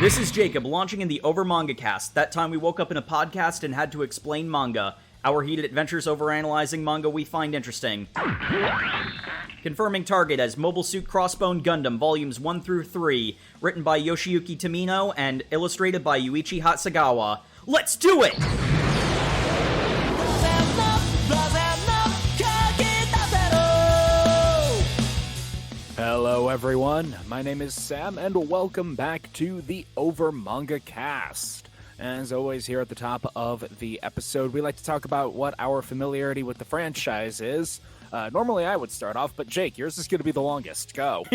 This is Jacob, launching in the Over Manga Cast. That time we woke up in a podcast and had to explain manga. Our heated adventures overanalyzing manga we find interesting. Confirming target as Mobile Suit Crossbone Gundam, Volumes 1-3, written by Yoshiyuki Tomino and illustrated by Yuuichi Hasegawa. Let's do it! Hello everyone, my name is Sam, and welcome back to the Over Manga Cast. As always, here at the top of the episode, we like to talk about what our familiarity with the franchise is. Normally I would start off, but Jake, yours is going to be the longest. Go.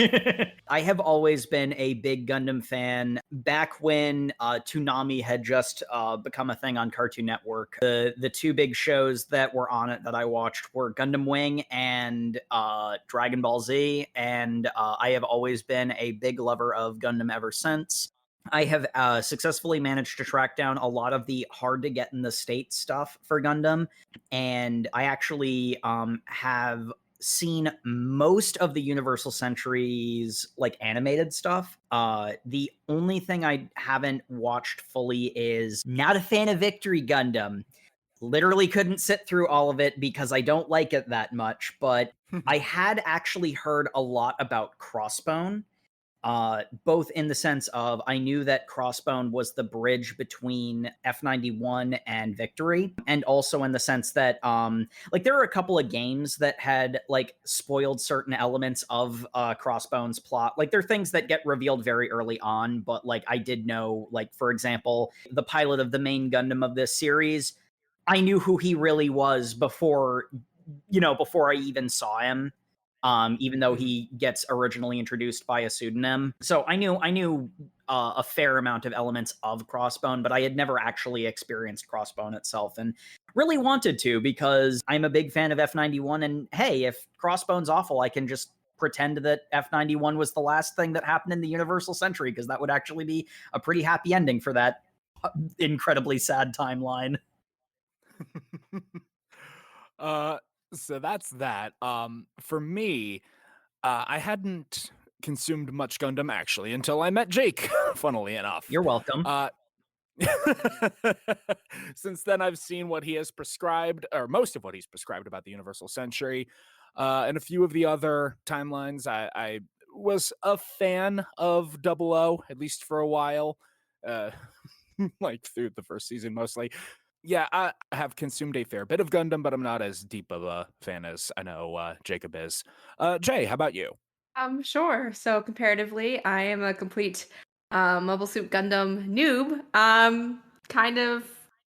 I have always been a big Gundam fan. Back when Toonami had just become a thing on Cartoon Network, the two big shows that were on it that I watched were Gundam Wing and Dragon Ball Z, and I have always been a big lover of Gundam ever since. I have successfully managed to track down a lot of the hard-to-get-in-the-States stuff for Gundam, and I actually have seen most of the Universal Centuries, like, animated stuff. The only thing I haven't watched fully is not a fan of Victory Gundam. Literally couldn't sit through all of it because I don't like it that much, but I had actually heard a lot about Crossbone. Both in the sense of I knew that Crossbone was the bridge between F91 and Victory, and also in the sense that like there were a couple of games that had like spoiled certain elements of Crossbone's plot. Like there are things that get revealed very early on, but like I did know, like for example, the pilot of the main Gundam of this series, I knew who he really was before I even saw him. Even though he gets originally introduced by a pseudonym. So I knew a fair amount of elements of Crossbone, but I had never actually experienced Crossbone itself, and really wanted to because I'm a big fan of F91, and hey, if Crossbone's awful, I can just pretend that F91 was the last thing that happened in the Universal Century, because that would actually be a pretty happy ending for that incredibly sad timeline. So that's that. For me, I hadn't consumed much Gundam actually until I met Jake, funnily enough. You're welcome. Since then, I've seen what he has prescribed, or most of what he's prescribed about the Universal Century, and a few of the other timelines. I was a fan of 00, at least for a while, like through the first season mostly. Yeah, I have consumed a fair bit of Gundam, but I'm not as deep of a fan as I know Jacob is. Jay, how about you? Sure. So comparatively, I am a complete Mobile Suit Gundam noob. Kind of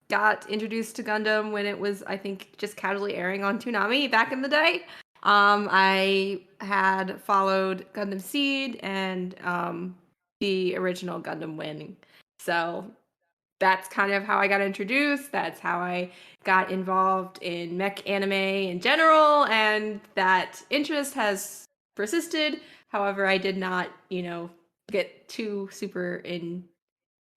got introduced to Gundam when it was, I think, just casually airing on Toonami back in the day. I had followed Gundam Seed and the original Gundam Wing. So that's kind of how I got introduced. That's how I got involved in mech anime in general, and that interest has persisted. However, I did not, get too super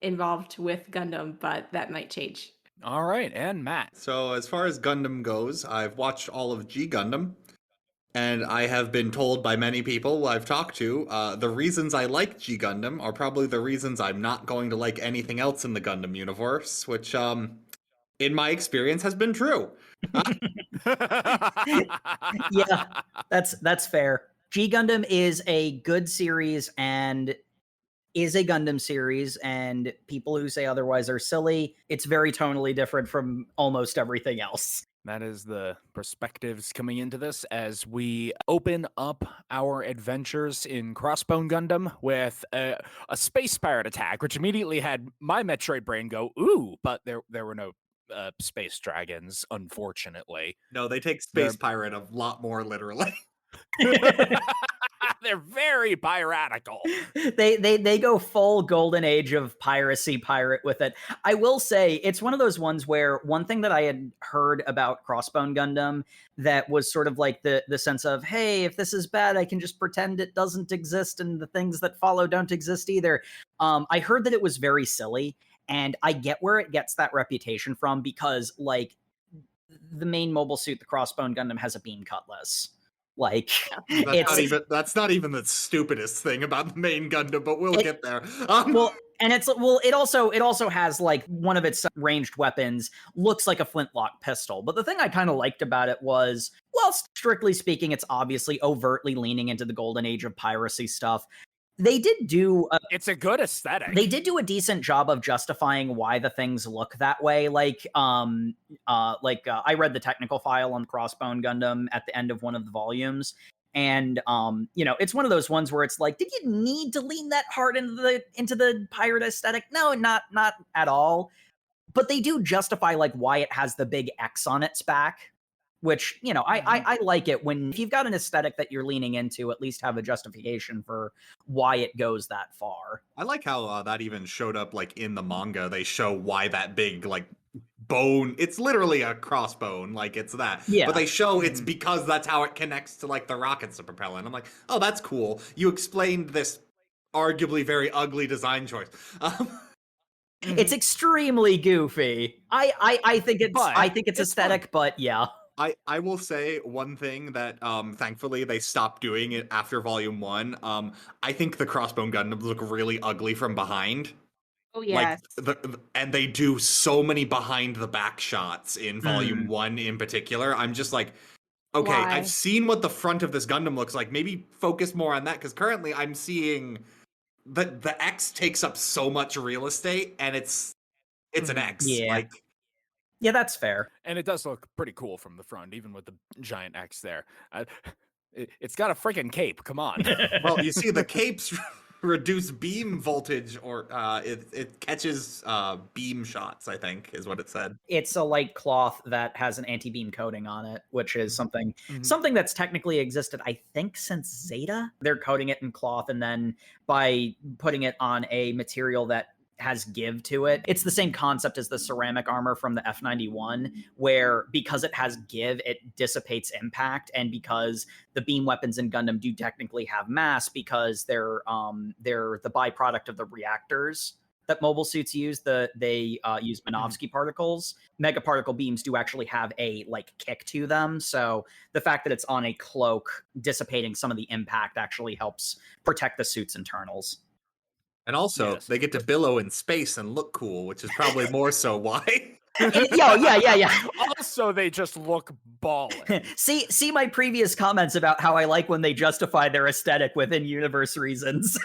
involved with Gundam, but that might change. All right, and Matt. So as far as Gundam goes, I've watched all of G Gundam, and I have been told by many people who I've talked to, the reasons I like G Gundam are probably the reasons I'm not going to like anything else in the Gundam universe, which, in my experience, has been true. Yeah, that's fair. G Gundam is a good series and is a Gundam series, and people who say otherwise are silly. It's very tonally different from almost everything else. That is the perspectives coming into this as we open up our adventures in Crossbone Gundam with a space pirate attack, which immediately had my Metroid brain go, ooh, but there were no space dragons, unfortunately. No, they take space pirate a lot more literally. They're very piratical. They go full golden age of piracy pirate with it. I will say it's one of those ones where one thing that I had heard about Crossbone Gundam that was sort of like the sense of, hey, if this is bad, I can just pretend it doesn't exist and the things that follow don't exist either. I heard that it was very silly, and I get where it gets that reputation from because like the main mobile suit, the Crossbone Gundam, has a beam cutlass. Like that's not even the stupidest thing about the main Gundam, but we'll get there. Well, And it's well, it also has like one of its ranged weapons looks like a flintlock pistol. But the thing I kind of liked about it was, well, strictly speaking, it's obviously overtly leaning into the golden age of piracy stuff. They did do it's a good aesthetic. They did do a decent job of justifying why the things look that way. I read the technical file on Crossbone Gundam at the end of one of the volumes. And it's one of those ones where it's like, did you need to lean that hard into the pirate aesthetic? No, not at all. But they do justify like why it has the big X on its back, which I like it when if you've got an aesthetic that you're leaning into, at least have a justification for why it goes that far. I like how that even showed up like in the manga. They show why that big like bone, it's literally a crossbone, like it's that. Yeah. But they show it's because that's how it connects to like the rockets to propel it. I'm like, oh, that's cool. You explained this arguably very ugly design choice. It's extremely goofy. I think it's aesthetic, fun. But yeah. I will say one thing that thankfully they stopped doing it after Volume 1. I think the Crossbone Gundams look really ugly from behind. Oh yes. Like and they do so many behind the back shots in Volume 1 in particular. I'm just like, okay, Why? I've seen what the front of this Gundam looks like. Maybe focus more on that, because currently I'm seeing the X takes up so much real estate, and it's an X. Yeah. Yeah, that's fair. And it does look pretty cool from the front, even with the giant X there. It's got a freaking cape. Come on. Well, you see, the capes reduce beam voltage, or it catches beam shots, I think is what it said. It's a light cloth that has an anti-beam coating on it, which is something that's technically existed, I think, since Zeta. They're coating it in cloth, and then by putting it on a material that has give to it. It's the same concept as the ceramic armor from the F91, where because it has give, it dissipates impact, and because the beam weapons in Gundam do technically have mass, because they're the byproduct of the reactors that mobile suits use. They use Minovsky particles. Megaparticle beams do actually have a like kick to them, so the fact that it's on a cloak dissipating some of the impact actually helps protect the suit's internals. And also, they get to billow in space and look cool, which is probably more so why. Yeah. Also, they just look ballin'. See my previous comments about how I like when they justify their aesthetic within universe reasons.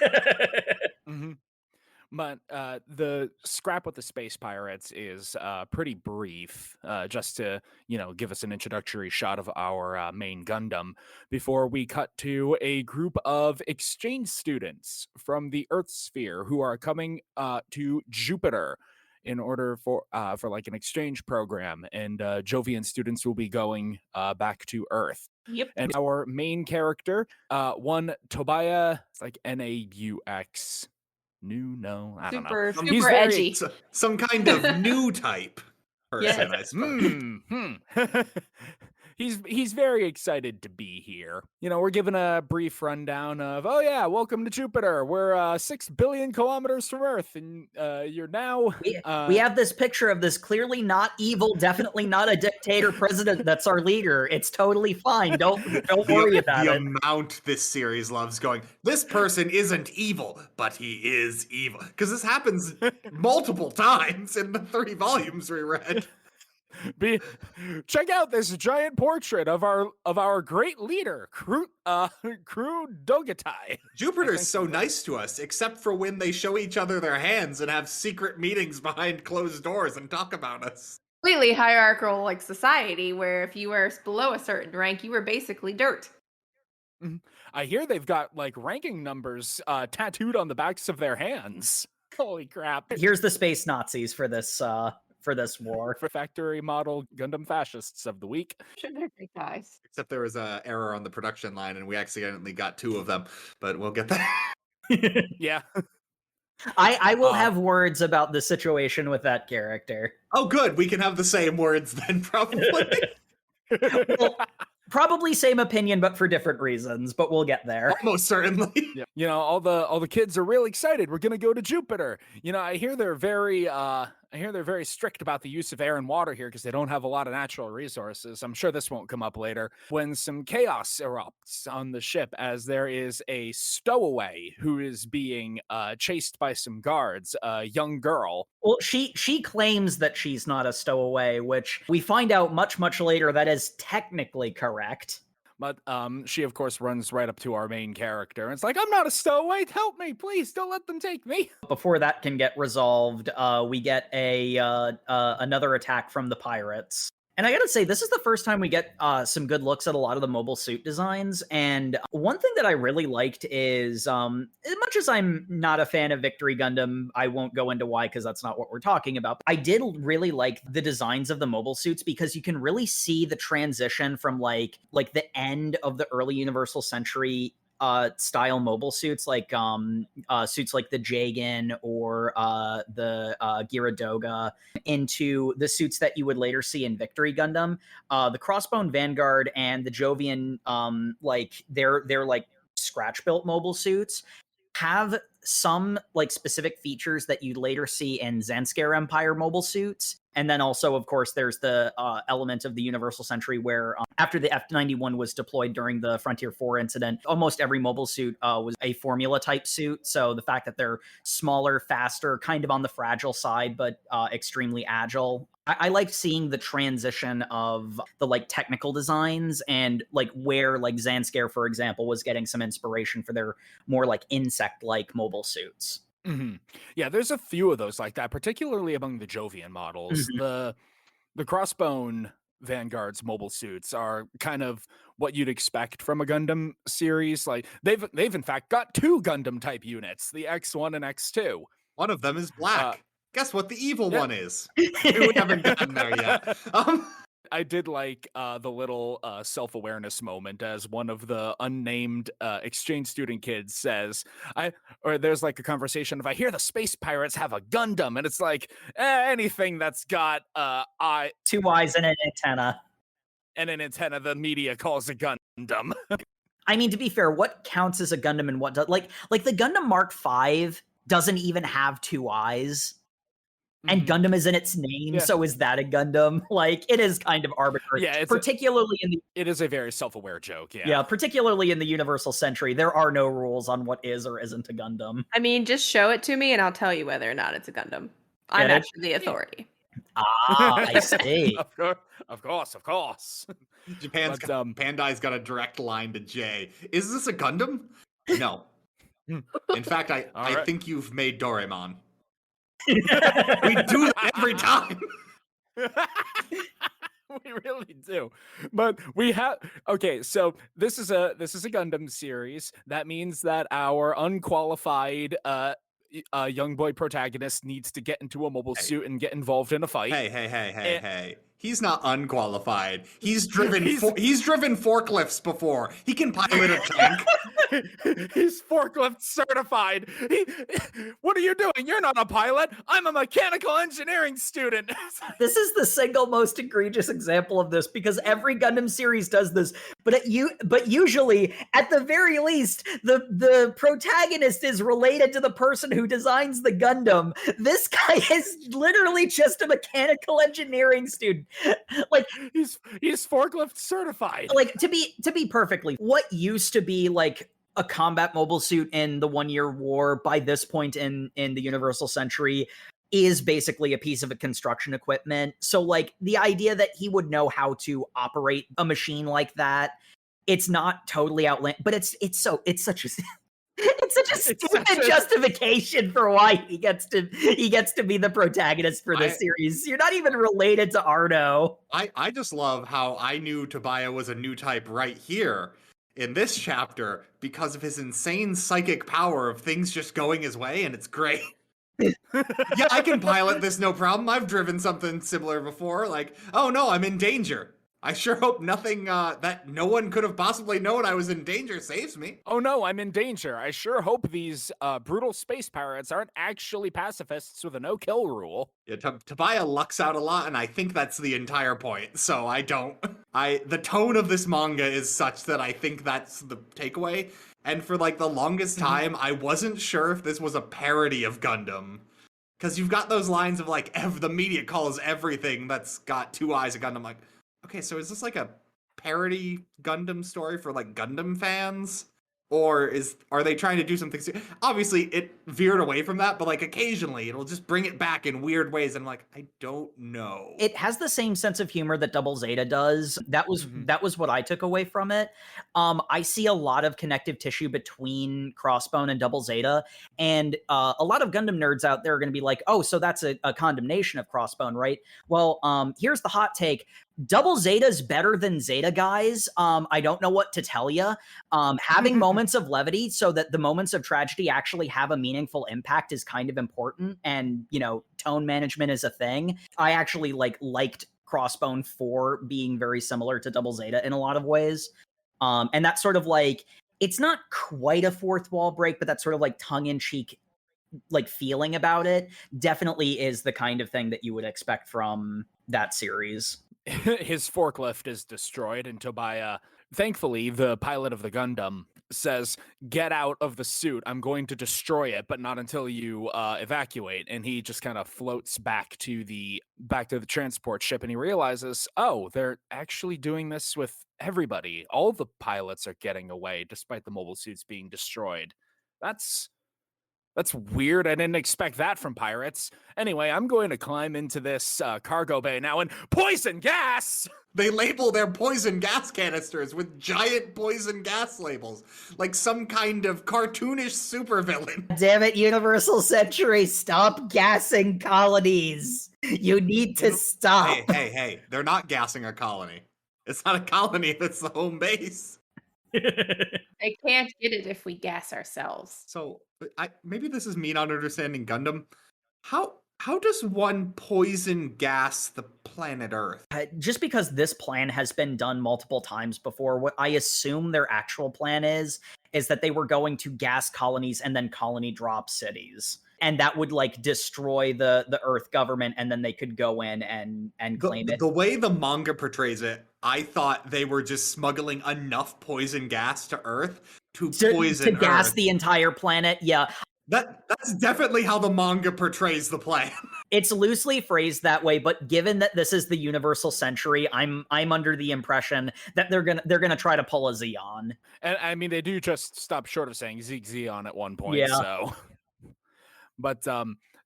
But the scrap with the space pirates is pretty brief, just to give us an introductory shot of our main Gundam before we cut to a group of exchange students from the Earth sphere who are coming to Jupiter in order for like an exchange program, and Jovian students will be going back to Earth. Yep. And our main character, one Tobia, it's like Naux. I don't know. Super edgy. Some kind of new type person, I suppose. He's very excited to be here. We're given a brief rundown of, oh yeah, welcome to Jupiter. We're 6 billion kilometers from Earth, and you're now. We have this picture of this clearly not evil, definitely not a dictator president that's our leader. It's totally fine. Don't worry about it. The amount this series loves going, this person isn't evil, but he is evil, because this happens multiple times in the 3 volumes we read. Check out this giant portrait of our great leader, Crew Dogatai. Jupiter's so nice to us, except for when they show each other their hands and have secret meetings behind closed doors and talk about us. Completely hierarchical like society, where if you were below a certain rank, you were basically dirt. I hear they've got like ranking numbers tattooed on the backs of their hands. Holy crap. Here's the space Nazis for this war. For factory model Gundam fascists of the week. Sure, they're great guys. Except there was an error on the production line and we accidentally got 2 of them, but we'll get that. Yeah. I will have words about the situation with that character. Oh, good. We can have the same words then, probably. Well, probably same opinion, but for different reasons. But we'll get there. Almost certainly. Yeah. All the kids are really excited. We're gonna go to Jupiter. I hear they're very I hear they're very strict about the use of air and water here because they don't have a lot of natural resources. I'm sure this won't come up later. When some chaos erupts on the ship, as there is a stowaway who is being chased by some guards, a young girl. Well, she claims that she's not a stowaway, which we find out much later that is technically correct. But she, of course, runs right up to our main character. And it's like, I'm not a stowaway. Help me, please. Don't let them take me. Before that can get resolved, we get another attack from the pirates. And I gotta say, this is the first time we get some good looks at a lot of the mobile suit designs. And one thing that I really liked is, as much as I'm not a fan of Victory Gundam, I won't go into why because that's not what we're talking about. I did really like the designs of the mobile suits because you can really see the transition from like the end of the early Universal Century style mobile suits, like suits like the Jagan or the Gyaradoga, into the suits that you would later see in Victory Gundam. The Crossbone Vanguard and the Jovian, like they're like scratch built mobile suits, have some like specific features that you later see in Zanskar Empire mobile suits. And then also, of course, there's the element of the Universal Century where after the F-91 was deployed during the Frontier 4 incident, almost every mobile suit was a formula type suit. So the fact that they're smaller, faster, kind of on the fragile side, but extremely agile. I like seeing the transition of the like technical designs and like where like Zanskar, for example, was getting some inspiration for their more like insect-like mobile suits. Mm-hmm. Yeah, there's a few of those like that, particularly among the Jovian models. Mhm. The Crossbone Vanguard's mobile suits are kind of what you'd expect from a Gundam series. Like they've in fact got two Gundam type units, the X1 and X2. One of them is black. Guess what the evil yeah. one is? We haven't gotten there yet. I did like the little self-awareness moment as one of the unnamed exchange student kids says, or there's like a conversation of, I hear the space pirates have a Gundam, and it's like, anything that's got two eyes and an antenna. And an antenna, the media calls a Gundam. I mean, to be fair, what counts as a Gundam and what does, like the Gundam Mark V doesn't even have two eyes. And Gundam is in its name, so is that a Gundam? Like, it is kind of arbitrary. Yeah, particularly it is a very self-aware joke, yeah. Yeah, particularly in the Universal Century, there are no rules on what is or isn't a Gundam. I mean, just show it to me and I'll tell you whether or not it's a Gundam. I'm actually the authority. I see. Of course. Bandai's got a direct line to Jay. Is this a Gundam? No. In fact, I think you've made Doraemon. We do that every time. We really do. But we have so this is a Gundam series. That means that our unqualified young boy protagonist needs to get into a mobile suit and get involved in a fight. Hey. He's not unqualified. He's driven forklifts before. He can pilot a tank. He's forklift certified. What are you doing? You're not a pilot. I'm a mechanical engineering student. This is the single most egregious example of this because every Gundam series does this. But usually, at the very least, the protagonist is related to the person who designs the Gundam. This guy is literally just a mechanical engineering student. Like he's forklift certified. Like to be perfectly, what used to be like a combat mobile suit in the 1 Year War by this point in the Universal Century is basically a piece of a construction equipment. So like the idea that he would know how to operate a machine like that, it's not totally outlandish, but it's such a stupid justification for why he gets to be the protagonist for this series. You're not even related to Arno. I just love how I knew Tobia was a new type right here in this chapter because of his insane psychic power of things just going his way, and it's great. Yeah, I can pilot this no problem. I've driven something similar before. Like, oh no, I'm in danger. I sure hope nothing that no one could have possibly known I was in danger saves me. Oh no, I'm in danger. I sure hope these brutal space pirates aren't actually pacifists with a no-kill rule. Yeah, Tobia lucks out a lot, and I think that's the entire point. So I don't. The tone of this manga is such that I think that's the takeaway. And for like the longest time, I wasn't sure if this was a parody of Gundam. Because you've got those lines of like, the media calls everything that's got two eyes a Gundam. Like, okay, so is this like a parody Gundam story for like Gundam fans? Or are they trying to do something? Obviously, it veered away from that, but like occasionally it'll just bring it back in weird ways. And I'm like, I don't know. It has the same sense of humor that Double Zeta does. That was what I took away from it. I see a lot of connective tissue between Crossbone and Double Zeta, and a lot of Gundam nerds out there are going to be like, "Oh, so that's a condemnation of Crossbone, right?" Well, here's the hot take. Double Zeta's better than Zeta, guys. I don't know what to tell you. Having moments of levity so that the moments of tragedy actually have a meaningful impact is kind of important. And, tone management is a thing. I actually liked Crossbone for being very similar to Double Zeta in a lot of ways. And that's sort of like, it's not quite a fourth wall break, but that's sort of like tongue-in-cheek feeling about it definitely is the kind of thing that you would expect from that series. His forklift is destroyed, and Tobia, thankfully, the pilot of the Gundam, says, "Get out of the suit. I'm going to destroy it, but not until you evacuate." And he just kind of floats back to the transport ship, and he realizes, oh, they're actually doing this with everybody. All the pilots are getting away, despite the mobile suits being destroyed. That's weird. I didn't expect that from pirates. Anyway, I'm going to climb into this cargo bay now and poison gas! They label their poison gas canisters with giant poison gas labels, like some kind of cartoonish supervillain. Damn it, Universal Century, stop gassing colonies. You need to stop. Hey, they're not gassing a colony. It's not a colony if it's the home base. They can't get it if we gas ourselves. So, maybe this is me not understanding Gundam. How does one poison gas the planet Earth? Just because this plan has been done multiple times before, what I assume their actual plan is that they were going to gas colonies and then colony drop cities. And that would destroy the Earth government, and then they could go in and claim it. The way the manga portrays it, I thought they were just smuggling enough poison gas to Earth to poison gas Earth. The entire planet. Yeah. That's definitely how the manga portrays the plan. It's loosely phrased that way, but given that this is the Universal Century, I'm under the impression that they're gonna try to pull a Zeon. And I mean, they do just stop short of saying Zeon at one point. Yeah. So, but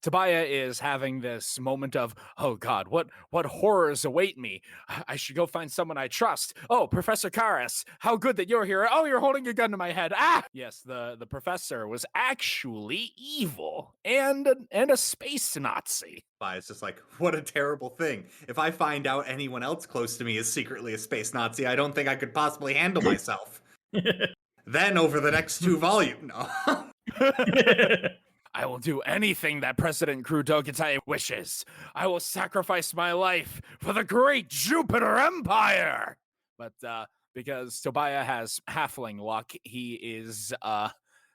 Tobia is having this moment of, oh God, what horrors await me? I should go find someone I trust. Oh, Professor Karas, how good that you're here. Oh, you're holding a gun to my head. Ah! Yes, the professor was actually evil and a space Nazi. It's just like, what a terrible thing. If I find out anyone else close to me is secretly a space Nazi, I don't think I could possibly handle myself. Then over the next 2 volumes, no. I will do anything that President Kurodagai wishes. I will sacrifice my life for the great Jupiter Empire. But because Tobia has halfling luck, he is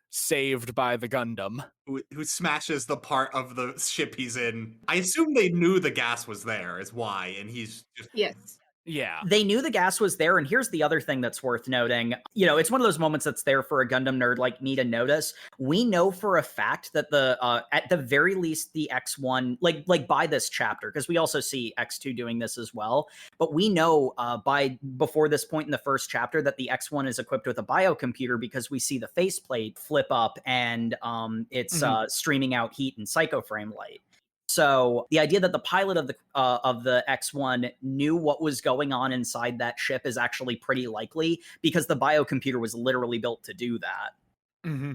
saved by the Gundam. Who smashes the part of the ship he's in. I assume they knew the gas was there is why, and he's just... Yes. Yeah. They knew the gas was there, and here's the other thing that's worth noting. It's one of those moments that's there for a Gundam nerd like me to notice. We know for a fact that at the very least, the X1, like by this chapter, because we also see X2 doing this as well, but we know before this point in the first chapter that the X1 is equipped with a biocomputer because we see the faceplate flip up and it's streaming out heat and psychoframe light. So the idea that the pilot of the X1 knew what was going on inside that ship is actually pretty likely because the biocomputer was literally built to do that. Mm-hmm.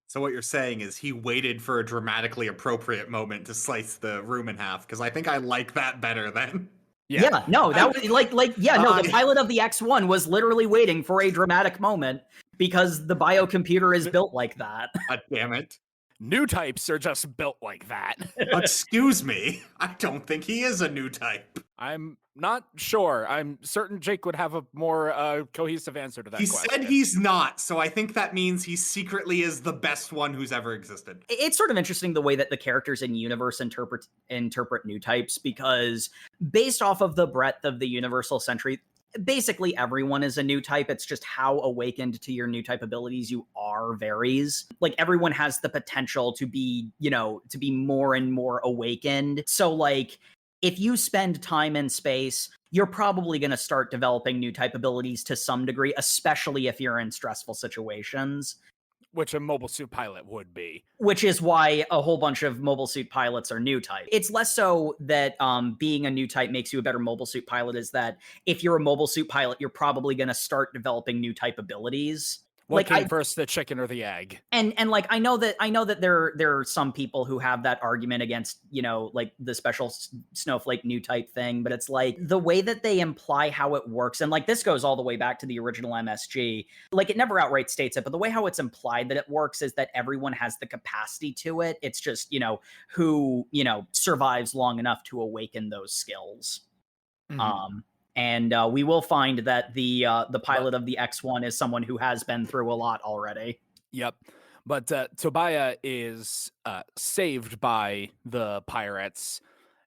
So what you're saying is he waited for a dramatically appropriate moment to slice the room in half, because I think I like that better than... Yeah, no, that was the pilot of the X1 was literally waiting for a dramatic moment because the biocomputer is built like that. God damn it. New types are just built like that. Excuse me. I don't think he is a new type. I'm not sure. I'm certain Jake would have a more cohesive answer to that question. He said he's not, so I think that means he secretly is the best one who's ever existed. It's sort of interesting the way that the characters in universe interpret new types, because based off of the breadth of the Universal Century, basically everyone is a new type. It's just how awakened to your new type abilities you are varies. Like everyone has the potential to be, to be more and more awakened. So like if you spend time in space, you're probably going to start developing new type abilities to some degree, especially if you're in stressful situations. Which a mobile suit pilot would be. Which is why a whole bunch of mobile suit pilots are new type. It's less so that being a new type makes you a better mobile suit pilot, is that if you're a mobile suit pilot, you're probably going to start developing new type abilities. What came first, the chicken or the egg? And like I know that there are some people who have that argument against, like the special snowflake new type thing, but it's like the way that they imply how it works, and like this goes all the way back to the original MSG. Like it never outright states it, but the way how it's implied that it works is that everyone has the capacity to it. It's just, who, survives long enough to awaken those skills. Mhm. And we will find that the pilot of the X1 is someone who has been through a lot already. Yep. But Tobia is saved by the pirates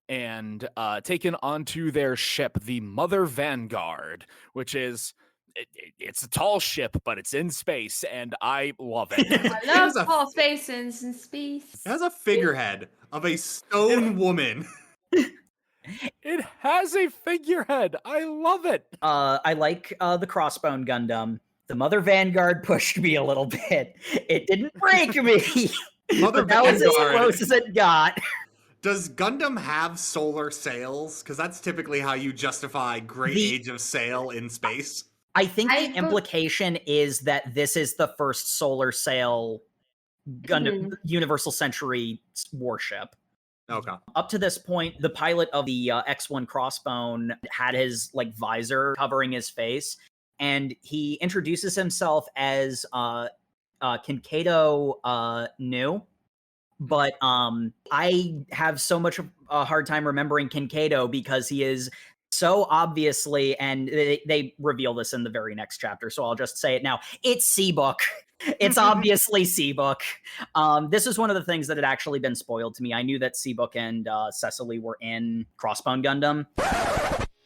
and taken onto their ship, the Mother Vanguard, which is it's a tall ship, but it's in space, and I love it. I love tall spaces in space. It has a figurehead of a stone woman. It has a figurehead. I love it. I like the Crossbone Gundam. The Mother Vanguard pushed me a little bit. It didn't break me. Mother but that was as Vanguard. close as it got. Does Gundam have solar sails? Because that's typically how you justify great age of sail in space. I think the implication is that this is the first solar sail Gundam Universal Century warship. Okay. Up to this point, the pilot of the X1 Crossbone had his like visor covering his face, and he introduces himself as Kinkato New. But I have so much a hard time remembering Kinkato because he is so obviously, and they reveal this in the very next chapter, so I'll just say it now. It's Seabook. It's obviously Seabook. This is one of the things that had actually been spoiled to me. I knew that Seabook and Cecily were in Crossbone Gundam.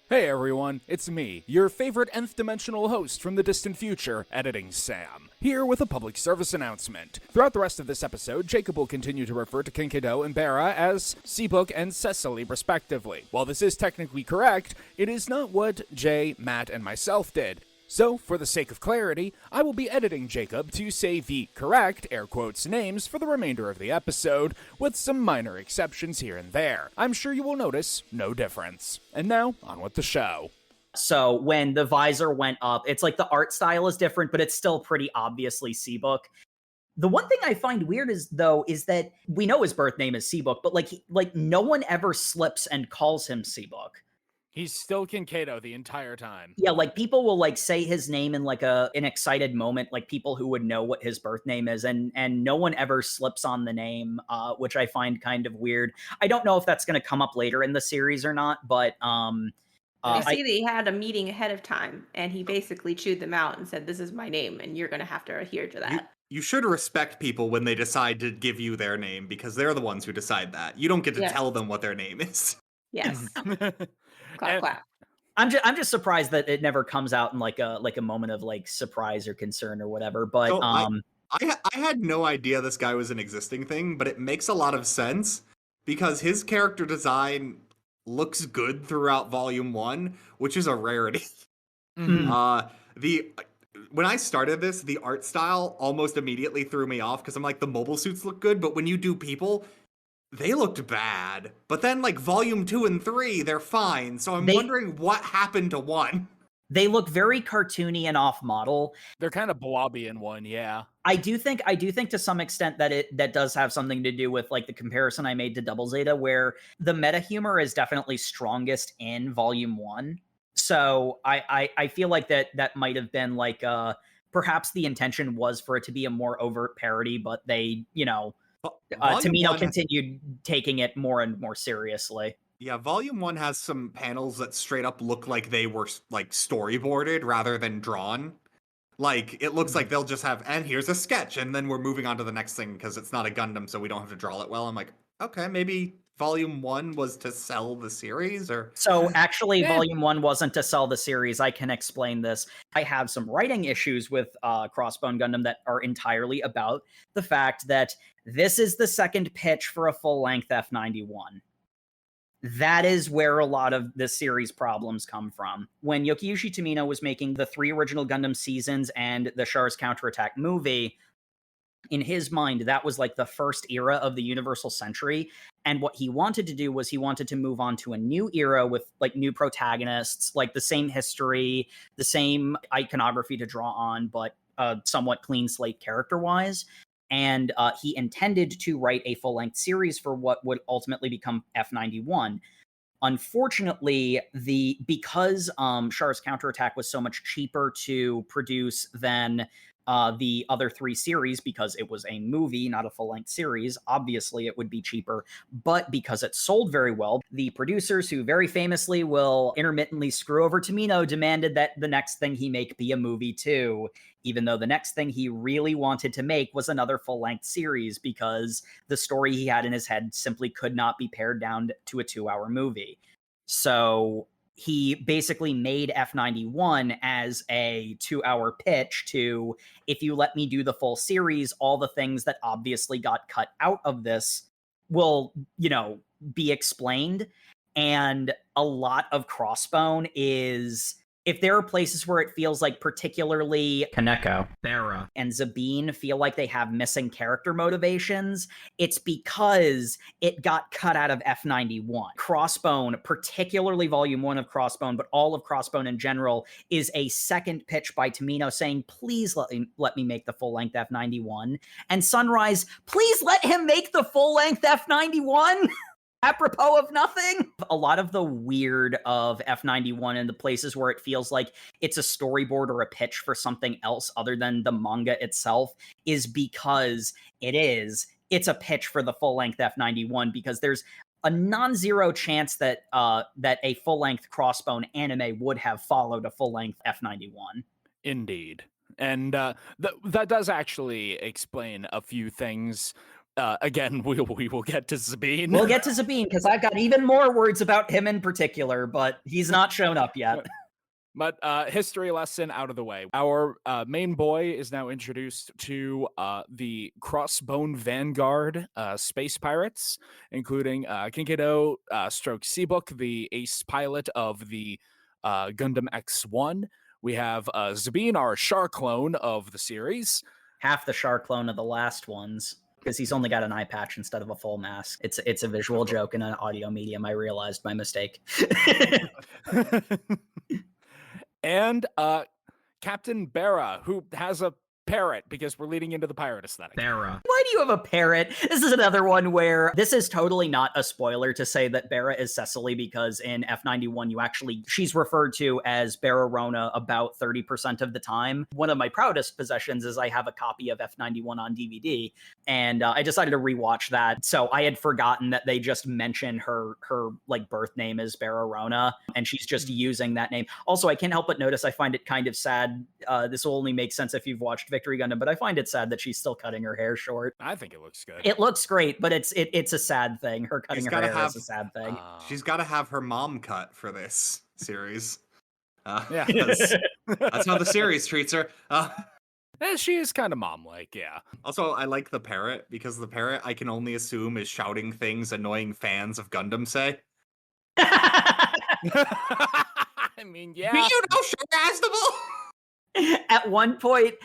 Hey everyone, it's me, your favorite nth dimensional host from the distant future, Editing Sam, here with a public service announcement. Throughout the rest of this episode, Jacob will continue to refer to Kinkato and Bara as Seabook and Cecily respectively. While this is technically correct, it is not what Jay, Matt, and myself did. So, for the sake of clarity, I will be editing Jacob to say the correct, air quotes, names for the remainder of the episode, with some minor exceptions here and there. I'm sure you will notice no difference. And now, on with the show. So, when the visor went up, it's like the art style is different, but it's still pretty obviously Seabook. The one thing I find weird is that we know his birth name is Seabook, but like no one ever slips and calls him Seabook. He's still Kinkato the entire time. Yeah, like people will like say his name in like an excited moment, like people who would know what his birth name is, and no one ever slips on the name, which I find kind of weird. I don't know if that's going to come up later in the series or not, but you see that he had a meeting ahead of time, and he basically chewed them out and said, "This is my name, and you're going to have to adhere to that." You should respect people when they decide to give you their name, because they're the ones who decide that. You don't get to tell them what their name is. Yes. Clap, clap. I'm just surprised that it never comes out in like a moment of like surprise or concern or whatever. But so I had no idea this guy was an existing thing, but it makes a lot of sense because his character design looks good throughout Volume 1, which is a rarity. Mm-hmm. When I started this, the art style almost immediately threw me off because I'm like, the mobile suits look good, but when you do people, they looked bad. But then, like, Volume 2 and 3, they're fine. So I'm wondering what happened to 1. They look very cartoony and off-model. They're kind of blobby in 1, yeah. I do think to some extent that does have something to do with, like, the comparison I made to Double Zeta, where the meta humor is definitely strongest in Volume 1. So I feel like that might have been, like, perhaps the intention was for it to be a more overt parody, but they, Tomino continued taking it more and more seriously. Yeah, Volume 1 has some panels that straight up look like they were, like, storyboarded rather than drawn. Like, it looks like they'll just have, and here's a sketch, and then we're moving on to the next thing because it's not a Gundam, so we don't have to draw it well. I'm like, okay, maybe Volume 1 was to sell the series, or So actually, Yeah. Volume 1 wasn't to sell the series. I can explain this. I have some writing issues with Crossbone Gundam that are entirely about the fact that this is the second pitch for a full-length F91. That is where a lot of the series problems come from. When Yoshiyuki Tomino was making the 3 original Gundam seasons and the Char's Counterattack movie, in his mind, that was like the first era of the Universal Century. And what he wanted to do was he wanted to move on to a new era with like new protagonists, like the same history, the same iconography to draw on, but somewhat clean slate character wise. And he intended to write a full length series for what would ultimately become F91. Unfortunately, because Char's Counterattack was so much cheaper to produce than the other 3 series, because it was a movie, not a full-length series, obviously it would be cheaper, but because it sold very well, the producers, who very famously will intermittently screw over Tomino, demanded that the next thing he make be a movie too, even though the next thing he really wanted to make was another full-length series, because the story he had in his head simply could not be pared down to a 2-hour movie. So he basically made F91 as a 2-hour pitch to, if you let me do the full series, all the things that obviously got cut out of this will, be explained. And a lot of Crossbone is, if there are places where it feels like particularly Kaneko, Bara, and Zabine feel like they have missing character motivations, it's because it got cut out of F91. Crossbone, particularly Volume 1 of Crossbone, but all of Crossbone in general, is a second pitch by Tomino saying, please let me make the full-length F91. And Sunrise, please let him make the full-length F91! Apropos of nothing. A lot of the weird of F91 and the places where it feels like it's a storyboard or a pitch for something else other than the manga itself is because it's a pitch for the full-length F91, because there's a non-zero chance that that a full-length Crossbone anime would have followed a full-length F91. Indeed. And that does actually explain a few things. Again, we will get to Zabine. We'll get to Zabine, because I've got even more words about him in particular, but he's not shown up yet. But history lesson out of the way. Our main boy is now introduced to the Crossbone Vanguard space pirates, including Kinkedo Stroke Seabook, the ace pilot of the Gundam X1. We have Zabine, our Char clone of the series. Half the Char clone of the last ones, because he's only got an eye patch instead of a full mask. It's a visual joke in an audio medium. I realized my mistake. And Captain Bara, who has a parrot, because we're leading into the pirate aesthetic. Bara. Why do you have a parrot? This is another one where this is totally not a spoiler to say that Bara is Cecily, because in F91 she's referred to as Bara Rona about 30% of the time. One of my proudest possessions is I have a copy of F91 on DVD, and I decided to rewatch that. So I had forgotten that they just mention her like birth name is Bara Rona, and she's just using that name. Also, I can't help but notice I find it kind of sad. This will only make sense if you've watched Victory Gundam, but I find it sad that she's still cutting her hair short. I think it looks good. It looks great, but it's a sad thing. Her cutting her hair is a sad thing. She's got to have her mom cut for this series. Yeah. That's how the series treats her. She is kind of mom-like, yeah. Also, I like the parrot, because the parrot, I can only assume, is shouting things annoying fans of Gundam say. I mean, yeah. Do you know Shogastable? At one point,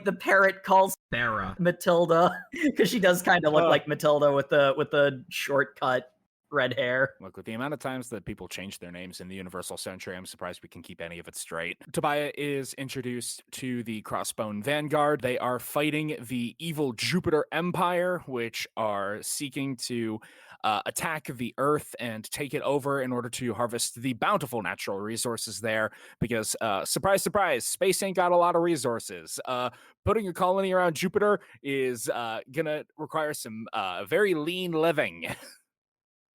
the parrot calls Bara Matilda, because she does kind of look like Matilda with the shortcut red hair. Look, with the amount of times that people change their names in the Universal Century, I'm surprised we can keep any of it straight. Tobia is introduced to the Crossbone Vanguard. They are fighting the evil Jupiter Empire, which are seeking to attack the Earth and take it over in order to harvest the bountiful natural resources there, because surprise, surprise, space ain't got a lot of resources. Putting a colony around Jupiter is gonna require some very lean living.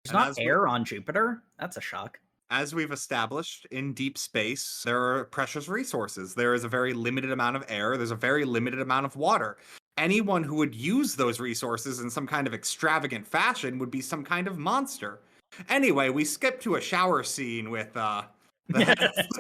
There's not air on Jupiter? That's a shock. As we've established, in deep space, there are precious resources. There is a very limited amount of air. There's a very limited amount of water. anyone who would use those resources in some kind of extravagant fashion would be some kind of monster. Anyway, we skip to a shower scene with the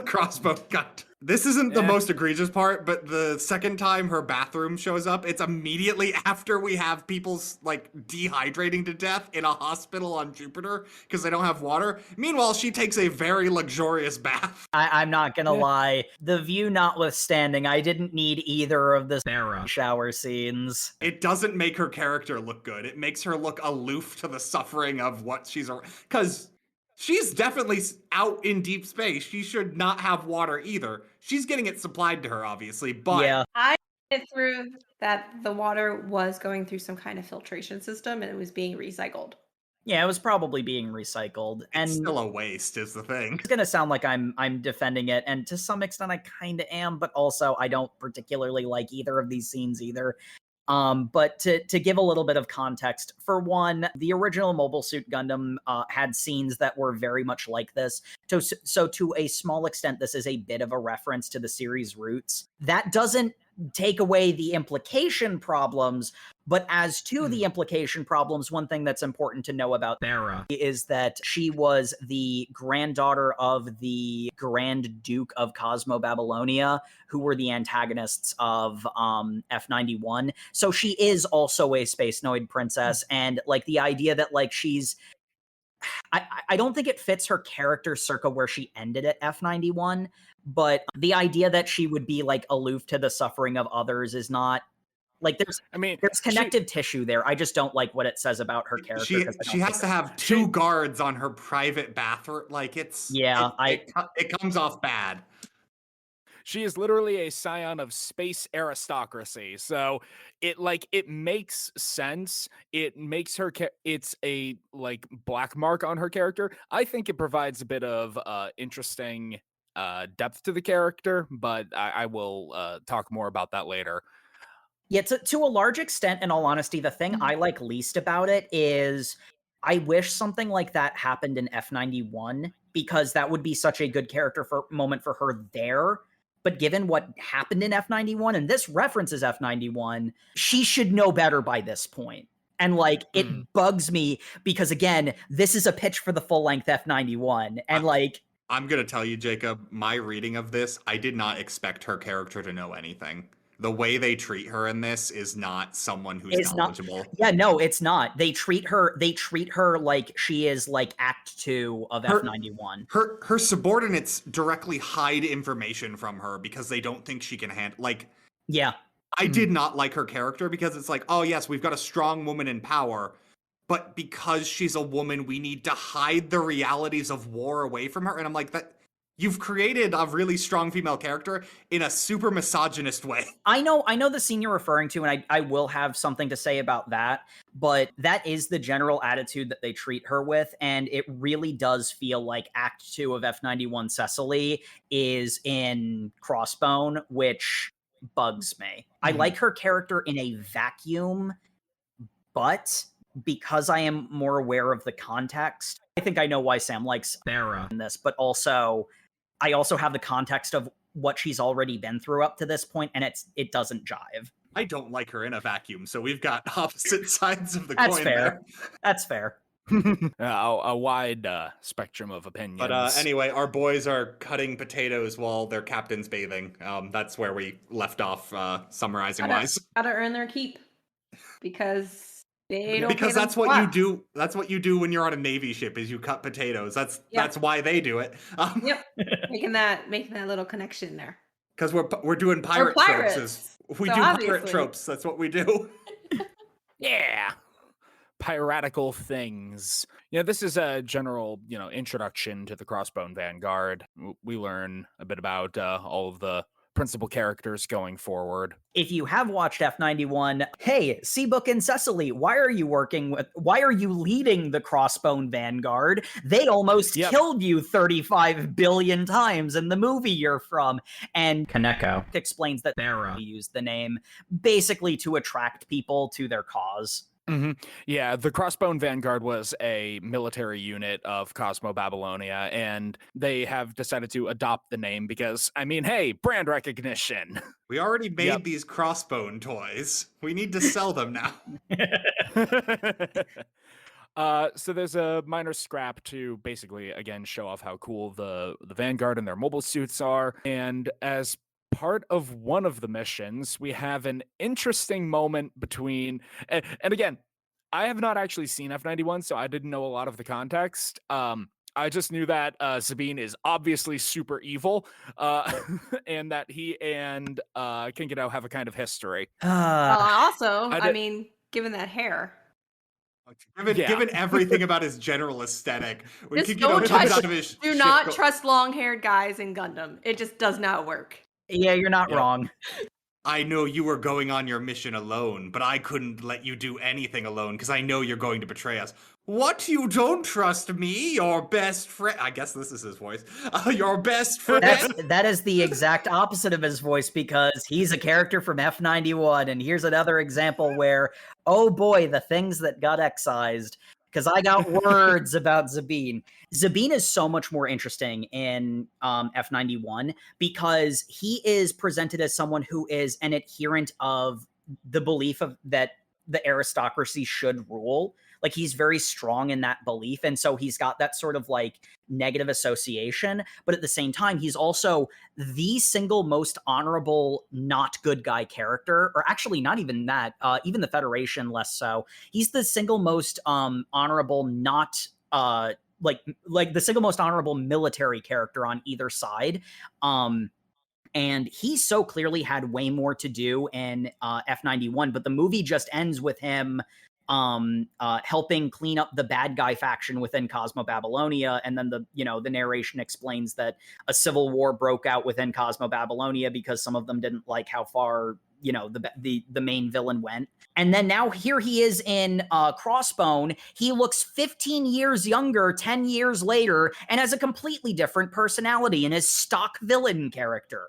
crossbow gun. This isn't the most egregious part, but the second time her bathroom shows up, it's immediately after we have people like dehydrating to death in a hospital on Jupiter because they don't have water. Meanwhile, she takes a very luxurious bath. I'm not gonna lie, the view notwithstanding, I didn't need either of the shower scenes. It doesn't make her character look good. It makes her look aloof to the suffering of what she's... Because she's definitely out in deep space. She should not have water either. She's getting it supplied to her, obviously, but... Yeah. I went through that the water was going through some kind of filtration system and it was being recycled. Yeah, it was probably being recycled. And it's still a waste is the thing. It's gonna sound like I'm defending it, and to some extent I kind of am, but also I don't particularly like either of these scenes either. But to give a little bit of context, for one, the original Mobile Suit Gundam had scenes that were very much like this. So to a small extent, this is a bit of a reference to the series' roots. That doesn't take away the implication problems, but as to the implication problems, one thing that's important to know about Sarah is that she was the granddaughter of the Grand Duke of Cosmo Babylonia, who were the antagonists of F91. So she is also a Space Noid princess, and like the idea that like she's... I don't think it fits her character circa where she ended at F91, but the idea that she would be like aloof to the suffering of others is not... Like there's connective tissue there. I just don't like what it says about her character. She has to have two guards on her private bathroom. Like it comes off bad. She is literally a scion of space aristocracy. So it makes sense. It makes her it's a like black mark on her character. I think it provides a bit of interesting depth to the character, but I will talk more about that later. Yeah, to a large extent, in all honesty, the thing I like least about it is I wish something like that happened in F91, because that would be such a good character moment for her there. But given what happened in F91, and this references F91, she should know better by this point. And like, it bugs me because, again, this is a pitch for the full-length F91. And like... I'm going to tell you, Jacob, my reading of this, I did not expect her character to know anything. The way they treat her in this is not someone who's knowledgeable. No, it's not. They treat her like she is like Act 2 of F91. Her subordinates directly hide information from her because they don't think she can handle... Like, yeah. I did not like her character because it's like, oh yes, we've got a strong woman in power, but because she's a woman, we need to hide the realities of war away from her. And I'm like, that... You've created a really strong female character in a super misogynist way. I know the scene you're referring to, and I will have something to say about that, but that is the general attitude that they treat her with, and it really does feel like Act 2 of F91 Cecily is in Crossbone, which bugs me. I like her character in a vacuum, but because I am more aware of the context, I think I know why Sam likes Sarah in this, but also... I also have the context of what she's already been through up to this point, and it doesn't jive. I don't like her in a vacuum, so we've got opposite sides of the That's coin fair. there. That's fair. A wide spectrum of opinions. But anyway, our boys are cutting potatoes while their captain's bathing. That's where we left off, summarizing-wise. Gotta earn their keep, because... Because that's what you do. That's what you do when you're on a Navy ship, is you cut potatoes. That's why they do it. Yep, making that little connection there. Because we're doing pirate tropes. We do pirate tropes. That's what we do. Yeah, piratical things. This is a general, introduction to the Crossbone Vanguard. We learn a bit about all of the principal characters going forward. If you have watched F91, hey, Seabook and Cecily, why are you leading the Crossbone Vanguard? They almost killed you 35 billion times in the movie you're from. And Kaneko explains that Sarah used the name basically to attract people to their cause. Yeah, the Crossbone Vanguard was a military unit of Cosmo Babylonia, and they have decided to adopt the name because, I mean, hey, brand recognition. We already made Yep. these crossbone toys. We need to sell them now. So there's a minor scrap to basically again show off how cool the Vanguard and their mobile suits are. And as part of one of the missions, we have an interesting moment between and again, I have not actually seen F91, so I didn't know a lot of the context. I just knew that Sabine is obviously super evil, and that he and King Ghidorah have a kind of history. Also, I I did- mean, given that hair. Given everything about his general aesthetic, when Just Kikito don't comes trust, out of his do ship not trust long-haired guys in Gundam. It just does not work. Yeah, you're not Yep. wrong. I know you were going on your mission alone, but I couldn't let you do anything alone because I know you're going to betray us. What? You don't trust me? Your best friend? I guess this is his voice. Your best friend? That is the exact opposite of his voice because he's a character from F91, and here's another example where, oh boy, the things that got excised. Because I got words about Zabine. Zabine is so much more interesting in F91 because he is presented as someone who is an adherent of the belief of that the aristocracy should rule. Like he's very strong in that belief, and so he's got that sort of like negative association. But at the same time, he's also the single most honorable, not good guy character, or actually not even that. Even the Federation less so. He's the single most honorable, not like the single most honorable military character on either side. And he so clearly had way more to do in F91, but the movie just ends with him helping clean up the bad guy faction within Cosmo Babylonia, and then the narration explains that a civil war broke out within Cosmo Babylonia because some of them didn't like how far the main villain went. And then now here he is in Crossbone. He looks 15 years younger, 10 years later, and has a completely different personality in his stock villain character.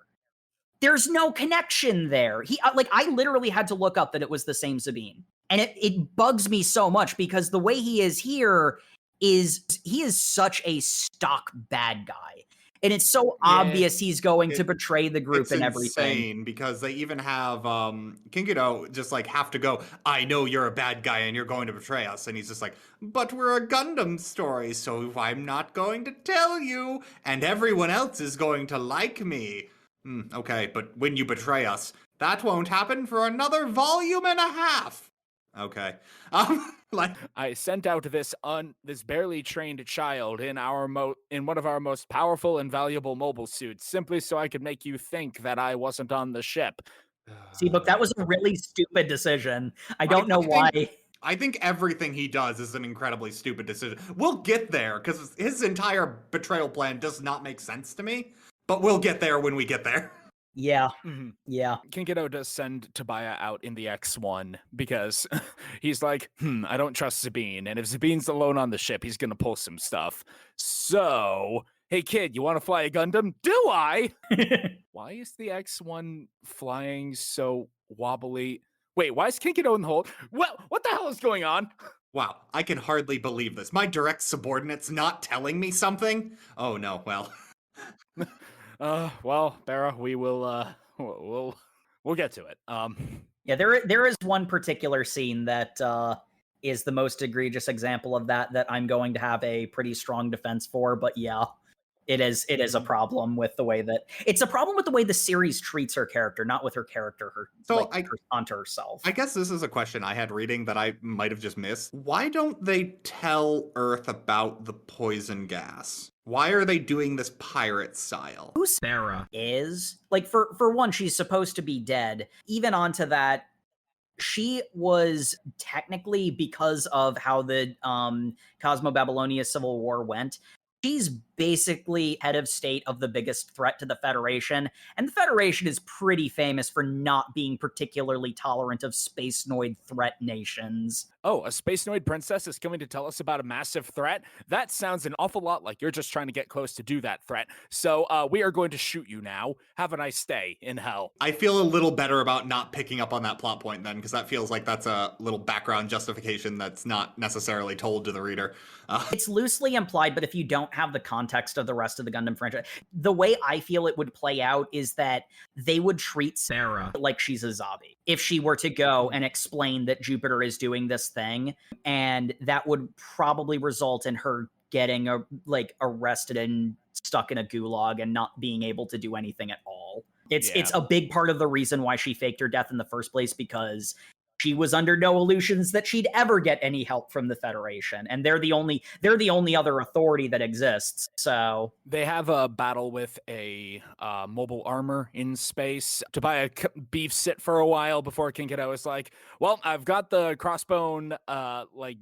There's no connection there. He I literally had to look up that it was the same Sabine. And it bugs me so much because the way he is here is he is such a stock bad guy. And it's so obvious he's going to betray the group and everything. It's insane because they even have Kingito just like have to go, I know you're a bad guy and you're going to betray us. And he's just like, but we're a Gundam story, so I'm not going to tell you. And everyone else is going to like me. Okay, but when you betray us, that won't happen for another volume and a half. Okay. I sent out this barely trained child in one of our most powerful and valuable mobile suits simply so I could make you think that I wasn't on the ship. See, look, that was a really stupid decision. I don't know why. I think everything he does is an incredibly stupid decision. We'll get there because his entire betrayal plan does not make sense to me, but we'll get there when we get there. Yeah. Mm-hmm. Yeah. King Ghidorah does send Tobia out in the X1 because he's like, I don't trust Sabine. And if Sabine's alone on the ship, he's going to pull some stuff. So, hey, kid, you want to fly a Gundam? Do I? Why is the X1 flying so wobbly? Wait, why is King Ghidorah in the hole? Well, what the hell is going on? Wow, I can hardly believe this. My direct subordinate's not telling me something? Oh, no, well... Well, Barra, we will we'll get to it. Yeah, there is one particular scene that is the most egregious example of that I'm going to have a pretty strong defense for, but yeah, it is a problem with the way that it's a problem with the way the series treats her character, not with her character onto herself. I guess this is a question I had reading that I might have just missed. Why don't they tell Earth about the poison gas? Why are they doing this pirate style? Who Sarah is? Like, for one, she's supposed to be dead. Even onto that, she was technically, because of how the Cosmo Babylonia Civil War went, she's basically head of state of the biggest threat to the Federation. And the Federation is pretty famous for not being particularly tolerant of space noid threat nations. Oh, a Space Noid princess is coming to tell us about a massive threat? That sounds an awful lot like you're just trying to get close to do that threat. So we are going to shoot you now. Have a nice day in hell. I feel a little better about not picking up on that plot point then, because that feels like that's a little background justification that's not necessarily told to the reader. It's loosely implied, but if you don't have the context of the rest of the Gundam franchise, the way I feel it would play out is that they would treat Sarah like she's a zombie. If she were to go and explain that Jupiter is doing this thing, and that would probably result in her getting arrested and stuck in a gulag and not being able to do anything at all. It's a big part of the reason why she faked her death in the first place, because she was under no illusions that she'd ever get any help from the Federation, and they're the only other authority that exists. So they have a battle with a mobile armor in space. Tobia beefs it for a while before King Kiddo is like, "Well, I've got the Crossbone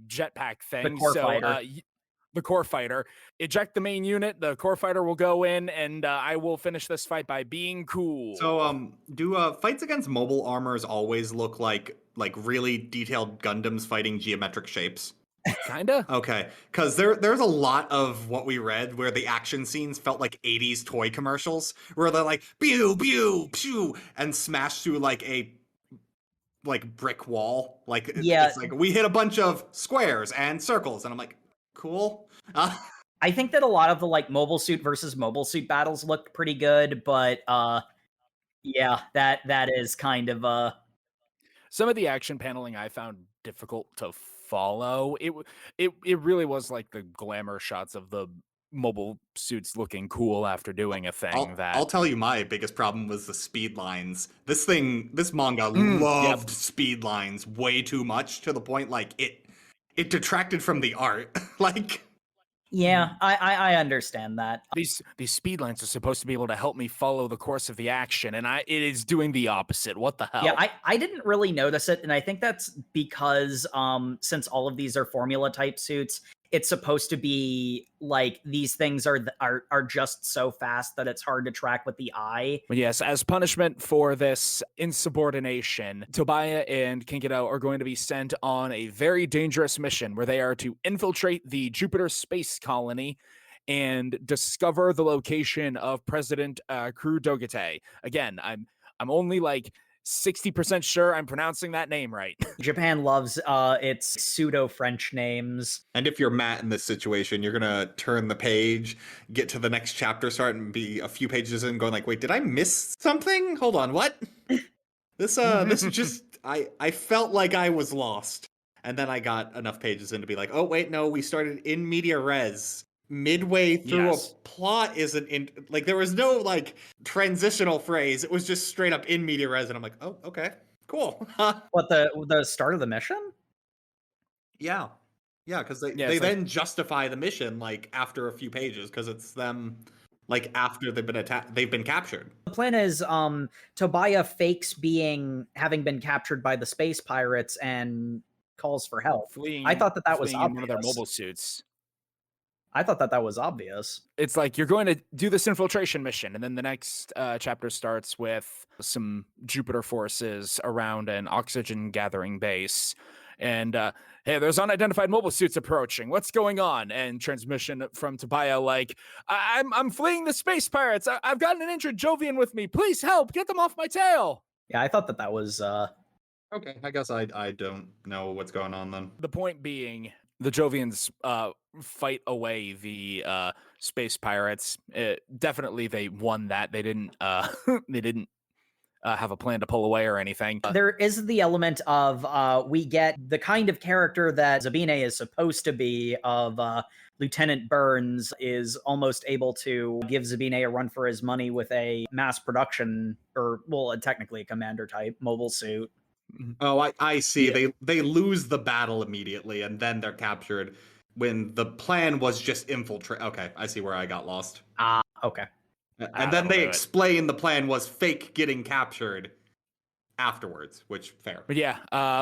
jetpack thing, the core fighter. The core fighter. Eject the main unit. The core fighter will go in, and I will finish this fight by being cool." So, do fights against mobile armors always look like really detailed Gundams fighting geometric shapes? Kinda. Okay, because there's a lot of what we read where the action scenes felt like 80s toy commercials, where they're like pew pew pew and smash through like a brick wall. It's like we hit a bunch of squares and circles, and I'm like, cool. I think that a lot of the mobile suit versus mobile suit battles looked pretty good, but yeah, that is kind of some of the action paneling I found difficult to follow. It really was like the glamour shots of the mobile suits looking cool after doing a thing. I'll tell you, my biggest problem was the speed lines. This manga loved speed lines way too much, to the point it detracted from the art. Yeah, I understand that. These speed lines are supposed to be able to help me follow the course of the action, and it is doing the opposite. What the hell? Yeah, I didn't really notice it, and I think that's because since all of these are formula type suits, it's supposed to be like these things are just so fast that it's hard to track with the eye. But yes, as punishment for this insubordination, Tobia and King Kiddo are going to be sent on a very dangerous mission where they are to infiltrate the Jupiter space colony and discover the location of President Kuru Dogate. Again, I'm only 60% sure I'm pronouncing that name right. Japan loves its pseudo-French names. And if you're Matt in this situation, you're gonna turn the page, get to the next chapter, start and be a few pages in, going wait, did I miss something? Hold on, what? This just I felt like I was lost. And then I got enough pages in to be like, oh wait, no, we started in media res. Midway through a plot isn't in there was no transitional phrase. It was just straight up in media res, and I'm like, oh, okay, cool. What, the start of the mission? Yeah, because they then justify the mission after a few pages, because it's them after they've been captured. The plan is Tobia fakes having been captured by the space pirates and calls for help. I thought that was obvious. One of their mobile suits. I thought that was obvious. It's like you're going to do this infiltration mission, and then the next chapter starts with some Jupiter forces around an oxygen gathering base. And hey, there's unidentified mobile suits approaching. What's going on? And transmission from Tobia I'm fleeing the space pirates. I've got an injured Jovian with me. Please help. Get them off my tail. Yeah, I thought that was... Okay, I guess I don't know what's going on then. The point being, the Jovians fight away the space pirates. Definitely, they won that. They didn't. They didn't have a plan to pull away or anything. There is the element of we get the kind of character that Zabine is supposed to be. Of Lieutenant Burns is almost able to give Zabine a run for his money with a mass production, technically a commander type mobile suit. Oh, I see. Yeah. They lose the battle immediately, and then they're captured when the plan was just infiltrate. Okay, I see where I got lost. Okay. And then they explain the plan was fake getting captured afterwards, which fair. But yeah,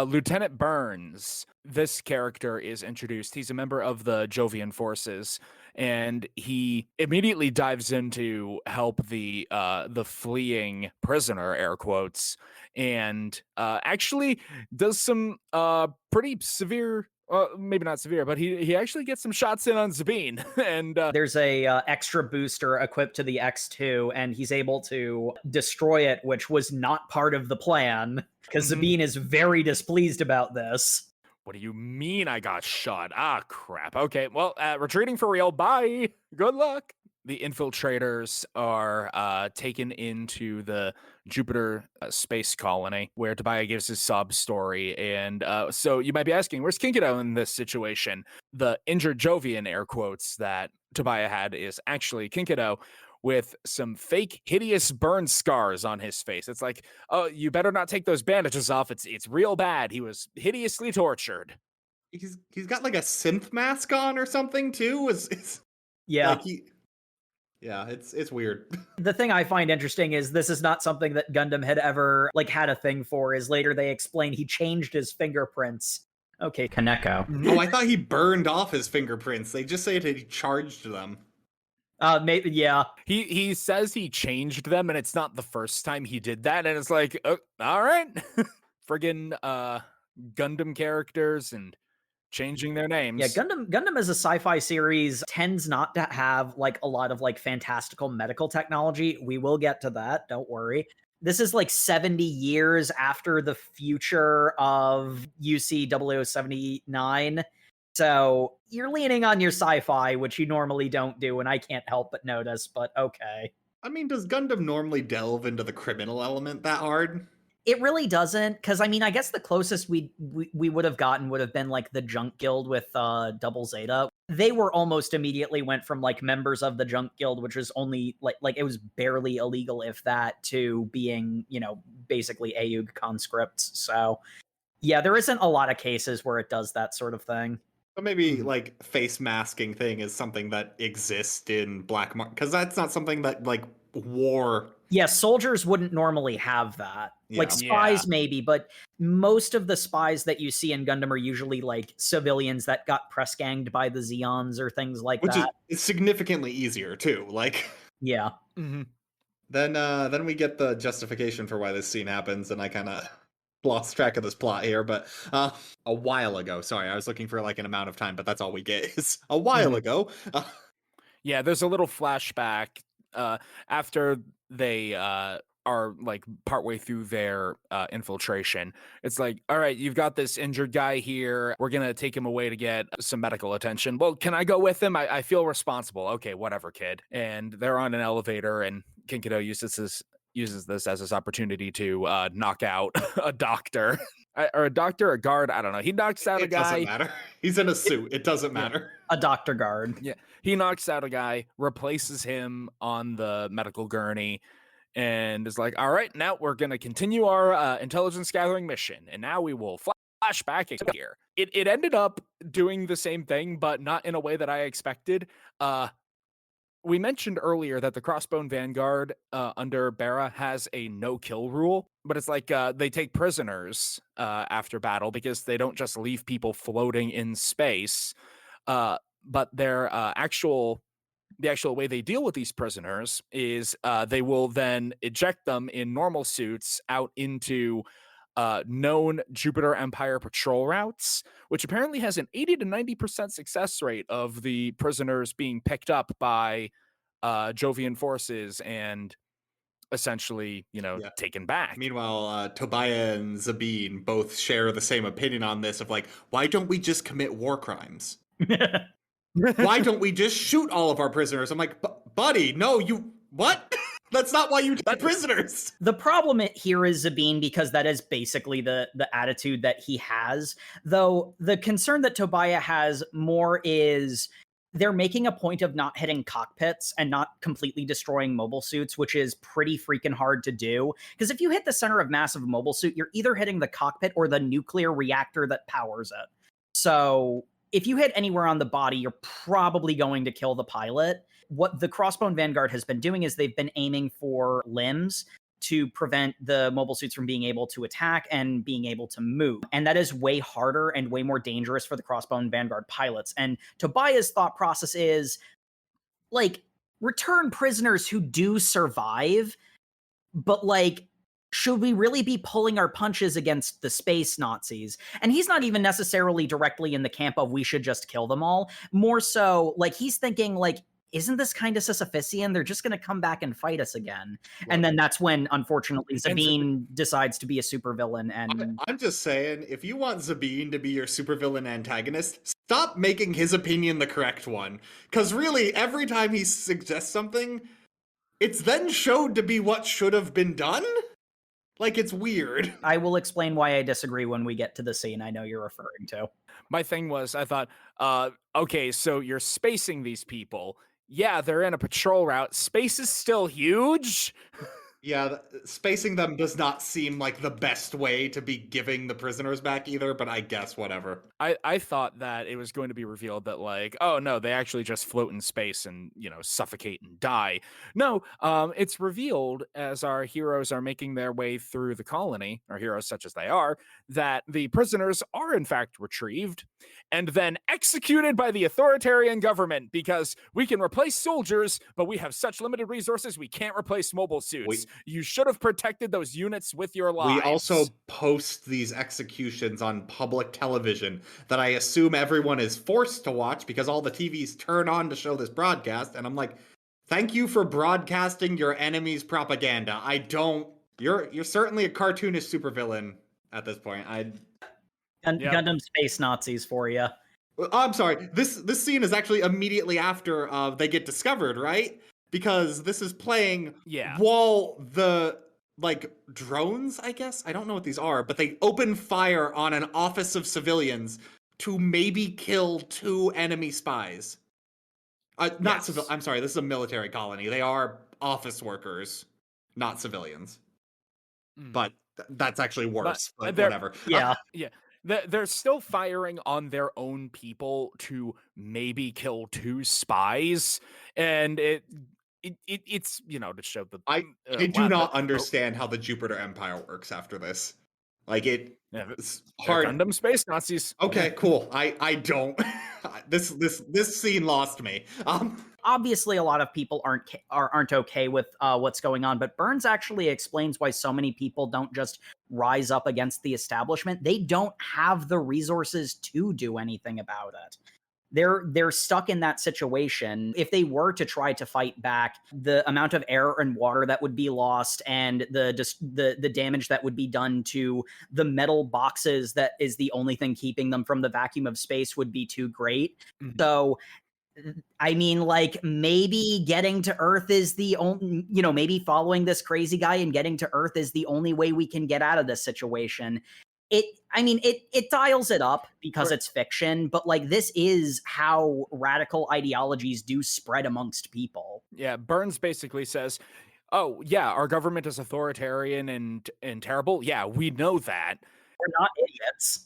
Lieutenant Burns, this character is introduced. He's a member of the Jovian forces, and he immediately dives in to help the fleeing prisoner, air quotes, and actually does some pretty severe. Maybe not severe, but he actually gets some shots in on Sabine, and there's a extra booster equipped to the X2, and he's able to destroy it, which was not part of the plan, because Sabine is very displeased about this. What do you mean I got shot? Ah, crap. Okay, well, retreating for real. Bye. Good luck. The infiltrators are taken into the Jupiter space colony, where Tobia gives his sob story. And so you might be asking, where's Kinkido in this situation? The injured Jovian, air quotes, that Tobia had is actually Kinkido with some fake hideous burn scars on his face. It's like, oh, you better not take those bandages off. It's real bad. He was hideously tortured. He's got like a synth mask on or something too. Yeah. Like yeah, it's weird. The thing I find interesting is this is not something that Gundam had ever like had a thing for. Is later they explain he changed his fingerprints. Okay, Kaneko. Oh, I thought he burned off his fingerprints. They just say that he charged them. Maybe, yeah. He says he changed them, and it's not the first time he did that. And it's like, oh, all right, friggin' Gundam characters and changing their names. Yeah, Gundam as a sci-fi series tends not to have like a lot of like fantastical medical technology. We will get to that, don't worry. This is like 70 years after the future of UC 0079. So you're leaning on your sci-fi, which you normally don't do, and I can't help but notice, but okay. I mean, does Gundam normally delve into the criminal element that hard? It really doesn't, because I mean, I guess the closest we would have gotten would have been like the Junk Guild with Double Zeta. They were almost immediately went from like members of the Junk Guild, which was only like it was barely illegal, if that, to being, you know, basically AUG conscripts. So yeah, there isn't a lot of cases where it does that sort of thing. But maybe like face masking thing is something that exists in Black Market, because that's not something that like war. Yeah, soldiers wouldn't normally have that. Yeah. Like spies maybe, but most of the spies that you see in Gundam are usually like civilians that got press ganged by the Zeons or things like Which that. is significantly easier too. Like yeah. Then we get the justification for why this scene happens, and I kind of lost track of this plot here, but a while ago. Sorry, I was looking for like an amount of time, but that's all we get is a while ago. Yeah, there's a little flashback after they are like partway through their infiltration. It's like, all right, you've got this injured guy here. We're gonna take him away to get some medical attention. Well, can I go with him? I feel responsible. Okay, whatever, kid. And they're on an elevator, and Kinkido uses this as his opportunity to knock out a doctor. Or a doctor, a guard, I don't know. He knocks out a guy. It doesn't matter. He's in a suit. It doesn't matter. A doctor guard. Yeah. He knocks out a guy, replaces him on the medical gurney, and is like, all right, now we're going to continue our intelligence gathering mission. And now we will flash back here. It ended up doing the same thing, but not in a way that I expected. We mentioned earlier that the Crossbone Vanguard under Bera has a no-kill rule, but it's like they take prisoners after battle because they don't just leave people floating in space. But their the actual way they deal with these prisoners is they will then eject them in normal suits out into known Jupiter Empire patrol routes, which apparently has an 80 to 90% success rate of the prisoners being picked up by Jovian forces and essentially, taken back. Meanwhile, Tobia and Sabine both share the same opinion on this of like, why don't we just commit war crimes? Why don't we just shoot all of our prisoners? I'm like, buddy, no, what? That's not why you take prisoners. The problem here is Sabine, because that is basically the attitude that he has. Though the concern that Tobia has more is they're making a point of not hitting cockpits and not completely destroying mobile suits, which is pretty freaking hard to do. Because if you hit the center of mass of a mobile suit, you're either hitting the cockpit or the nuclear reactor that powers it. So if you hit anywhere on the body, you're probably going to kill the pilot. What the Crossbone Vanguard has been doing is they've been aiming for limbs, to prevent the mobile suits from being able to attack and being able to move. And that is way harder and way more dangerous for the Crossbone Vanguard pilots. And Tobia's thought process is, like, return prisoners who do survive, but, like, should we really be pulling our punches against the space Nazis? And he's not even necessarily directly in the camp of we should just kill them all. More so, like, he's thinking, like, isn't this kind of Sisyphusian? They're just going to come back and fight us again. And then that's when, unfortunately, Sabine decides to be a supervillain. And I'm just saying, if you want Sabine to be your supervillain antagonist, stop making his opinion the correct one. Because really, every time he suggests something, it's then showed to be what should have been done? Like, it's weird. I will explain why I disagree when we get to the scene I know you're referring to. My thing was, I thought, okay, so you're spacing these people. Yeah, they're in a patrol route. Space is still huge. Yeah, spacing them does not seem like the best way to be giving the prisoners back either, but I guess whatever. I thought that it was going to be revealed that, like, oh no, they actually just float in space and, you know, suffocate and die. No, it's revealed as our heroes are making their way through the colony, our heroes such as they are, that the prisoners are in fact retrieved and then executed by the authoritarian government, because we can replace soldiers, but we have such limited resources, we can't replace mobile suits. You should have protected those units with your lives. We also post these executions on public television that I assume everyone is forced to watch because all the TVs turn on to show this broadcast, and I'm like, thank you for broadcasting your enemy's propaganda. You're certainly a cartoonish supervillain at this point. Gundam Space Nazis for you. I'm sorry. This scene is actually immediately after they get discovered, right? Because this is playing while the, like, drones, I guess? I don't know what these are, but they open fire on an office of civilians to maybe kill 2 enemy spies. I'm sorry, this is a military colony. They are office workers, not civilians. But that's actually worse, but whatever. Yeah. They're still firing on their own people to maybe kill 2 spies, and it's, you know, to show the I do not understand how the Jupiter Empire works after this. Like, it's hard. Gundam Space Nazis. Okay, cool. I don't. This scene lost me. Obviously, a lot of people aren't okay with what's going on, but Burns actually explains why so many people don't just rise up against the establishment. They don't have the resources to do anything about it. They're stuck in that situation. If they were to try to fight back, the amount of air and water that would be lost and the damage that would be done to the metal boxes that is the only thing keeping them from the vacuum of space would be too great. Mm-hmm. So, I mean, like, maybe getting to Earth is the only, you know, maybe following this crazy guy and getting to Earth is the only way we can get out of this situation. It dials it up because it's fiction, but, like, this is how radical ideologies do spread amongst people. Yeah, Burns basically says, oh, yeah, our government is authoritarian and terrible. Yeah, we know that. We're not idiots.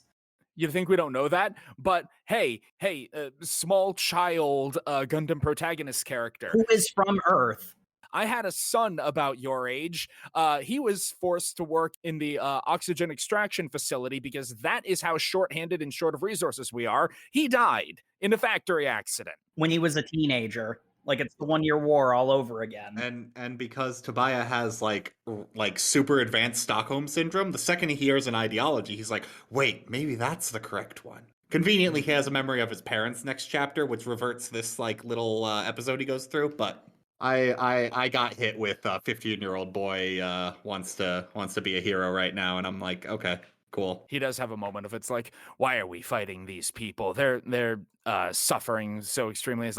You think we don't know that? But hey, small child Gundam protagonist character. Who is from Earth. I had a son about your age. He was forced to work in the oxygen extraction facility because that is how short-handed and short of resources we are. He died in a factory accident. When he was a teenager. Like, it's the 1-year war all over again. And because Tobia has like super advanced Stockholm syndrome, the second he hears an ideology, he's like, wait, maybe that's the correct one. Conveniently, he has a memory of his parents next chapter, which reverts this, like, little episode he goes through. But I got hit with a 15-year-old boy wants to be a hero right now, and I'm like, okay, cool. He does have a moment of, it's like, why are we fighting these people? They're suffering so extremely. It's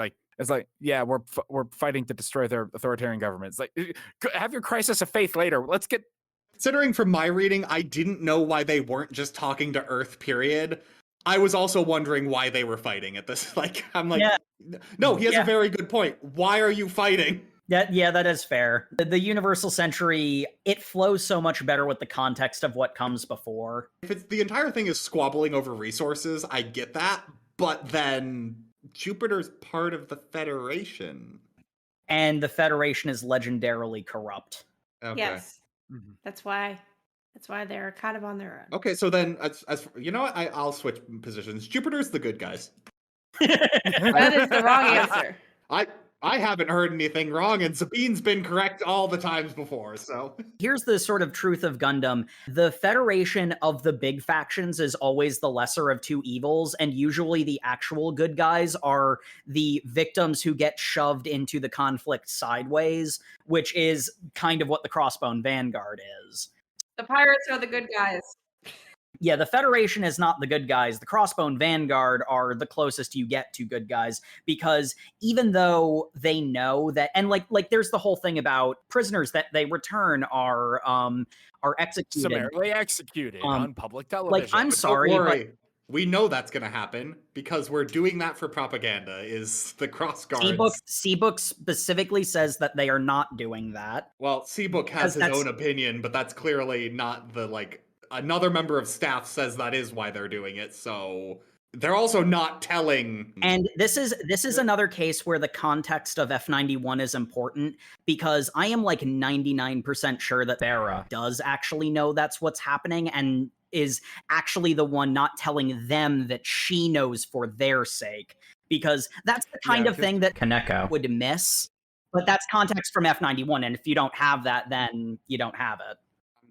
like, yeah, we're fighting to destroy their authoritarian government. It's like, have your crisis of faith later. Let's get. Considering from my reading, I didn't know why they weren't just talking to Earth, period. I was also wondering why they were fighting at this. Like, I'm like, no, he has a very good point. Why are you fighting? That is fair. The Universal Century, it flows so much better with the context of what comes before. If it's the entire thing is squabbling over resources, I get that. But then Jupiter's part of the Federation. And the Federation is legendarily corrupt. Okay. Yes. Mhm. That's why they're kind of on their own. Okay, so then as you know what, I'll switch positions. Jupiter's the good guys. That is the wrong answer. I haven't heard anything wrong, and Sabine's been correct all the times before, so. Here's the sort of truth of Gundam. The Federation of the big factions is always the lesser of two evils, and usually the actual good guys are the victims who get shoved into the conflict sideways, which is kind of what the Crossbone Vanguard is. The pirates are the good guys. Yeah, the Federation is not the good guys. The Crossbone Vanguard are the closest you get to good guys, because even though they know that, and like there's the whole thing about prisoners that they return are executed, Summarily executed on public television. Like, I'm But sorry, don't worry. We know that's going to happen because we're doing that for propaganda, is the cross guards. C-Book specifically says that they are not doing that. Well, C-Book has his own opinion, but that's clearly not the, like, another member of staff says that is why they're doing it, so they're also not telling. And this is another case where the context of F91 is important, because I am like 99% sure that Vera does actually know that's what's happening and is actually the one not telling them that she knows for their sake, because that's the kind of thing that Kaneko would miss. But that's context from F91, and if you don't have that, then you don't have it.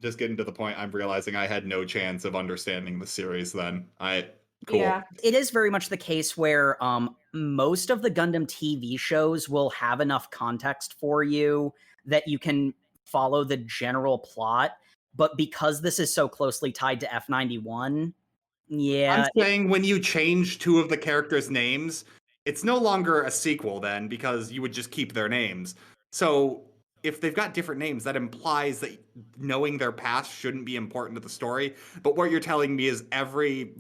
Just getting to the point, I'm realizing I had no chance of understanding the series then. Cool. Yeah. It is very much the case where most of the Gundam TV shows will have enough context for you that you can follow the general plot, but because this is so closely tied to F91, yeah. I'm saying when you change two of the characters' names, it's no longer a sequel then, because you would just keep their names. So if they've got different names, that implies that knowing their past shouldn't be important to the story. But what you're telling me is every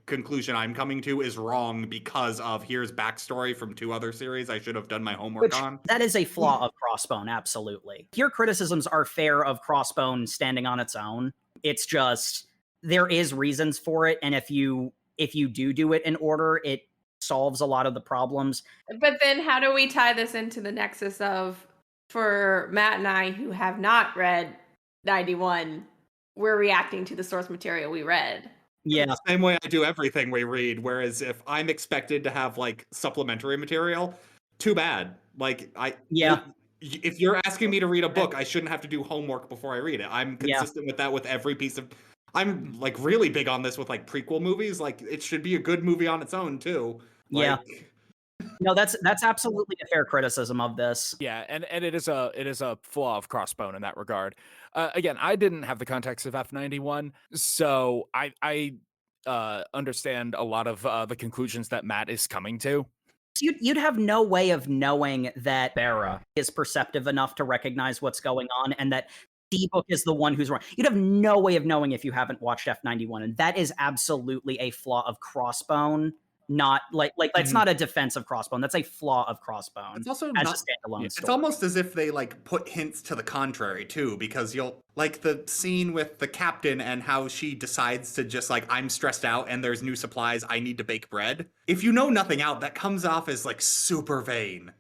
conclusion I'm coming to is wrong because of here's backstory from two other series I should have done my homework on. That is a flaw of Crossbone, absolutely. Your criticisms are fair of Crossbone standing on its own. It's just there is reasons for it, and if you do it in order, it solves a lot of the problems. But then how do we tie this into the nexus of, for Matt and I who have not read 91, we're reacting to the source material we read? Yeah. Same way I do everything we read, whereas if I'm expected to have supplementary material, too bad. If you're asking me to read a book, I shouldn't have to do homework before I read it. I'm consistent with that with every piece of. I'm really big on this with prequel movies. It should be a good movie on its own too. No, that's absolutely a fair criticism of this. Yeah, and it is a flaw of Crossbone in that regard. Again, I didn't have the context of F91, so I understand a lot of the conclusions that Matt is coming to. You'd have no way of knowing that Vera is perceptive enough to recognize what's going on, and that D-Book is the one who's wrong. You'd have no way of knowing if you haven't watched F91, and that is absolutely a flaw of Crossbone. Not that's not a defense of Crossbone. That's a flaw of Crossbone. It's also as not, a standalone story. It's almost as if they put hints to the contrary too, because you'll the scene with the captain and how she decides to just I'm stressed out and there's new supplies, I need to bake bread. If you know nothing out, that comes off as super vain.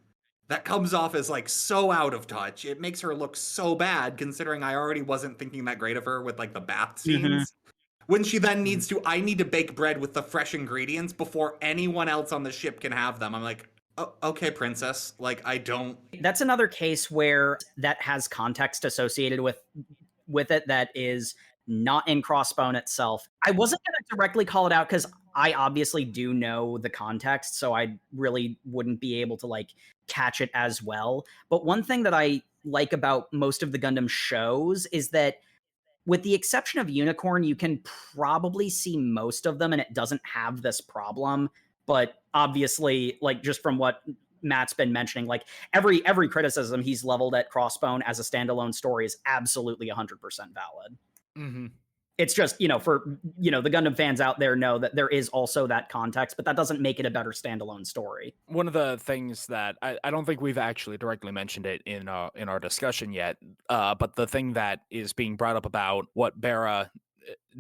That comes off as so out of touch. It makes her look so bad, considering I already wasn't thinking that great of her with the bath scenes. Mm-hmm. When she then needs to, I need to bake bread with the fresh ingredients before anyone else on the ship can have them. I'm like, oh, okay, princess. I don't. That's another case where that has context associated with it that is not in Crossbone itself. I wasn't going to directly call it out because I obviously do know the context, so I really wouldn't be able to catch it as well. But one thing that I like about most of the Gundam shows is that, with the exception of Unicorn, you can probably see most of them and it doesn't have this problem. But obviously, just from what Matt's been mentioning, every criticism he's leveled at Crossbone as a standalone story is absolutely 100% valid. Mm-hmm. It's just, for, the Gundam fans out there know that there is also that context, but that doesn't make it a better standalone story. One of the things that I don't think we've actually directly mentioned it in our discussion yet, but the thing that is being brought up about what Bera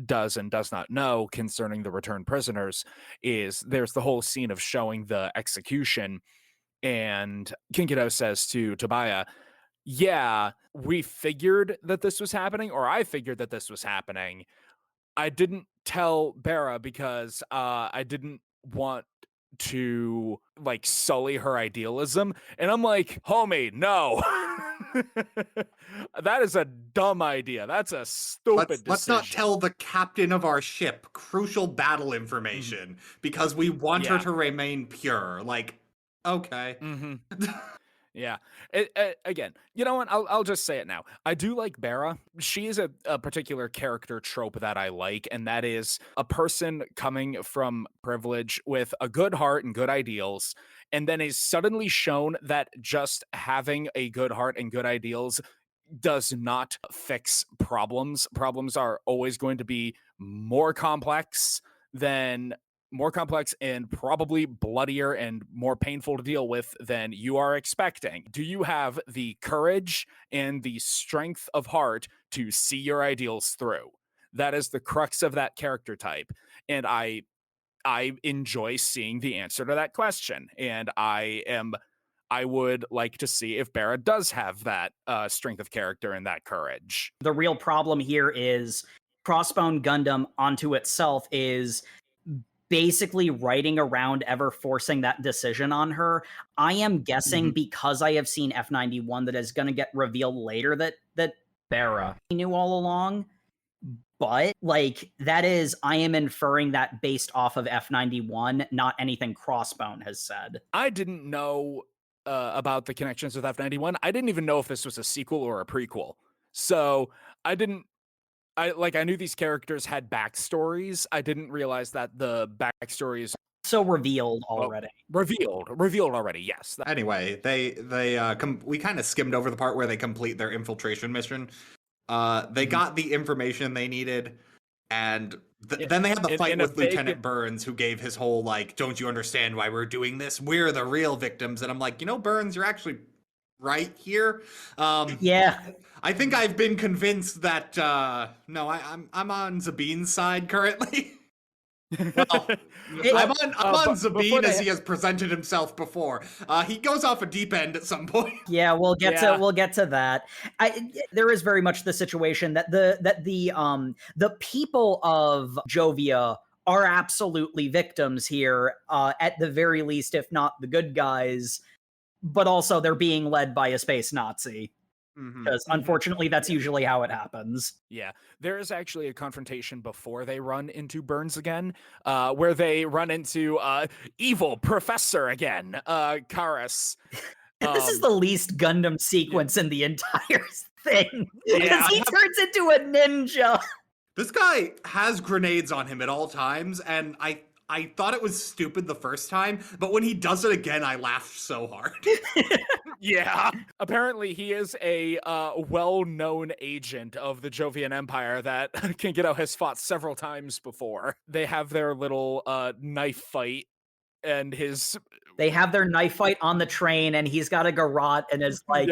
does and does not know concerning the returned prisoners is there's the whole scene of showing the execution, and Kinkido says to Tobia, yeah, we figured that this was happening, or I figured that this was happening. I didn't tell Bera because I didn't want to like sully her idealism. And I'm like, homie, no. That is a dumb idea. That's a stupid Let's not decision. tell the captain of our ship crucial battle information because we want her Yeah. to remain pure. Like, okay. Yeah. Again, you know what? I'll just say it now. I do like Bera. She is a particular character trope that I like, and that is a person coming from privilege with a good heart and good ideals, and then is suddenly shown that just having a good heart and good ideals does not fix problems. Problems are always going to be more complex than more complex and probably bloodier and more painful to deal with than you are expecting. Do you have the courage and the strength of heart to see your ideals through? That is the crux of that character type. And I enjoy seeing the answer to that question. And I would like to see if Bera does have that strength of character and that courage. The real problem here is Crossbone Gundam onto itself is basically writing around ever forcing that decision on her. I am guessing because I have seen F91 that is going to get revealed later that Bera knew all along. But like that is, I am inferring that based off of F91, not anything Crossbone has said. I didn't know about the connections with F91. I didn't even know if this was a sequel or a prequel. So I knew these characters had backstories. I didn't realize that the backstories So revealed already. Revealed already. Yes. Anyway, we kind of skimmed over the part where they complete their infiltration mission. They got the information they needed, and then they had the fight with Lieutenant Burns, who gave his whole like, "Don't you understand why we're doing this? We're the real victims." And I'm like, Burns, you're actually right here. Yeah. I think I've been convinced that no, I'm on Zabine's side currently. Well, I'm on Zabine as he has presented himself before. He goes off a deep end at some point. Yeah, we'll get to that. There is very much the situation that the people of Jovia are absolutely victims here, at the very least, if not the good guys. But also, they're being led by a space Nazi. Because unfortunately, that's usually how it happens. Yeah, there is actually a confrontation before they run into Burns again, where they run into evil Professor again, Karas. This is the least Gundam sequence in the entire thing. Because he turns into a ninja. This guy has grenades on him at all times, and I thought it was stupid the first time, but when he does it again, I laughed so hard. Yeah. Apparently, he is a well-known agent of the Jovian Empire that Kingito has fought several times before. They have their little knife fight, and They have their knife fight on the train, and he's got a garrote and is like...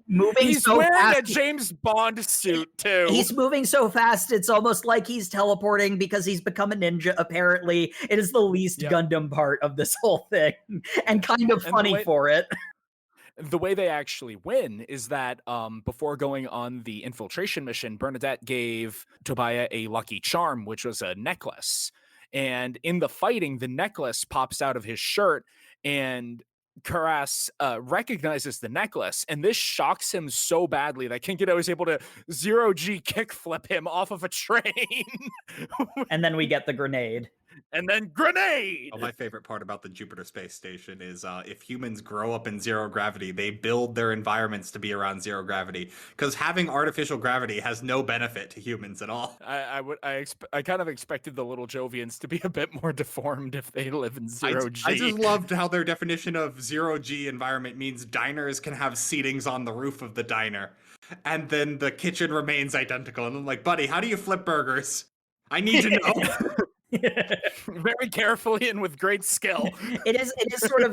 moving he's so wearing fast. A James Bond suit too. He's moving so fast, it's almost like he's teleporting because he's become a ninja, apparently. It is the least Gundam part of this whole thing, and kind of funny for it. The way they actually win is that before going on the infiltration mission, Bernadette gave Tobia a lucky charm, which was a necklace. And in the fighting, the necklace pops out of his shirt, and Karas recognizes the necklace, and this shocks him so badly that Kingito is able to 0G kickflip him off of a train. And then we get the grenade. And then grenade! Oh, my favorite part about the Jupiter Space Station is if humans grow up in zero gravity, they build their environments to be around zero gravity, because having artificial gravity has no benefit to humans at all. I kind of expected the little Jovians to be a bit more deformed if they live in zero G. I just loved how their definition of zero G environment means diners can have seatings on the roof of the diner, and then the kitchen remains identical. And I'm like, buddy, how do you flip burgers? I need to know. Very carefully and with great skill. It is sort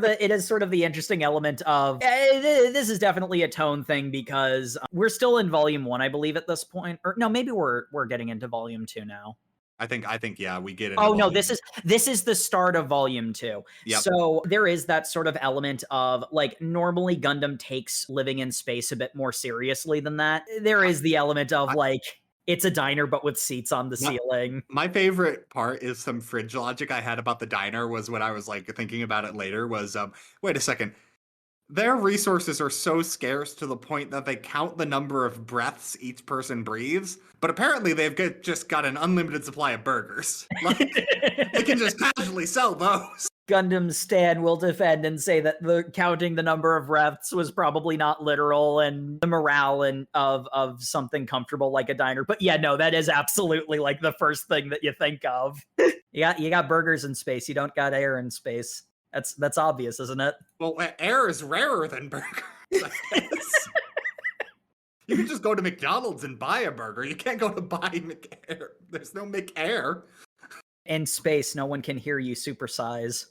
of the interesting element of this is definitely a tone thing, because we're still in volume 1, I believe, at this point. Or no, maybe we're getting into volume 2 now. I think yeah, we get into Oh no, volume. this is the start of volume 2. Yep. So there is that sort of element of like normally Gundam takes living in space a bit more seriously than that. There is the element of like it's a diner but with seats on the ceiling. My favorite part is some fridge logic I had about the diner was when I was like thinking about it later was wait a second. Their resources are so scarce to the point that they count the number of breaths each person breathes, but apparently they've just got an unlimited supply of burgers. Like, they can just casually sell those. Gundam Stan will defend and say that the counting the number of breaths was probably not literal and the morale of something comfortable like a diner. But yeah, no, that is absolutely like the first thing that you think of. You got burgers in space, you don't got air in space. That's obvious, isn't it? Well, air is rarer than burgers, I guess. You can just go to McDonald's and buy a burger. You can't go to buy McAir. There's no McAir. In space, no one can hear you supersize.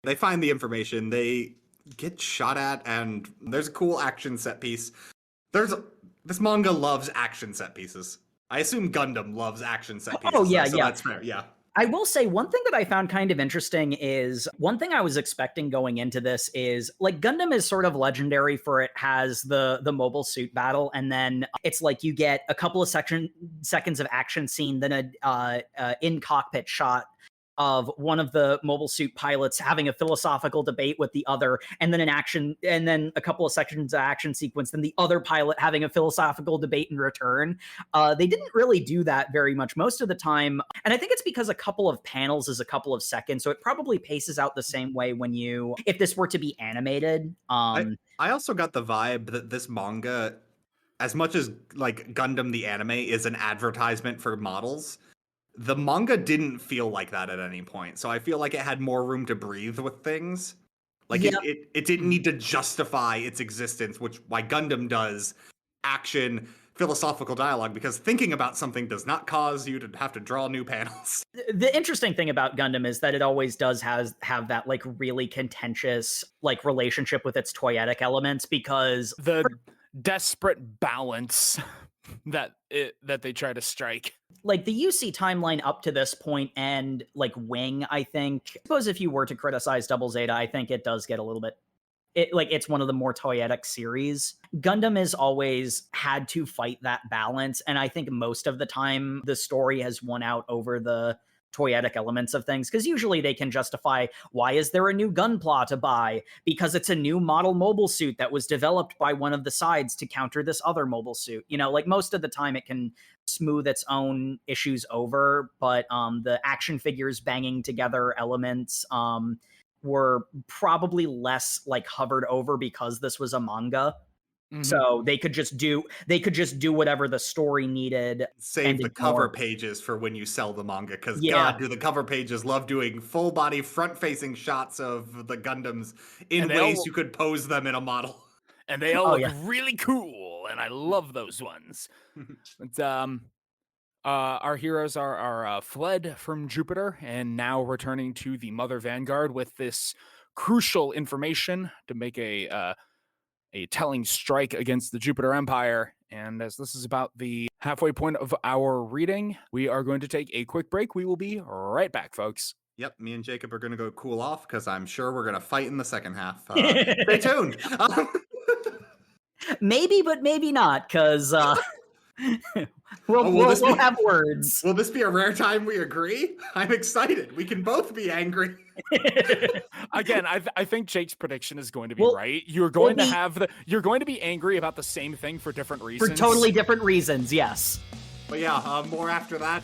They find the information. They get shot at, and there's a cool action set piece. This manga loves action set pieces. I assume Gundam loves action set pieces. Oh, yeah, so yeah. That's fair, yeah. I will say one thing that I found kind of interesting is one thing I was expecting going into this is like Gundam is sort of legendary for it has the mobile suit battle, and then it's like you get a couple of seconds of action scene, then a in cockpit shot of one of the mobile suit pilots having a philosophical debate with the other, and then a couple of sections of action sequence, then the other pilot having a philosophical debate in return. They didn't really do that very much most of the time. And I think it's because a couple of panels is a couple of seconds. So it probably paces out the same way if this were to be animated. I also got the vibe that this manga, as much as like Gundam the anime is an advertisement for models, the manga didn't feel like that at any point. So I feel like it had more room to breathe with things. Like it didn't need to justify its existence, which why Gundam does action, philosophical dialogue, because thinking about something does not cause you to have to draw new panels. The interesting thing about Gundam is that it always does have that like really contentious like relationship with its toyetic elements, because the desperate balance that they try to strike. Like the UC timeline up to this point and like Wing, I think, I suppose if you were to criticize Double Zeta, I think it does get a little bit, it's one of the more toyetic series. Gundam has always had to fight that balance, and I think most of the time the story has won out over the toyetic elements of things, because usually they can justify, why is there a new Gunpla to buy? Because it's a new model mobile suit that was developed by one of the sides to counter this other mobile suit. You know, like most of the time it can smooth its own issues over, but the action figures banging together elements were probably less like hovered over because this was a manga. Mm-hmm. So they could just do whatever the story needed. Save the cover pages for when you sell the manga, because God, do the cover pages love doing full body front facing shots of the Gundams in ways you could pose them in a model. And they all look really cool, and I love those ones. But, our heroes are fled from Jupiter and now returning to the Mother Vanguard with this crucial information to make a telling strike against the Jupiter Empire. And as this is about the halfway point of our reading, we are going to take a quick break. We will be right back, folks. Yep, me and Jacob are going to go cool off because I'm sure we're going to fight in the second half. Stay tuned. Maybe, but maybe not, because we'll have words. Will this be a rare time we agree? I'm excited. We can both be angry. Again, I think Jake's prediction is going to be right. You're going to be angry about the same thing for different reasons. For totally different reasons, yes. But yeah, more after that.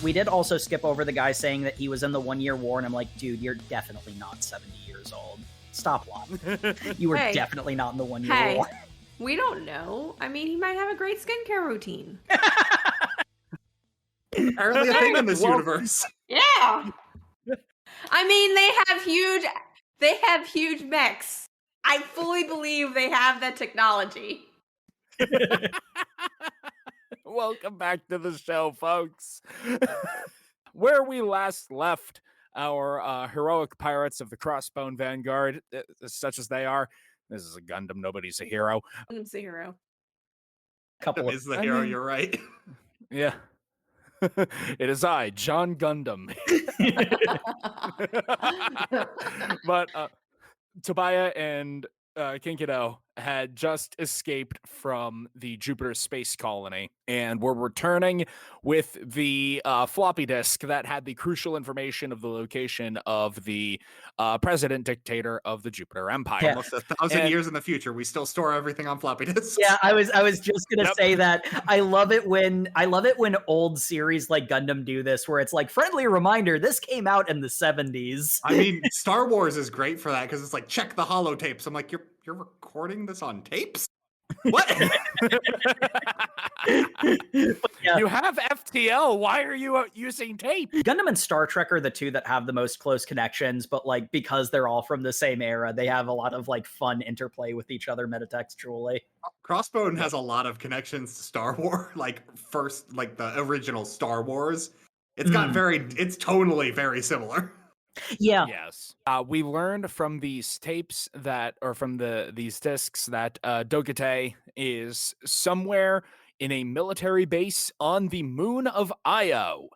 We did also skip over the guy saying that he was in the 1 year war, and I'm like, dude, you're definitely not 70 years old. Stop lying. You were definitely not in the 1 year war. We don't know. I mean, he might have a great skincare routine. Apparently a thing in this universe. Yeah. I mean, they have huge They have huge mechs. I fully believe they have that technology. Welcome back to the show, folks. Where we last left our heroic pirates of the Crossbone Vanguard, such as they are, this is a Gundam, nobody's a hero. Gundam's a hero. Couple Is the hero, you're right. Yeah. It is I, John Gundam. But Tobia and Kinkido had just escaped from the Jupiter space colony and were returning with the floppy disk that had the crucial information of the location of the president dictator of the Jupiter Empire. Yeah. Almost 1,000 years in the future, we still store everything on floppy disks. Yeah, I was just gonna Yep. say that. I love it when old series like Gundam do this, where it's like, friendly reminder, this came out in the 70s. I mean, Star Wars is great for that because it's like, check the holotapes. I'm like, you're recording this on tapes? What? Yeah. You have FTL. Why are you using tape? Gundam and Star Trek are the two that have the most close connections, but like because they're all from the same era, they have a lot of like fun interplay with each other metatextually. Crossbone has a lot of connections to Star Wars, like the original Star Wars. It's got it's tonally very similar. Yeah. Yes. We learned from these tapes from these discs that Dogate is somewhere in a military base on the moon of Io,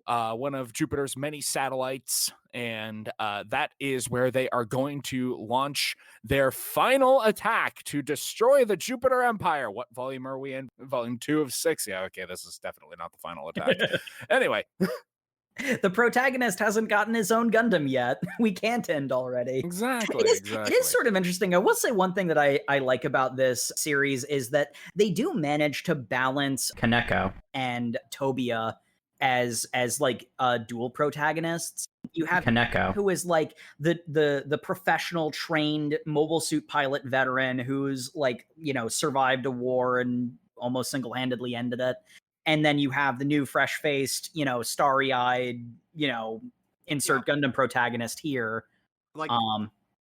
one of Jupiter's many satellites, and that is where they are going to launch their final attack to destroy the Jupiter Empire. What volume are we in? Volume 2 of 6? Yeah, okay, this is definitely not the final attack. Anyway. The protagonist hasn't gotten his own Gundam yet. We can't end already. Exactly. It is sort of interesting. I will say one thing that I like about this series is that they do manage to balance Kaneko and Tobia as like dual protagonists. You have Kaneko, who is like the professional trained mobile suit pilot veteran who's like, survived a war and almost single-handedly ended it. And then you have the new fresh-faced, starry-eyed, insert Gundam protagonist here. Like,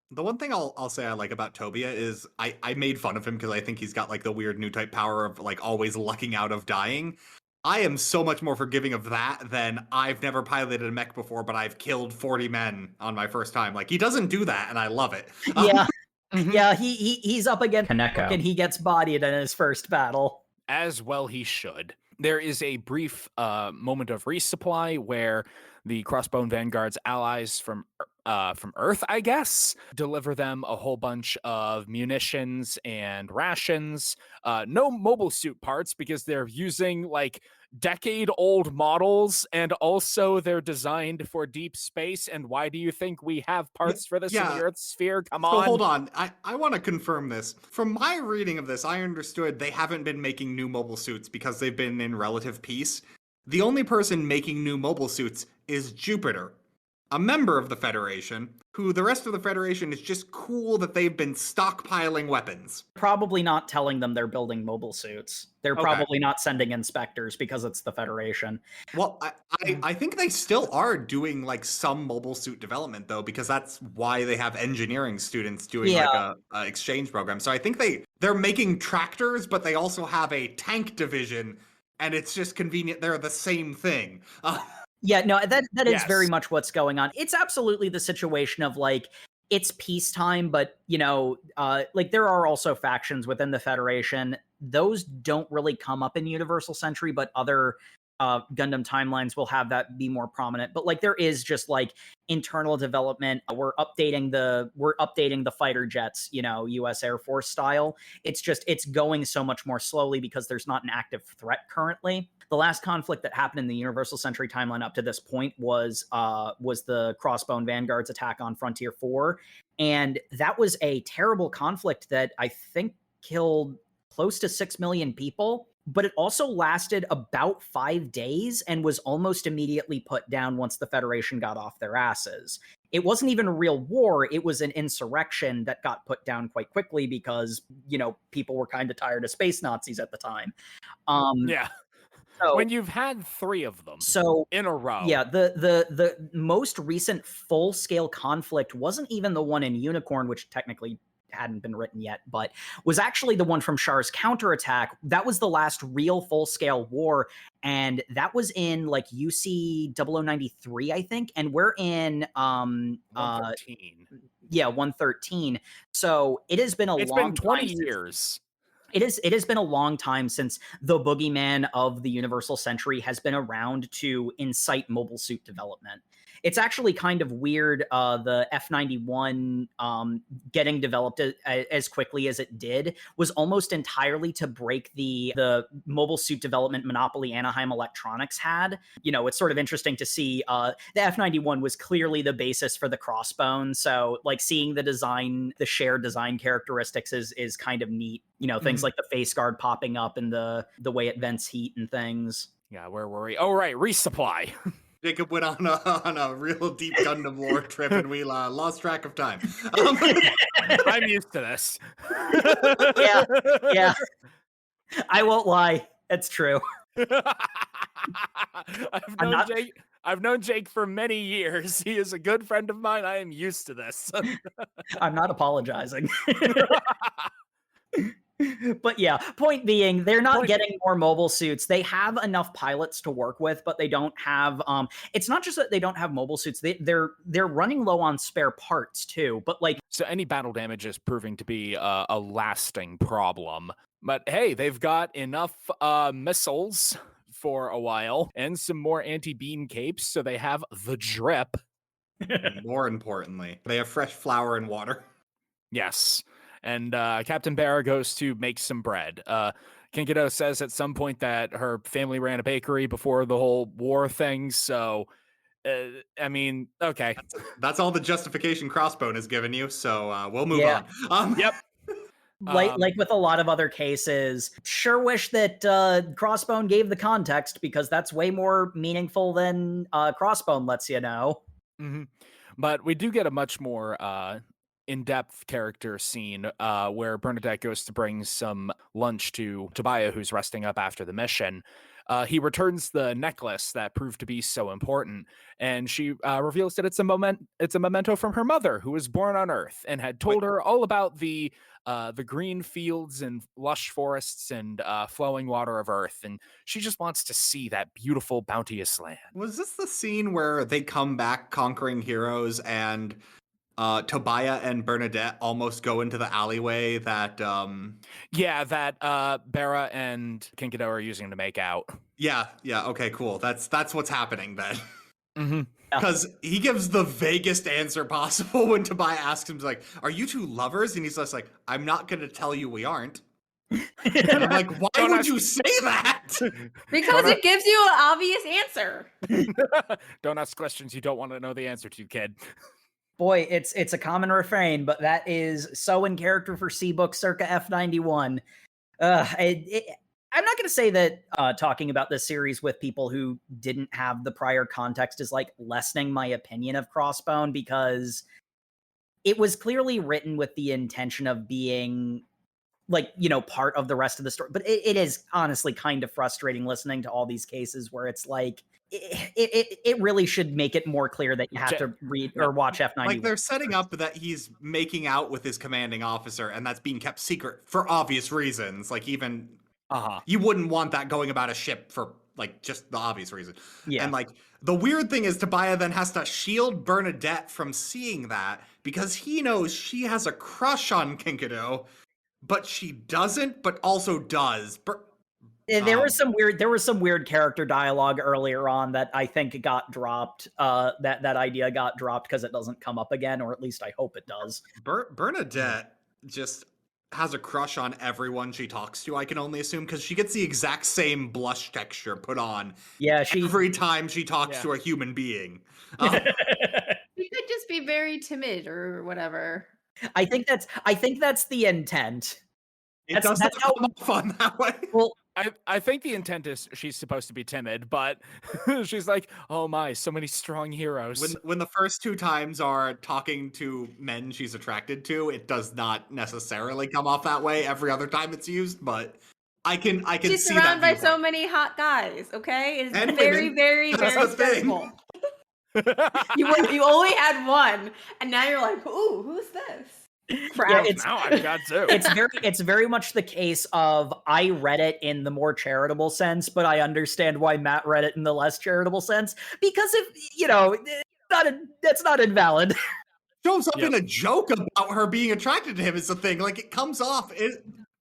the one thing I'll say I like about Tobia is I made fun of him because I think he's got like the weird new type power of like always lucking out of dying. I am so much more forgiving of that than I've never piloted a mech before, but I've killed 40 men on my first time. Like, he doesn't do that, and I love it. Yeah. Yeah, he's up against Kaneko, and he gets bodied in his first battle. As well he should. There is a brief moment of resupply where the Crossbone Vanguard's allies from Earth, I guess, deliver them a whole bunch of munitions and rations. No mobile suit parts because they're using like decade-old models, and also they're designed for deep space. And why do you think we have parts for this in the Earth sphere? Come on. So hold on. I want to confirm this. From my reading of this, I understood they haven't been making new mobile suits because they've been in relative peace. The only person making new mobile suits is Jupiter, a member of the Federation, who the rest of the Federation is just cool that they've been stockpiling weapons. Probably not telling them they're building mobile suits. They're probably not sending inspectors because it's the Federation. Well, I think they still are doing like some mobile suit development though, because that's why they have engineering students doing like a exchange program. So I think they're making tractors, but they also have a tank division, and it's just convenient. They're the same thing. Yeah, no, that is very much what's going on. It's absolutely the situation of like, it's peacetime, but like there are also factions within the Federation. Those don't really come up in Universal Century, but other Gundam timelines will have that be more prominent. But like there is just like internal development. We're updating the fighter jets, US Air Force style. It's going so much more slowly because there's not an active threat currently. The last conflict that happened in the Universal Century timeline up to this point was the Crossbone Vanguard's attack on Frontier 4. And that was a terrible conflict that I think killed close to 6 million people. But it also lasted about 5 days and was almost immediately put down once the Federation got off their asses. It wasn't even a real war. It was an insurrection that got put down quite quickly because, people were kind of tired of space Nazis at the time. when you've had 3 of them in a row. Yeah, the most recent full-scale conflict wasn't even the one in Unicorn, which technically hadn't been written yet, but was actually the one from Char's counterattack. That was the last real full-scale war, and that was in like UC 0093, I think, and we're in 113. Yeah, 113. So it has been It's been 20 years. It has been a long time since the boogeyman of the Universal Century has been around to incite mobile suit development. It's actually kind of weird, the F91 getting developed as quickly as it did was almost entirely to break the mobile suit development monopoly Anaheim Electronics had. You know, it's sort of interesting to see the F91 was clearly the basis for the Crossbone, so like seeing the design, the shared design characteristics is kind of neat. You know, things like the face guard popping up and the way it vents heat and things. Yeah, where were we? Oh, right, resupply. Jacob went on a real deep Gundam lore trip, and we lost track of time. I'm used to this. Yeah. I won't lie. It's true. I've known Jake for many years. He is a good friend of mine. I am used to this. I'm not apologizing. But yeah, point being, they're not getting more mobile suits. They have enough pilots to work with, but they don't have it's not just that they don't have mobile suits. They're running low on spare parts too. But like, so any battle damage is proving to be a lasting problem. But hey, they've got enough missiles for a while and some more anti-beam capes, so they have the drip. More importantly, they have fresh flour and water. Yes. And Captain Barra goes to make some bread. Kinkido says at some point that her family ran a bakery before the whole war thing. So, I mean, okay. That's all the justification Crossbone has given you. So we'll move on. Yep. Like with a lot of other cases, sure wish that Crossbone gave the context, because that's way more meaningful than Crossbone lets you know. Mm-hmm. But we do get a much more in-depth character scene where Bernadette goes to bring some lunch to Tobia, who's resting up after the mission. He returns the necklace that proved to be so important, and she reveals that it's a memento from her mother, who was born on Earth and had told her all about the green fields and lush forests and flowing water of Earth, and she just wants to see that beautiful, bounteous land. Was this the scene where they come back conquering heroes and Tobia and Bernadette almost go into the alleyway that that Barra and Kinkido are using to make out. Yeah, okay, cool. That's what's happening then. Mm-hmm. Because he gives the vaguest answer possible when Tobia asks him, like, are you two lovers? And he's just like, I'm not going to tell you we aren't. And I'm like, why would you say that? Because it gives you an obvious answer. Don't ask questions you don't want to know the answer to, kid. Boy, it's a common refrain, but that is so in character for C-Book circa F91. I'm not going to say that talking about this series with people who didn't have the prior context is like lessening my opinion of Crossbone, because it was clearly written with the intention of being like, you know, part of the rest of the story. But it is honestly kind of frustrating listening to all these cases where it's like, it really should make it more clear that you have to read or watch F91. Like, they're setting up that he's making out with his commanding officer, and that's being kept secret for obvious reasons. Like, even you wouldn't want that going about a ship for like just the obvious reason. Yeah. And like the weird thing is Tobia then has to shield Bernadette from seeing that because he knows she has a crush on Kinkido, but she doesn't, but also does. There was some weird character dialogue earlier on that I think got dropped. That idea got dropped because it doesn't come up again, or at least I hope it does. Bernadette just has a crush on everyone she talks to, I can only assume, because she gets the exact same blush texture put on every time she talks to a human being. She could just be very timid or whatever. I think that's the intent. It doesn't come off on that way. Well, I think the intent is she's supposed to be timid, but she's like, oh my, so many strong heroes. When the first two times are talking to men she's attracted to, it does not necessarily come off that way every other time it's used, but I can She's see that surrounded by so viewpoint. many hot guys. Okay, it's And very, women. very, That's very the thing. stressful. You only had one, and now you're like, ooh, who's this? Crap. Yeah, Now I've got two. it's very much the case of I read it in the more charitable sense, but I understand why Matt read it in the less charitable sense, because that's not invalid. Shows up in a joke about her being attracted to him is the thing. Like, it comes off.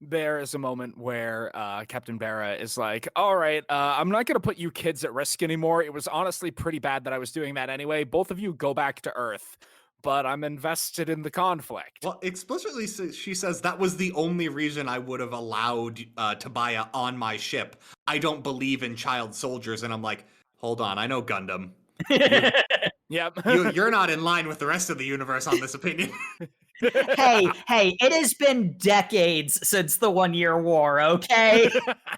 There is a moment where Captain Barra is like, all right, I'm not going to put you kids at risk anymore. It was honestly pretty bad that I was doing that anyway. Both of you go back to Earth, but I'm invested in the conflict. Well, explicitly, she says that was the only reason I would have allowed Tobia on my ship. I don't believe in child soldiers. And I'm like, hold on, I know Gundam. Yep. You're not in line with the rest of the universe on this opinion. hey, it has been decades since the 1 Year War, okay?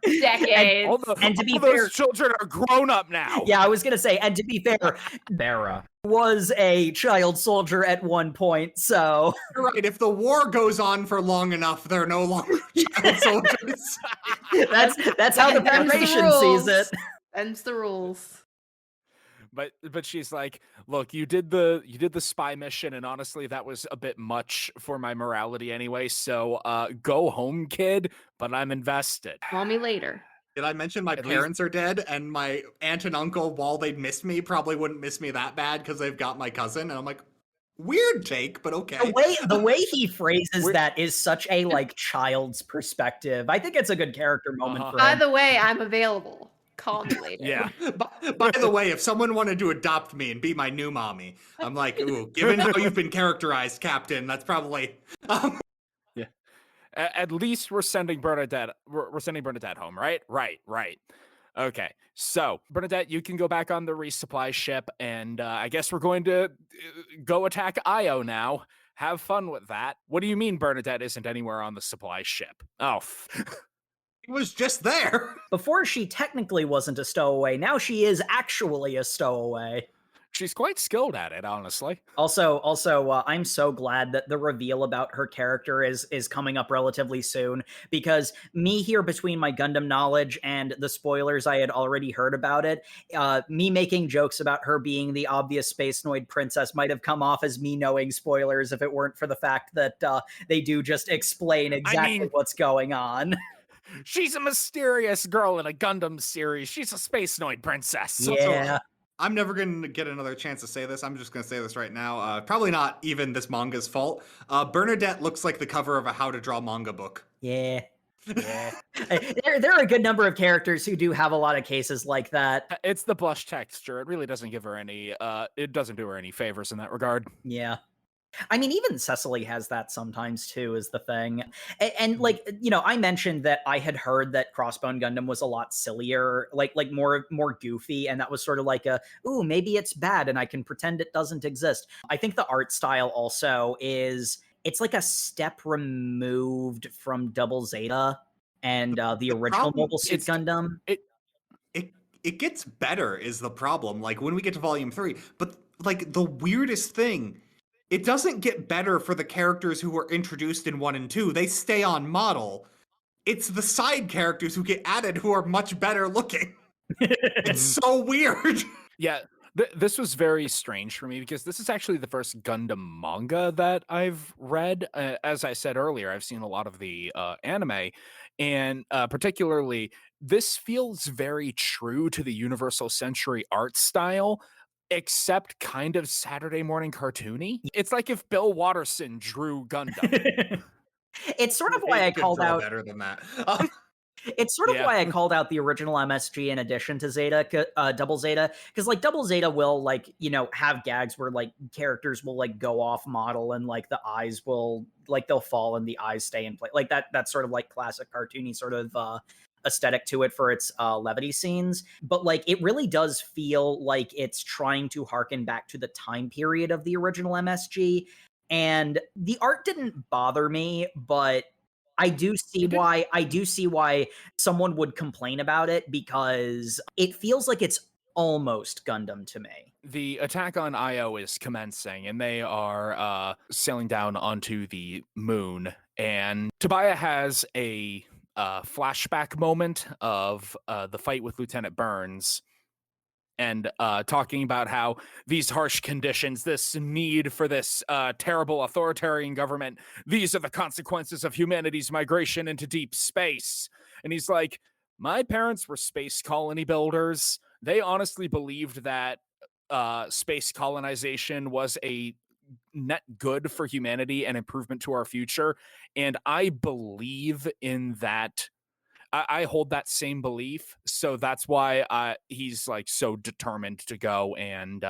Decades. And to be all fair, those children are grown up now. Yeah, I was gonna say, and to be fair, Barra was a child soldier at one point, so You're right. If the war goes on for long enough, they're no longer child soldiers. that's how the Them's Federation sees it. Them's the rules. But she's like, look, you did the spy mission, and honestly, that was a bit much for my morality anyway. So go home, kid. But I'm invested. Call me later. Did I mention my parents are dead, and my aunt and uncle, while they'd miss me, probably wouldn't miss me that bad because they've got my cousin? And I'm like, weird take, but okay. The way he phrases that is such a child's perspective. I think it's a good character moment for him. By the way, I'm available. Call me later. Yeah. By the way, if someone wanted to adopt me and be my new mommy, I'm like, ooh, given how you've been characterized, Captain, that's probably. Yeah. At least we're sending Bernadette. We're sending Bernadette home, right? Right. Okay. So Bernadette, you can go back on the resupply ship, and I guess we're going to go attack Io now. Have fun with that. What do you mean Bernadette isn't anywhere on the supply ship? Oh. It was just there. Before she technically wasn't a stowaway, now she is actually a stowaway. She's quite skilled at it, honestly. Also, I'm so glad that the reveal about her character is coming up relatively soon, because me here between my Gundam knowledge and the spoilers I had already heard about it, me making jokes about her being the obvious Space Noid princess might have come off as me knowing spoilers if it weren't for the fact that they do just explain exactly what's going on. She's a mysterious girl in a Gundam series. She's a Space Noid princess. Yeah. I'm never going to get another chance to say this. I'm just going to say this right now. Probably not even this manga's fault. Bernadette looks like the cover of a how to draw manga book. Yeah. There are a good number of characters who do have a lot of cases like that. It's the blush texture. It really doesn't give her any, it doesn't do her any favors in that regard. Yeah. I mean, even Cecily has that sometimes too, is the thing. And I mentioned that I had heard that Crossbone Gundam was a lot sillier, like more goofy, and that was sort of like ooh, maybe it's bad and I can pretend it doesn't exist. I think the art style also it's like a step removed from Double Zeta and the original Mobile Suit Gundam. It gets better is the problem, like when we get to Volume 3, but like the weirdest thing, it doesn't get better for the characters who were introduced in 1 and 2. They stay on model. It's the side characters who get added who are much better looking. It's so weird. Yeah, this was very strange for me because this is actually the first Gundam manga that I've read. As I said earlier, I've seen a lot of the anime, and particularly this feels very true to the Universal Century art style, except kind of Saturday morning cartoony. It's like if Bill Watterson drew Gundam. It's sort of why I called out better than that. It's sort of why I called out the original MSG in addition to Zeta, Double Zeta, because Double Zeta will have gags where characters will go off model and the eyes will they'll fall and the eyes stay in place. That's sort of classic cartoony sort of aesthetic to it for its levity scenes, but it really does feel like it's trying to harken back to the time period of the original MSG, and the art didn't bother me, but I do see why someone would complain about it, because it feels like it's almost Gundam to me. The attack on Io is commencing, and they are sailing down onto the moon, and Tobia has a flashback moment of the fight with Lieutenant Burns, and talking about how these harsh conditions, this need for this terrible authoritarian government, these are the consequences of humanity's migration into deep space. And he's like, my parents were space colony builders. They honestly believed that space colonization was a net good for humanity and improvement to our future. And I believe in that. I hold that same belief, so that's why he's like so determined to go and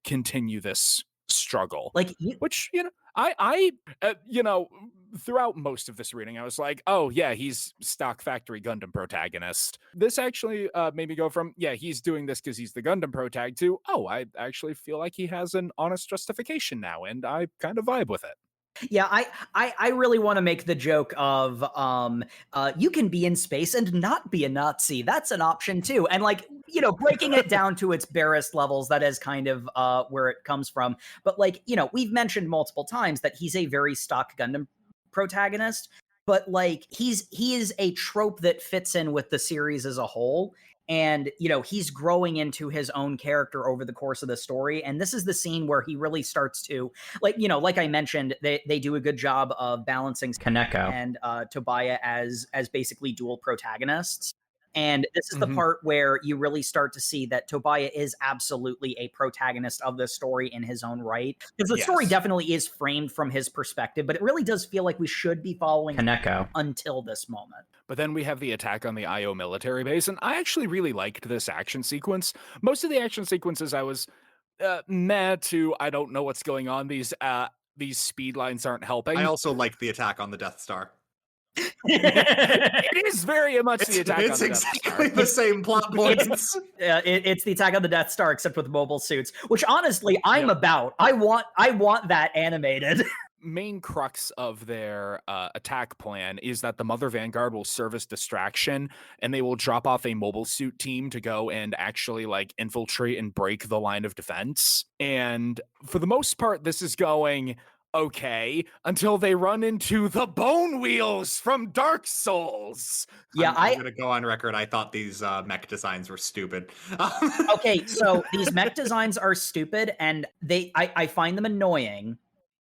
continue this struggle. Like, Which I throughout most of this reading, I was like, oh yeah, he's stock Factory Gundam protagonist. This actually made me go from he's doing this because he's the Gundam protag to I actually feel like he has an honest justification now, and I kind of vibe with it. Yeah, I really want to make the joke of you can be in space and not be a Nazi. That's an option too. And like, breaking it down to its barest levels, that is kind of where it comes from. But like, we've mentioned multiple times that he's a very stock Gundam protagonist, but like he is a trope that fits in with the series as a whole. And he's growing into his own character over the course of the story, and this is the scene where he really starts to like I mentioned, they do a good job of balancing Kaneko and Tobia as basically dual protagonists. And this is the part where you really start to see that Tobia is absolutely a protagonist of the story in his own right. Because the story definitely is framed from his perspective, but it really does feel like we should be following Kaneko until this moment. But then we have the attack on the IO military base, and I actually really liked this action sequence. Most of the action sequences I was mad to, I don't know what's going on. These speed lines aren't helping. I also like the attack on the Death Star. It is very much the attack on the Death Star. It's exactly the same plot points. It's the attack on the Death Star, except with mobile suits, which honestly I'm about. I want that animated. Main crux of their attack plan is that the Mother Vanguard will serve as distraction, and they will drop off a mobile suit team to go and actually like infiltrate and break the line of defense. And for the most part, this is going okay until they run into the bone wheels from Dark Souls. Yeah, I'm gonna go on record. I thought these mech designs were stupid. Okay, so these mech designs are stupid, and I find them annoying.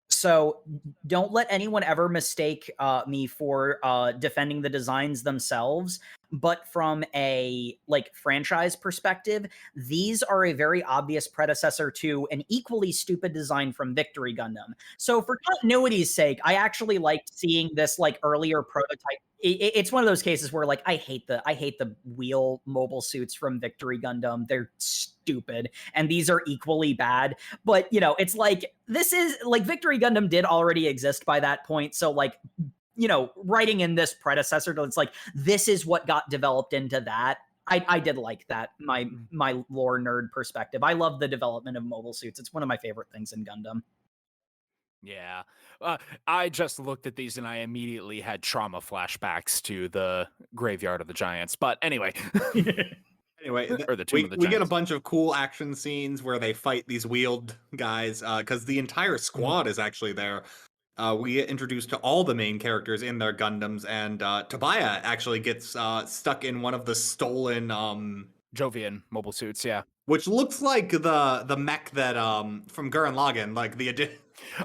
So don't let anyone ever mistake me for defending the designs themselves. But from a franchise perspective, these are a very obvious predecessor to an equally stupid design from Victory Gundam. So for continuity's sake, I actually liked seeing this earlier prototype. It's one of those cases where I hate the wheel mobile suits from Victory Gundam. They're stupid, and these are equally bad. But it's this is Victory Gundam did already exist by that point. So writing in this predecessor, it's this is what got developed into that. I did like that, my lore nerd perspective. I love the development of mobile suits. It's one of my favorite things in Gundam. Yeah. I just looked at these and I immediately had trauma flashbacks to the Graveyard of the Giants. But anyway. Anyway, or the Tomb of the Giants. We get a bunch of cool action scenes where they fight these wheeled guys, because the entire squad is actually there. We get introduced to all the main characters in their Gundams, and Tobia actually gets stuck in one of the stolen Jovian mobile suits, yeah. Which looks like the mech that from Gurren Lagann,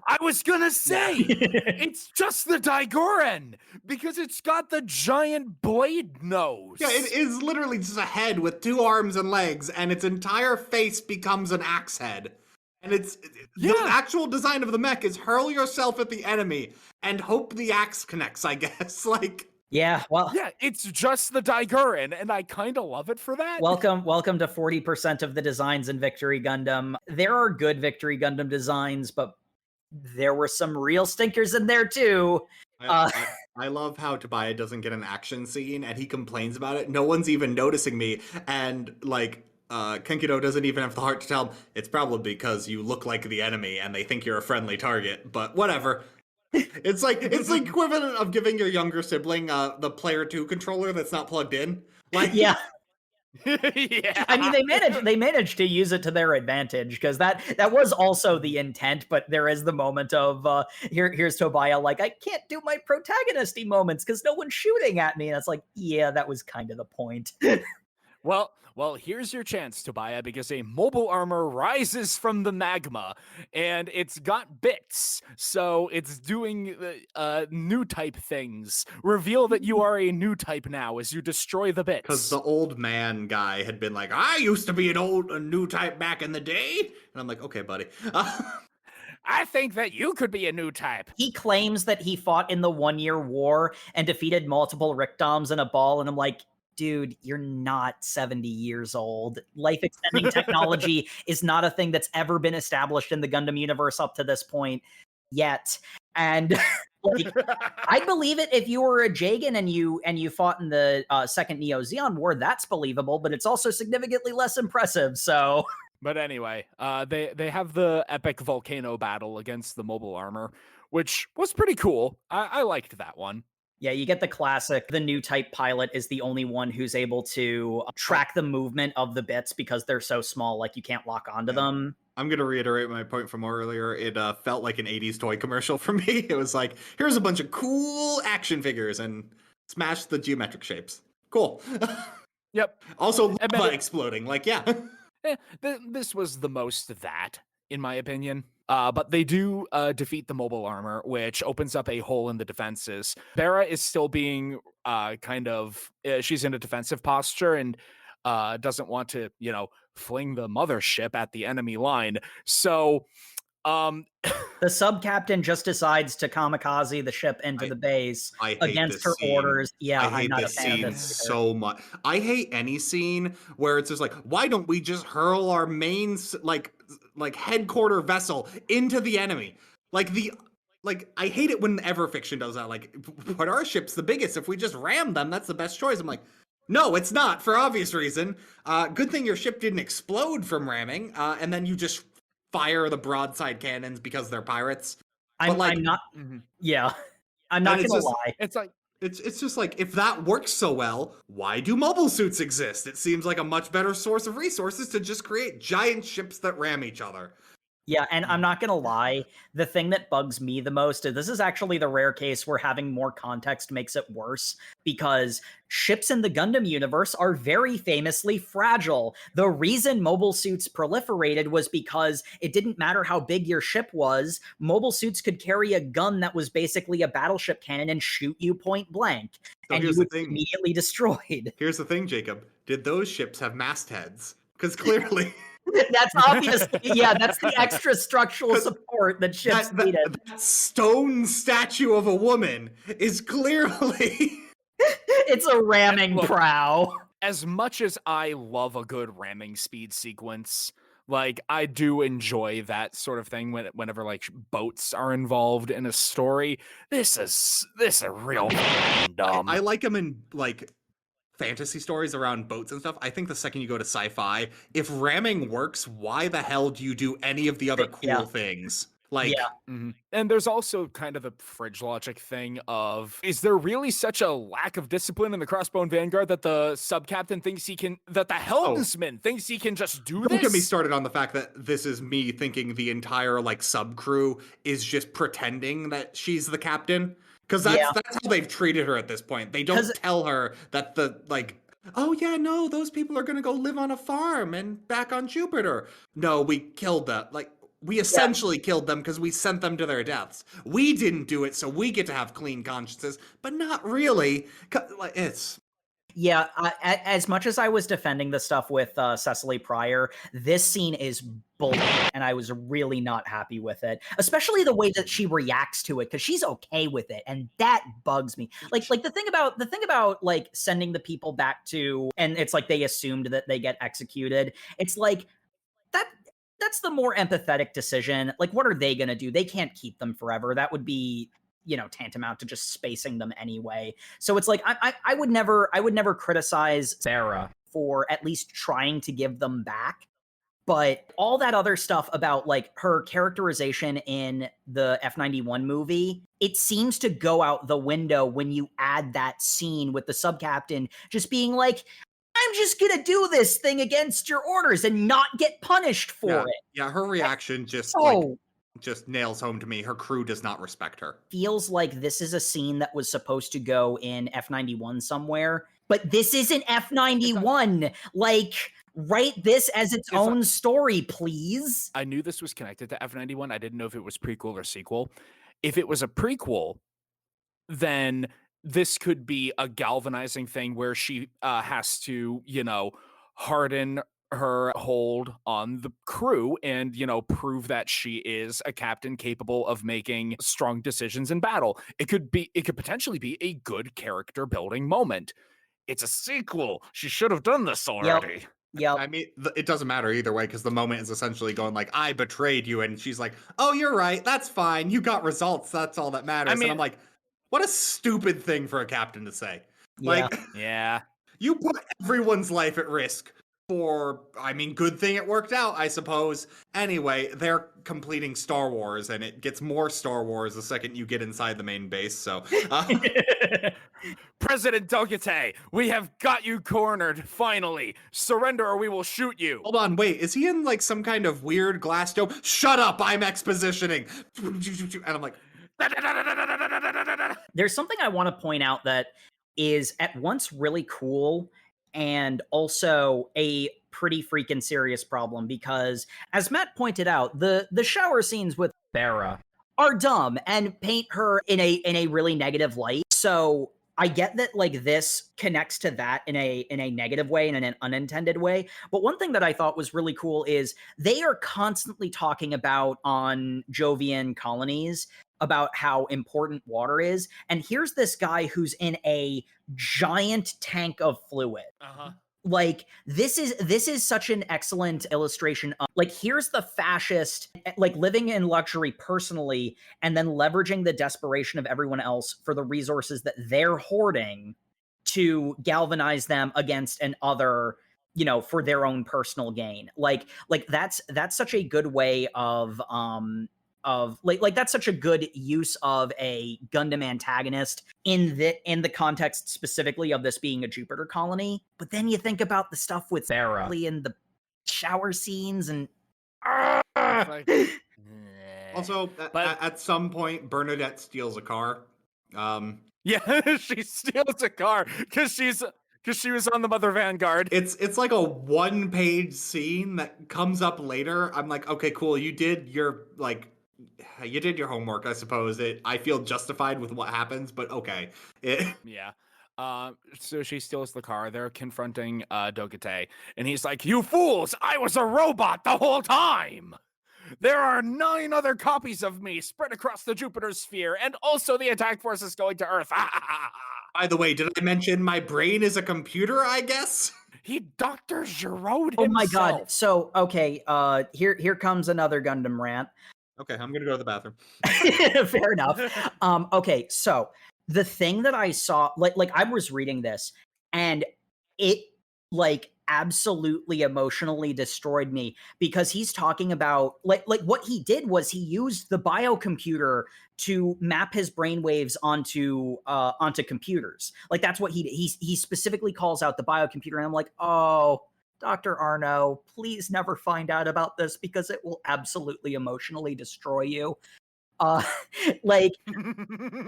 I was gonna say it's just the Daigoren because it's got the giant blade nose. Yeah, it is literally just a head with 2 arms and legs, and its entire face becomes an axe head. And the actual design of the mech is hurl yourself at the enemy and hope the axe connects, I guess. Yeah, well, yeah, it's just the Daigoren, and I kind of love it for that. Welcome to 40% of the designs in Victory Gundam. There are good Victory Gundam designs, but there were some real stinkers in there too. I love how Tobia doesn't get an action scene, and he complains about it. No one's even noticing me, and Kenkido doesn't even have the heart to tell him, it's probably because you look like the enemy and they think you're a friendly target, but whatever. It's the equivalent of giving your younger sibling the Player 2 controller that's not plugged in. Yeah. Yeah. I mean, they managed to use it to their advantage because that was also the intent. But there is the moment of here's Tobia like, I can't do my protagonisty moments because no one's shooting at me, and it's like, yeah, that was kind of the point. Well, here's your chance, Tobia, because a mobile armor rises from the magma, and it's got bits, so it's doing new type things. Reveal that you are a new type now as you destroy the bits. Because the old man guy had been like, I used to be a new type back in the day. And I'm like, okay, buddy. I think that you could be a new type. He claims that he fought in the 1-year war and defeated multiple Rickdoms in a ball, and I'm like, dude, you're not 70 years old. Life extending technology is not a thing that's ever been established in the Gundam universe up to this point yet. And like, I'd believe it if you were a Jagan and you fought in the second Neo Zeon War. That's believable, but it's also significantly less impressive. So, but anyway, they have the epic volcano battle against the mobile armor, which was pretty cool. I liked that one. Yeah, you get the classic. The new type pilot is the only one who's able to track the movement of the bits because they're so small, like you can't lock onto them. I'm going to reiterate my point from earlier. It felt like an 80s toy commercial for me. It was like, here's a bunch of cool action figures and smash the geometric shapes. Cool. Yep. Also, lava exploding. Like, yeah. This was the most of that, in my opinion. But they do defeat the mobile armor, which opens up a hole in the defenses. Bera is still being she's in a defensive posture and doesn't want to, fling the mothership at the enemy line. So the sub-captain just decides to kamikaze the ship into the base against her orders. Yeah, I hate this scene so much. I hate any scene where it's just like, why don't we just hurl our main like headquarter vessel into the enemy? I hate it whenever fiction does that. Like, but our ship's the biggest. If we just ram them, that's the best choice. I'm like, no, it's not, for obvious reason. Good thing your ship didn't explode from ramming, and then you just fire the broadside cannons because they're pirates. I'm not. Yeah, I'm not gonna lie. It's like it's just like, if that works so well, why do mobile suits exist? It seems like a much better source of resources to just create giant ships that ram each other. Yeah, and I'm not gonna lie, the thing that bugs me the most is this is actually the rare case where having more context makes it worse, because ships in the Gundam universe are very famously fragile. The reason mobile suits proliferated was because it didn't matter how big your ship was, mobile suits could carry a gun that was basically a battleship cannon and shoot you point blank, and you would be immediately destroyed. Here's the thing, Jacob. Did those ships have mastheads? Because clearly... That's obvious. Yeah, that's the extra structural support that ships needed. That stone statue of a woman is clearly... It's a ramming prow. As much as I love a good ramming speed sequence, like, I do enjoy that sort of thing whenever like boats are involved in a story. This is real dumb. I like them in like fantasy stories around boats and stuff. I think the second you go to sci-fi, if ramming works, why the hell do you do any of the other cool things? Like, And there's also kind of the fridge logic thing of, is there really such a lack of discipline in the Crossbone Vanguard that the sub-captain thinks that the helmsman thinks he can just do this? Don't get me started on the fact that this is me thinking the entire like sub-crew is just pretending that she's the captain. Because that's how they've treated her at this point. They don't tell her that oh yeah, no, those people are going to go live on a farm and back on Jupiter. No, we killed them. Like, we essentially killed them because we sent them to their deaths. We didn't do it, so we get to have clean consciences, but not really. Like, it's... Yeah, as much as I was defending the stuff with Cecily Pryor, this scene is bullshit, and I was really not happy with it. Especially the way that she reacts to it, because she's okay with it, and that bugs me. Like the thing about like sending the people back to, and it's like they assumed that they get executed. It's like that's the more empathetic decision. Like, what are they gonna do? They can't keep them forever. That would be, tantamount to just spacing them anyway. So it's like I would never criticize Sarah for at least trying to give them back. But all that other stuff about like her characterization in the F-91 movie, it seems to go out the window when you add that scene with the sub-captain just being like, I'm just gonna do this thing against your orders and not get punished for it. Yeah, her reaction just nails home to me. Her crew does not respect her. Feels like this is a scene that was supposed to go in F91 somewhere, but this isn't F91. Like, write this as its own story, please. I knew this was connected to F91. I didn't know if it was prequel or sequel. If it was a prequel, then this could be a galvanizing thing where she has to, harden her hold on the crew and, prove that she is a captain capable of making strong decisions in battle. It could potentially be a good character building moment. It's a sequel. She should have done this already. Yep. I mean, it doesn't matter either way, because the moment is essentially going like, I betrayed you, and she's like, oh, you're right, that's fine, you got results, that's all that matters. And I'm like, what a stupid thing for a captain to say. Like, you put everyone's life at risk for, good thing it worked out, I suppose. Anyway, they're completing Star Wars, and it gets more Star Wars the second you get inside the main base, so... President Dogate, we have got you cornered, finally. Surrender or we will shoot you. Hold on, wait, is he in, like, some kind of weird glass dome? Shut up, I'm expositioning! And I'm like... There's something I want to point out that is at once really cool and also a pretty freaking serious problem, because as Matt pointed out, the shower scenes with Vera are dumb and paint her in a really negative light. So I get that, like, this connects to that in a negative way and in an unintended way. But one thing that I thought was really cool is they are constantly talking about on Jovian colonies about how important water is. And here's this guy who's in a giant tank of fluid. Like, this is such an excellent illustration of, like, here's the fascist, like, living in luxury personally and then leveraging the desperation of everyone else for the resources that they're hoarding to galvanize them against an other, for their own personal gain. Like that's such a good way of that's such a good use of a Gundam antagonist in the context specifically of this being a Jupiter colony. But then you think about the stuff with Vera and the shower scenes and also at some point Bernadette steals a car. Yeah, she steals a car because she was on the Mother Vanguard. It's like a one-page scene that comes up later. I'm like, okay, cool, you did your homework, I suppose. I feel justified with what happens, but okay. Yeah. So she steals the car. They're confronting Dogate, and he's like, "You fools! I was a robot the whole time! There are 9 other copies of me spread across the Jupiter sphere, and also the attack force is going to Earth." By the way, did I mention my brain is a computer, I guess? He Dr. Giraud himself. Oh my god. So, okay, here comes another Gundam rant. Okay, I'm gonna go to the bathroom. Fair enough. Okay, so the thing that I saw, like I was reading this, and it absolutely emotionally destroyed me, because he's talking about like what he did was he used the biocomputer to map his brainwaves onto computers. Like, that's what he specifically calls out the biocomputer, and I'm like, oh, Dr. Arno, please never find out about this, because it will absolutely emotionally destroy you. Like,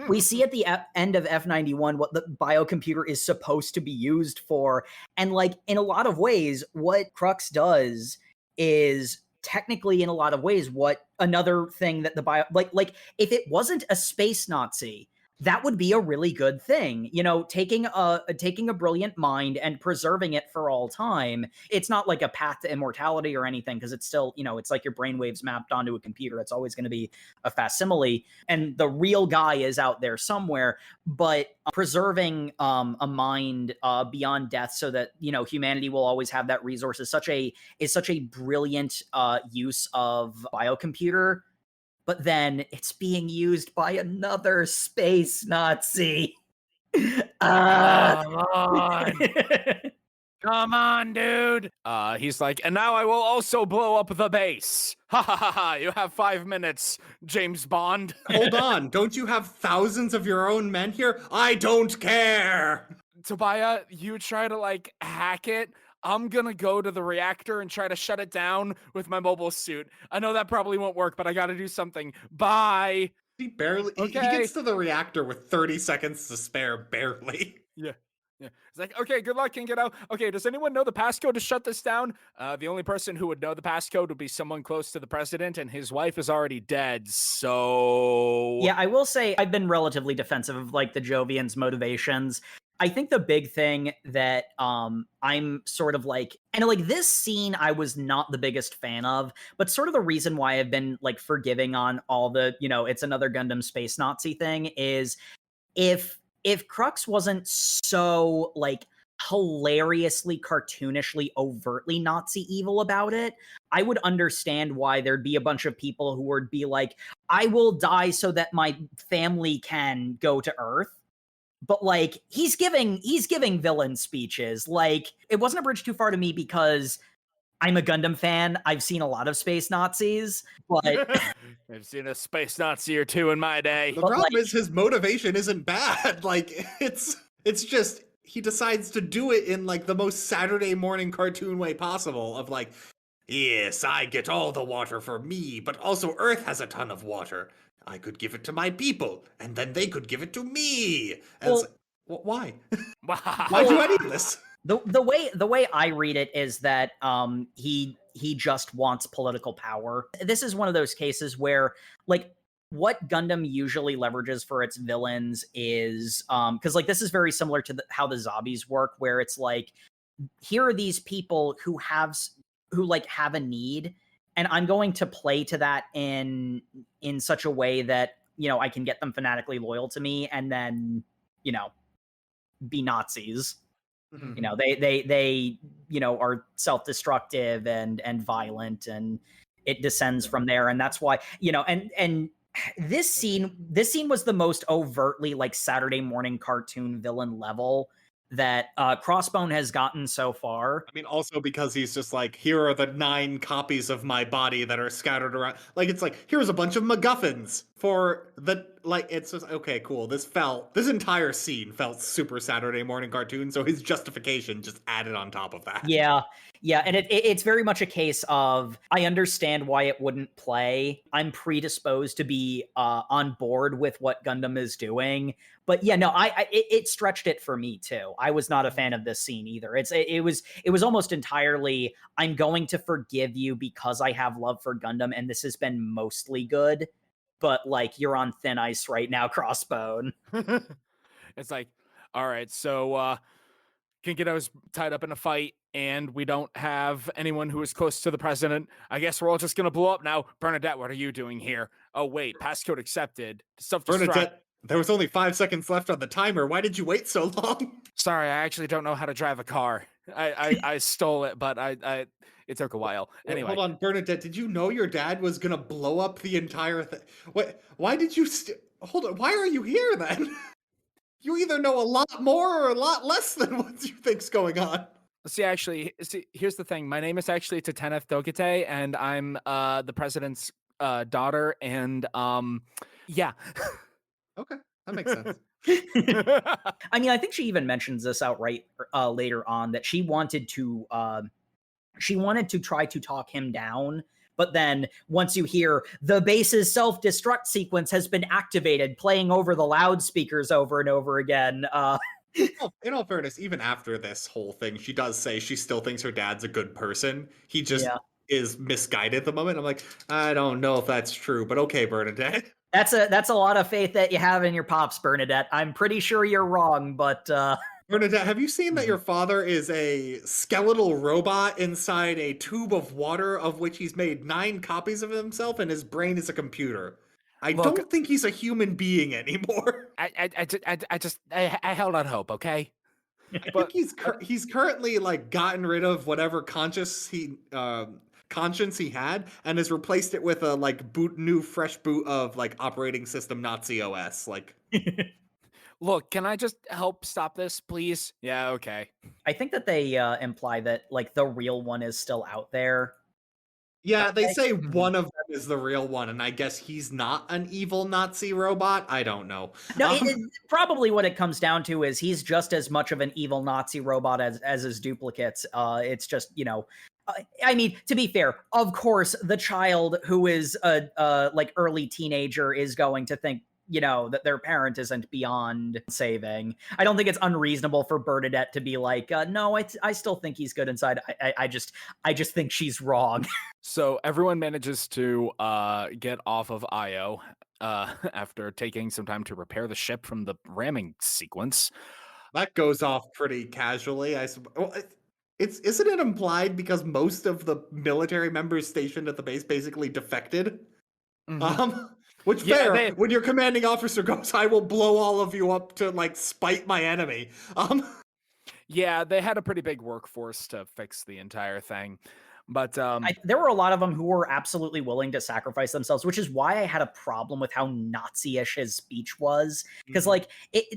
we see at the end of F91 what the biocomputer is supposed to be used for, and like, in a lot of ways, what Crux does is technically, in a lot of ways, what another thing that the like if it wasn't a space Nazi, that would be a really good thing, taking a brilliant mind and preserving it for all time. It's not like a path to immortality or anything, because it's still, it's like your brainwaves mapped onto a computer. It's always going to be a facsimile, and the real guy is out there somewhere. But preserving a mind beyond death, so that humanity will always have that resource, is such a brilliant use of biocomputer. But then it's being used by another space Nazi. Come on. Come on, dude. He's like, and now I will also blow up the base. Ha ha ha ha. You have 5 minutes, James Bond. Hold on. Don't you have thousands of your own men here? I don't care. Tobia, you try to like hack it. I'm gonna go to the reactor and try to shut it down with my mobile suit. I know that probably won't work, but I gotta do something. Bye. He barely. He Okay. gets to the reactor with 30 seconds to spare, barely. Yeah. Yeah. It's like, okay, good luck, Kingeto. Okay, does anyone know the passcode to shut this down? The only person who would know the passcode would be someone close to the president, and his wife is already dead. So Yeah, I will say I've been relatively defensive of like the Jovian's motivations. I think the big thing that I'm sort of like, and like this scene I was not the biggest fan of, but sort of the reason why I've been like forgiving on all the, it's another Gundam space Nazi thing is if Crux wasn't so like hilariously cartoonishly overtly Nazi evil about it, I would understand why there'd be a bunch of people who would be like, I will die so that my family can go to Earth. But like he's giving villain speeches. Like it wasn't a bridge too far to me because I'm a Gundam fan. I've seen a lot of space Nazis, but I've seen a space Nazi or two in my day. The But, problem like- is his motivation isn't bad. Like it's just he decides to do it in like the most Saturday morning cartoon way possible of like, yes, I get all the water for me, but also Earth has a ton of water. I could give it to my people, and then they could give it to me. And it's like, why? Why do any of this? The way I read it is that he just wants political power. This is one of those cases where like what Gundam usually leverages for its villains is because like this is very similar to how the zombies work, where it's like here are these people who have a need, and I'm going to play to that in such a way that I can get them fanatically loyal to me, and then be Nazis. They are self-destructive and violent, and it descends from there. And that's why, and this scene was the most overtly like Saturday morning cartoon villain level that Crossbone has gotten so far. I mean, also because he's just like, here are the 9 copies of my body that are scattered around. Like, it's like, here's a bunch of MacGuffins for the, like, it's just, okay, cool. This entire scene felt super Saturday morning cartoon, so his justification just added on top of that. Yeah, and it's very much a case of, I understand why it wouldn't play. I'm predisposed to be on board with what Gundam is doing. But yeah, no, it stretched it for me too. I was not a fan of this scene either. It was almost entirely, I'm going to forgive you because I have love for Gundam, and this has been mostly good. But like, you're on thin ice right now, Crossbone. It's like, all right, so Kinkito's tied up in a fight, and we don't have anyone who is close to the president. I guess we're all just gonna blow up now. Bernadette, what are you doing here? Oh wait, passcode accepted. Self-destruct. Bernadette, there was only 5 seconds left on the timer. Why did you wait so long? Sorry, I actually don't know how to drive a car. I stole it, but it took a while. Anyway, Hold on, Bernadette, did you know your dad was gonna blow up the entire thing? Why did you hold on, why are you here then? You either know a lot more or a lot less than what you think's going on. see, here's the thing. My name is actually Tateneth Dogite, and I'm the president's daughter, and yeah. Okay, that makes sense. I mean, I think she even mentions this outright later on, that she wanted to try to talk him down, but then once you hear the base's self-destruct sequence has been activated, playing over the loudspeakers over and over again. In all fairness, even after this whole thing, she does say she still thinks her dad's a good person. He just is misguided at the moment. I'm like, I don't know if that's true, but okay, Bernadette. That's a lot of faith that you have in your pops, Bernadette. I'm pretty sure you're wrong, but Bernadette, have you seen that your father is a skeletal robot inside a tube of water of which he's made 9 copies of himself, and his brain is a computer? I don't think he's a human being anymore. I held out hope, okay? I think he's currently like gotten rid of whatever conscience he had, and has replaced it with a like new fresh boot of like operating system Nazi OS. Like, look, can I just help stop this, please? Yeah, okay. I think that they imply that like the real one is still out there. Yeah, they say Mhm. one of them is the real one, and I guess he's not an evil Nazi robot. I don't know. No, probably what it comes down to is he's just as much of an evil Nazi robot as his duplicates. It's just, I mean, to be fair, of course, the child who is a like early teenager is going to think, that their parent isn't beyond saving. I don't think it's unreasonable for Bernadette to be like, no, I still think he's good inside. I just think she's wrong. So everyone manages to get off of Io after taking some time to repair the ship from the ramming sequence. That goes off pretty casually. Isn't it implied because most of the military members stationed at the base basically defected? Which fair, when your commanding officer goes, I will blow all of you up to like spite my enemy. Yeah, they had a pretty big workforce to fix the entire thing. But there were a lot of them who were absolutely willing to sacrifice themselves, which is why I had a problem with how Nazi-ish his speech was. Because like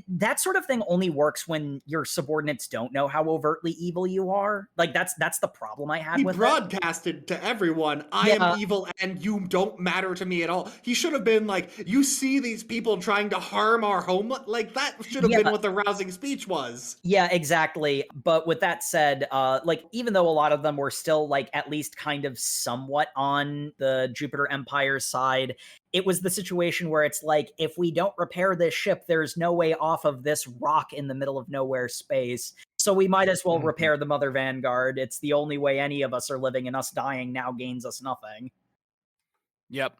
that sort of thing only works when your subordinates don't know how overtly evil you are. Like that's the problem I had with it. He broadcasted to everyone, I am evil and you don't matter to me at all. He should have been like, you see these people trying to harm our home? Like that should have been what the rousing speech was. Yeah, exactly. But with that said, like even though a lot of them were still like at least kind of somewhat on the Jupiter Empire side, it was the situation where it's like, if we don't repair this ship, there's no way off of this rock in the middle of nowhere space. So we might as well repair the Mother Vanguard. It's the only way any of us are living, and us dying now gains us nothing. Yep.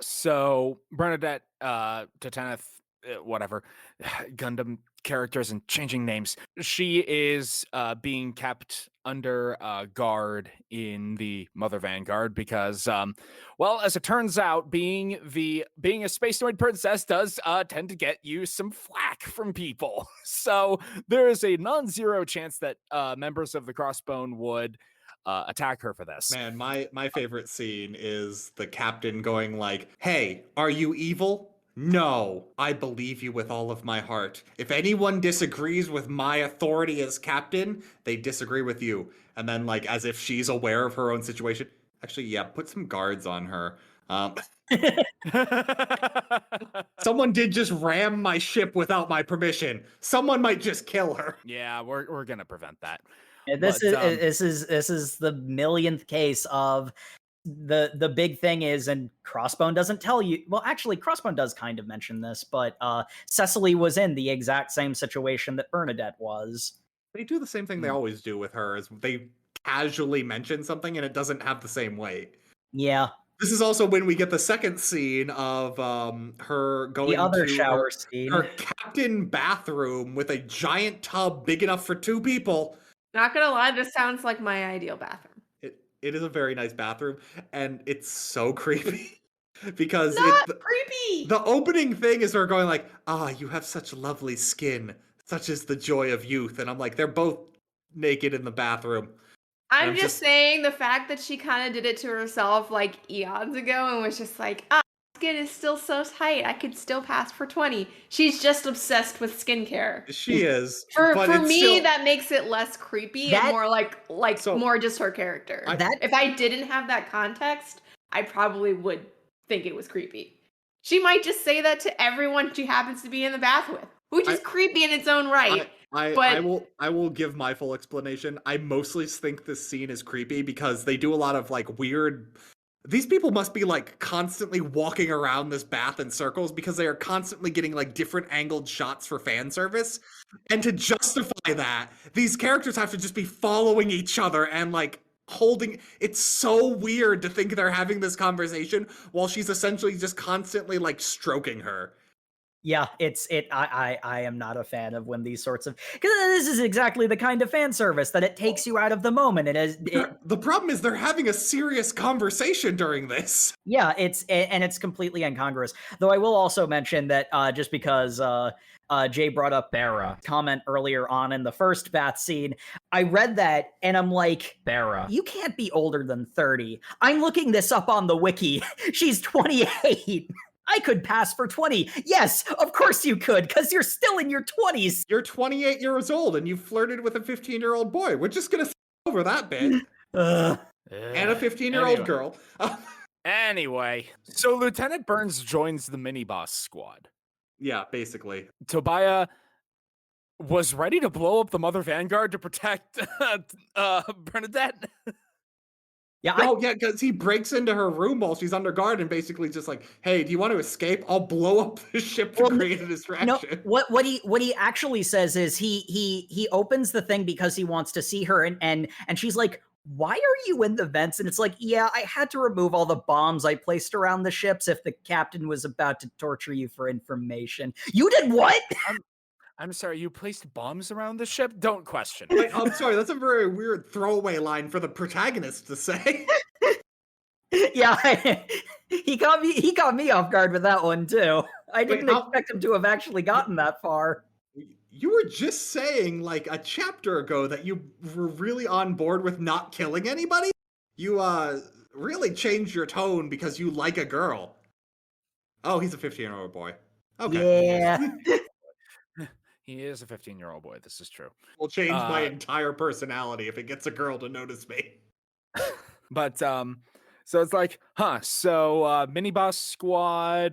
So Bernadette, Tataneth, whatever, Gundam characters and changing names. She is being kept under guard in the Mother Vanguard because, well, as it turns out, being a space noid princess does tend to get you some flack from people. So there is a non-zero chance that members of the Crossbone would attack her for this. Man, my favorite scene is the captain going like, hey, are you evil? No, I believe you with all of my heart. If anyone disagrees with my authority as captain, they disagree with you. And then, like, as if she's aware of her own situation. Actually, yeah, put some guards on her. Someone did just ram my ship without my permission. Someone might just kill her. Yeah, we're gonna prevent that. This is the millionth case of the big thing is, and Crossbone doesn't tell you. Well, actually, Crossbone does kind of mention this, but Cecily was in the exact same situation that Bernadette was. They do the same thing they always do with her, is they casually mention something and it doesn't have the same weight. Yeah. This is also when we get the second scene of her going the other to shower scene. Her captain bathroom with a giant tub big enough for 2 people. Not gonna lie, this sounds like my ideal bathroom. It is a very nice bathroom, and it's so creepy because creepy. The opening thing is her going like, you have such lovely skin, such is the joy of youth, and I'm like, they're both naked in the bathroom. I'm just saying the fact that she kind of did it to herself like eons ago and was just like, skin is still so tight, I could still pass for 20. She's just obsessed with skincare. She is. For me, that makes it less creepy and more like more just her character. If I didn't have that context, I probably would think it was creepy. She might just say that to everyone she happens to be in the bath with, which is creepy in its own right. I will give my full explanation. I mostly think this scene is creepy because they do a lot of like weird. These people must be like constantly walking around this bath in circles because they are constantly getting like different angled shots for fan service. And to justify that, these characters have to just be following each other and like holding. It's so weird to think they're having this conversation while she's essentially just constantly like stroking her. Yeah, I am not a fan of when these sorts of, because this is exactly the kind of fan service that it takes you out of the moment. The problem is they're having a serious conversation during this. Yeah, it's completely incongruous. Though I will also mention that just because Jay brought up Barra comment earlier on in the first bath scene, I read that and I'm like, Barra, you can't be older than 30. I'm looking this up on the wiki. She's 28. I could pass for 20. Yes, of course you could, because you're still in your 20s. You're 28 years old and you flirted with a 15-year-old boy. We're just going to over that bit. And a 15-year-old girl. Anyway, so Lieutenant Burns joins the mini-boss squad. Yeah, basically. Tobia was ready to blow up the Mother Vanguard to protect Bernadette. Yeah, because he breaks into her room while she's under guard and basically just like, hey, do you want to escape? I'll blow up the ship to create a distraction. No, what he actually says is he opens the thing because he wants to see her, and she's like, why are you in the vents? And it's like, yeah, I had to remove all the bombs I placed around the ships if the captain was about to torture you for information. You did what? I'm sorry, you placed bombs around the ship? Don't question. Wait, I'm sorry, that's a very weird throwaway line for the protagonist to say. Yeah, he got me off guard with that one too. I didn't expect him to have actually gotten that far. You were just saying like a chapter ago that you were really on board with not killing anybody? You really changed your tone because you like a girl. Oh, he's a 15-year-old boy. Okay. Yeah. He is a 15-year-old boy. This is true. Will change my entire personality if it gets a girl to notice me. But so it's like, so mini boss squad,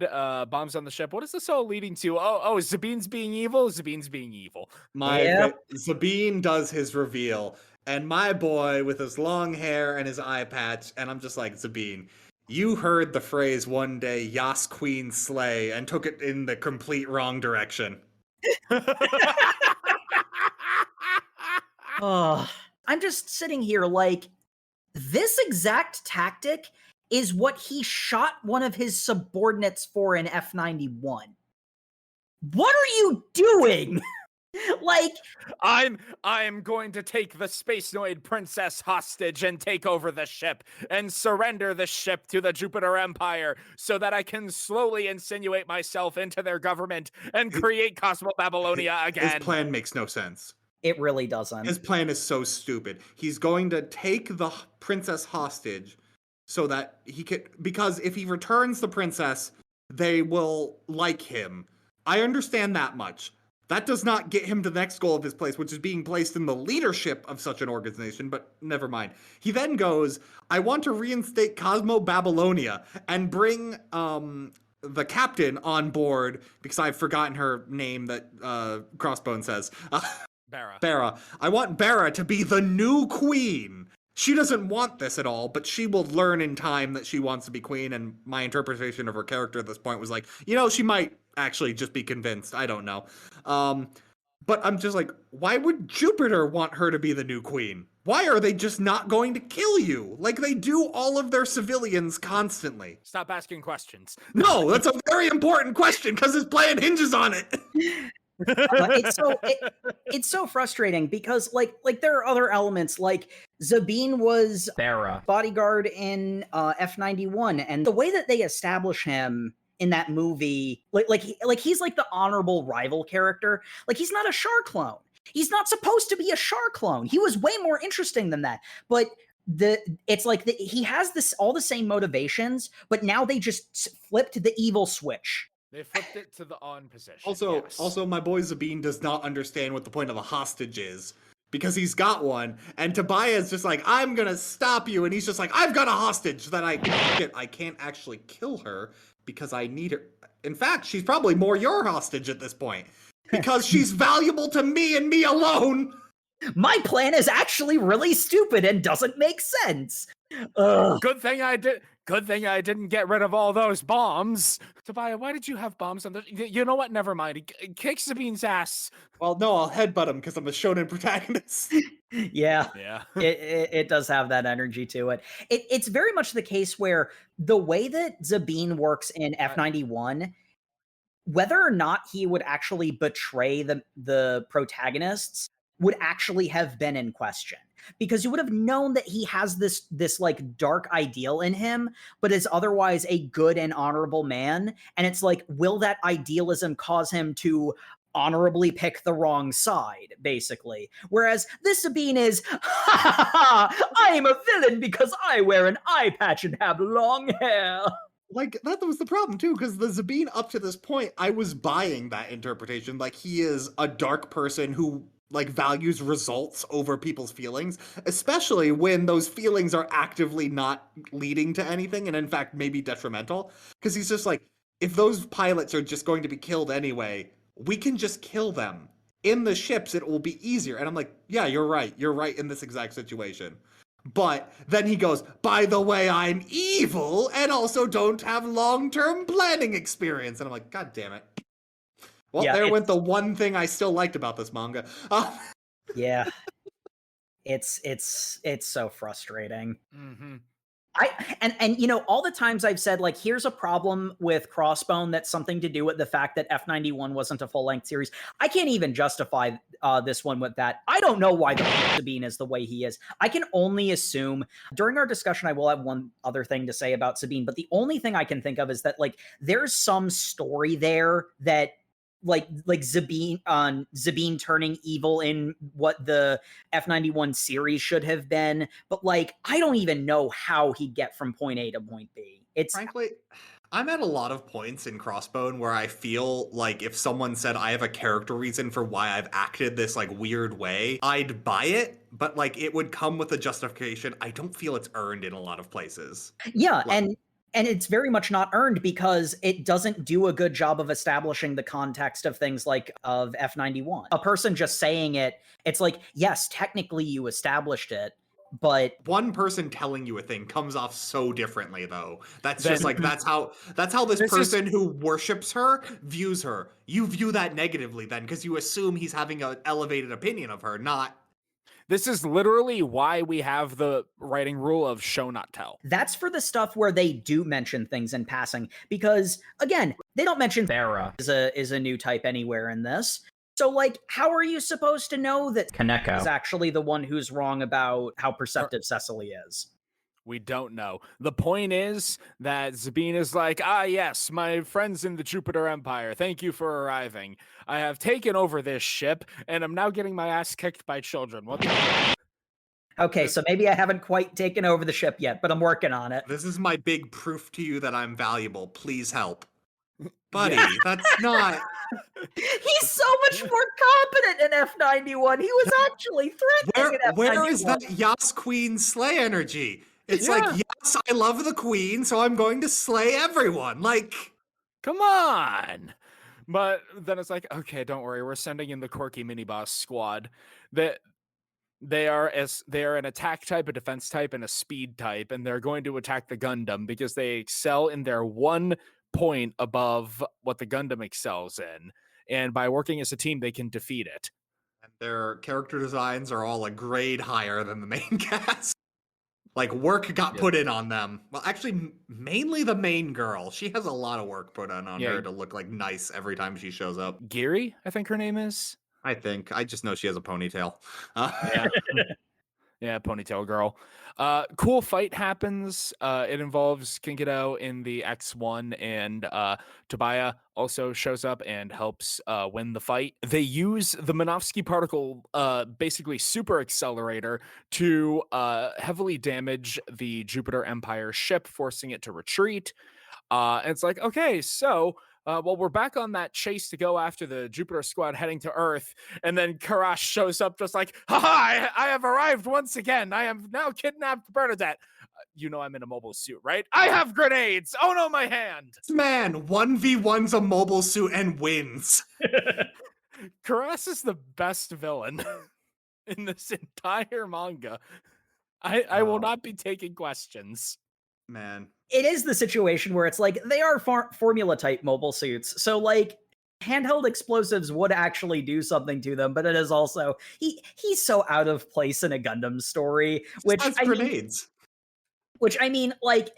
bombs on the ship. What is this all leading to? Oh, Zabine's being evil. Zabine's being evil. Zabine does his reveal, and my boy with his long hair and his eye patch, and I'm just like, Zabine, you heard the phrase one day, Yas Queen Slay, and took it in the complete wrong direction. Oh, I'm just sitting here like, this exact tactic is what he shot one of his subordinates for in F91. What are you doing? Like, I'm going to take the Space Noid princess hostage and take over the ship and surrender the ship to the Jupiter Empire so that I can slowly insinuate myself into their government and create Cosmo Babylonia again. His plan makes no sense. It really doesn't. His plan is so stupid. He's going to take the princess hostage so that he can, because if he returns the princess, they will like him. I understand that much. That does not get him to the next goal of his place, which is being placed in the leadership of such an organization, but never mind. He then goes, I want to reinstate Cosmo Babylonia and bring the captain on board, because I've forgotten her name that Crossbone says. Barra. I want Barra to be the new queen. She doesn't want this at all, but she will learn in time that she wants to be queen, and my interpretation of her character at this point was like, she might actually just be convinced. I don't know. But I'm just like, why would Jupiter want her to be the new queen? Why are they just not going to kill you? Like they do all of their civilians constantly. Stop asking questions. No, that's a very important question because his plan hinges on it. It's so frustrating because like there are other elements, like Zabine was Barra bodyguard in F91, and the way that they establish him in that movie, like he's like the honorable rival character. Like he's not a Char clone. He's not supposed to be a Char clone. He was way more interesting than that. But he has all the same motivations, but now they just flipped the evil switch. They flipped it to the on position. Also, my boy Zabine does not understand what the point of a hostage is, because he's got one, and Tobia's just like, I'm gonna stop you, and he's just like, I've got a hostage that I can't actually kill her because I need her. In fact, she's probably more your hostage at this point, because she's valuable to me and me alone. My plan is actually really stupid and doesn't make sense. Ugh. Good thing I didn't get rid of all those bombs. Tobia, why did you have bombs on the... You know what? Never mind. Kick Sabine's ass. Well, no, I'll headbutt him because I'm a shonen protagonist. Yeah. It does have that energy to it. It's very much the case where the way that Zabine works in F91, whether or not he would actually betray the protagonists would actually have been in question, because you would have known that he has this like dark ideal in him, but is otherwise a good and honorable man. And it's like, will that idealism cause him to honorably pick the wrong side, basically? Whereas this Sabine is, I am a villain because I wear an eye patch and have long hair. Like, that was the problem, too, because the Zabine up to this point, I was buying that interpretation. Like, he is a dark person who like values results over people's feelings, especially when those feelings are actively not leading to anything and in fact maybe detrimental. Because he's just like, if those pilots are just going to be killed anyway, we can just kill them. In the ships, it will be easier. And I'm like, yeah, you're right. You're right in this exact situation. But then he goes, by the way, I'm evil and also don't have long-term planning experience. And I'm like, God damn it. Well, Yeah, there went the one thing I still liked about this manga. Yeah. It's so frustrating. Mm-hmm. And you know, all the times I've said, like, here's a problem with Crossbone that's something to do with the fact that F91 wasn't a full-length series. I can't even justify this one with that. I don't know why the Sabine is the way he is. I can only assume, during our discussion, I will have one other thing to say about Sabine, but the only thing I can think of is that, like, there's some story there that like Zabine turning evil in what the F91 series should have been, but like I don't even know how he'd get from point A to point B. It's frankly, I'm at a lot of points in Crossbone where I feel like if someone said I have a character reason for why I've acted this like weird way, I'd buy it, but like it would come with a justification. I don't feel it's earned in a lot of places. yeah, and it's very much not earned because it doesn't do a good job of establishing the context of things like of F91. A person just saying it, it's like, yes, technically you established it, but one person telling you a thing comes off so differently though. That's just like that's how this person who worships her views her. You view that negatively then because you assume he's having an elevated opinion of her, not. This is literally why we have the writing rule of show not tell. That's for the stuff where they do mention things in passing, because again, they don't mention Farah is a new type anywhere in this. So like, how are you supposed to know that Kaneko is actually the one who's wrong about how perceptive Cecily is? We don't know. The point is that Sabine is like, yes, my friends in the Jupiter Empire, thank you for arriving. I have taken over this ship, and I'm now getting my ass kicked by children. What the Okay, so maybe I haven't quite taken over the ship yet, but I'm working on it. This is my big proof to you that I'm valuable. Please help. Buddy, that's not... He's so much more competent in F91. He was actually threatening in F91. Where is that Yas Queen slay energy? It's like, yes, I love the queen, so I'm going to slay everyone. Like, come on. But then it's like, okay, don't worry. We're sending in the quirky mini boss squad. They are an attack type, a defense type, and a speed type, and they're going to attack the Gundam because they excel in their 1 point above what the Gundam excels in. And by working as a team, they can defeat it. And their character designs are all a grade higher than the main cast. Like, work got put in on them. Well, actually, mainly the main girl. She has a lot of work put on her to look, like, nice every time she shows up. Giri, I think her name is. I just know she has a ponytail. Yeah. Yeah, ponytail girl. Cool fight happens. It involves Kinkido in the X1, and Tobia also shows up and helps win the fight. They use the Minovsky particle, basically super accelerator, to heavily damage the Jupiter Empire ship, forcing it to retreat. And it's like, okay, so... well, we're back on that chase to go after the Jupiter squad heading to Earth, and then Karash shows up just like, haha, I have arrived once again. I am now kidnapped Bernadette. You know I'm in a mobile suit, right? I have grenades. Oh no, my hand. This man 1v1's a mobile suit and wins. Karash is the best villain in this entire manga. I will not be taking questions. Man. It is the situation where it's like they are formula type mobile suits, so like handheld explosives would actually do something to them, but it is also he's so out of place in a Gundam story, which grenades. Which I mean, like,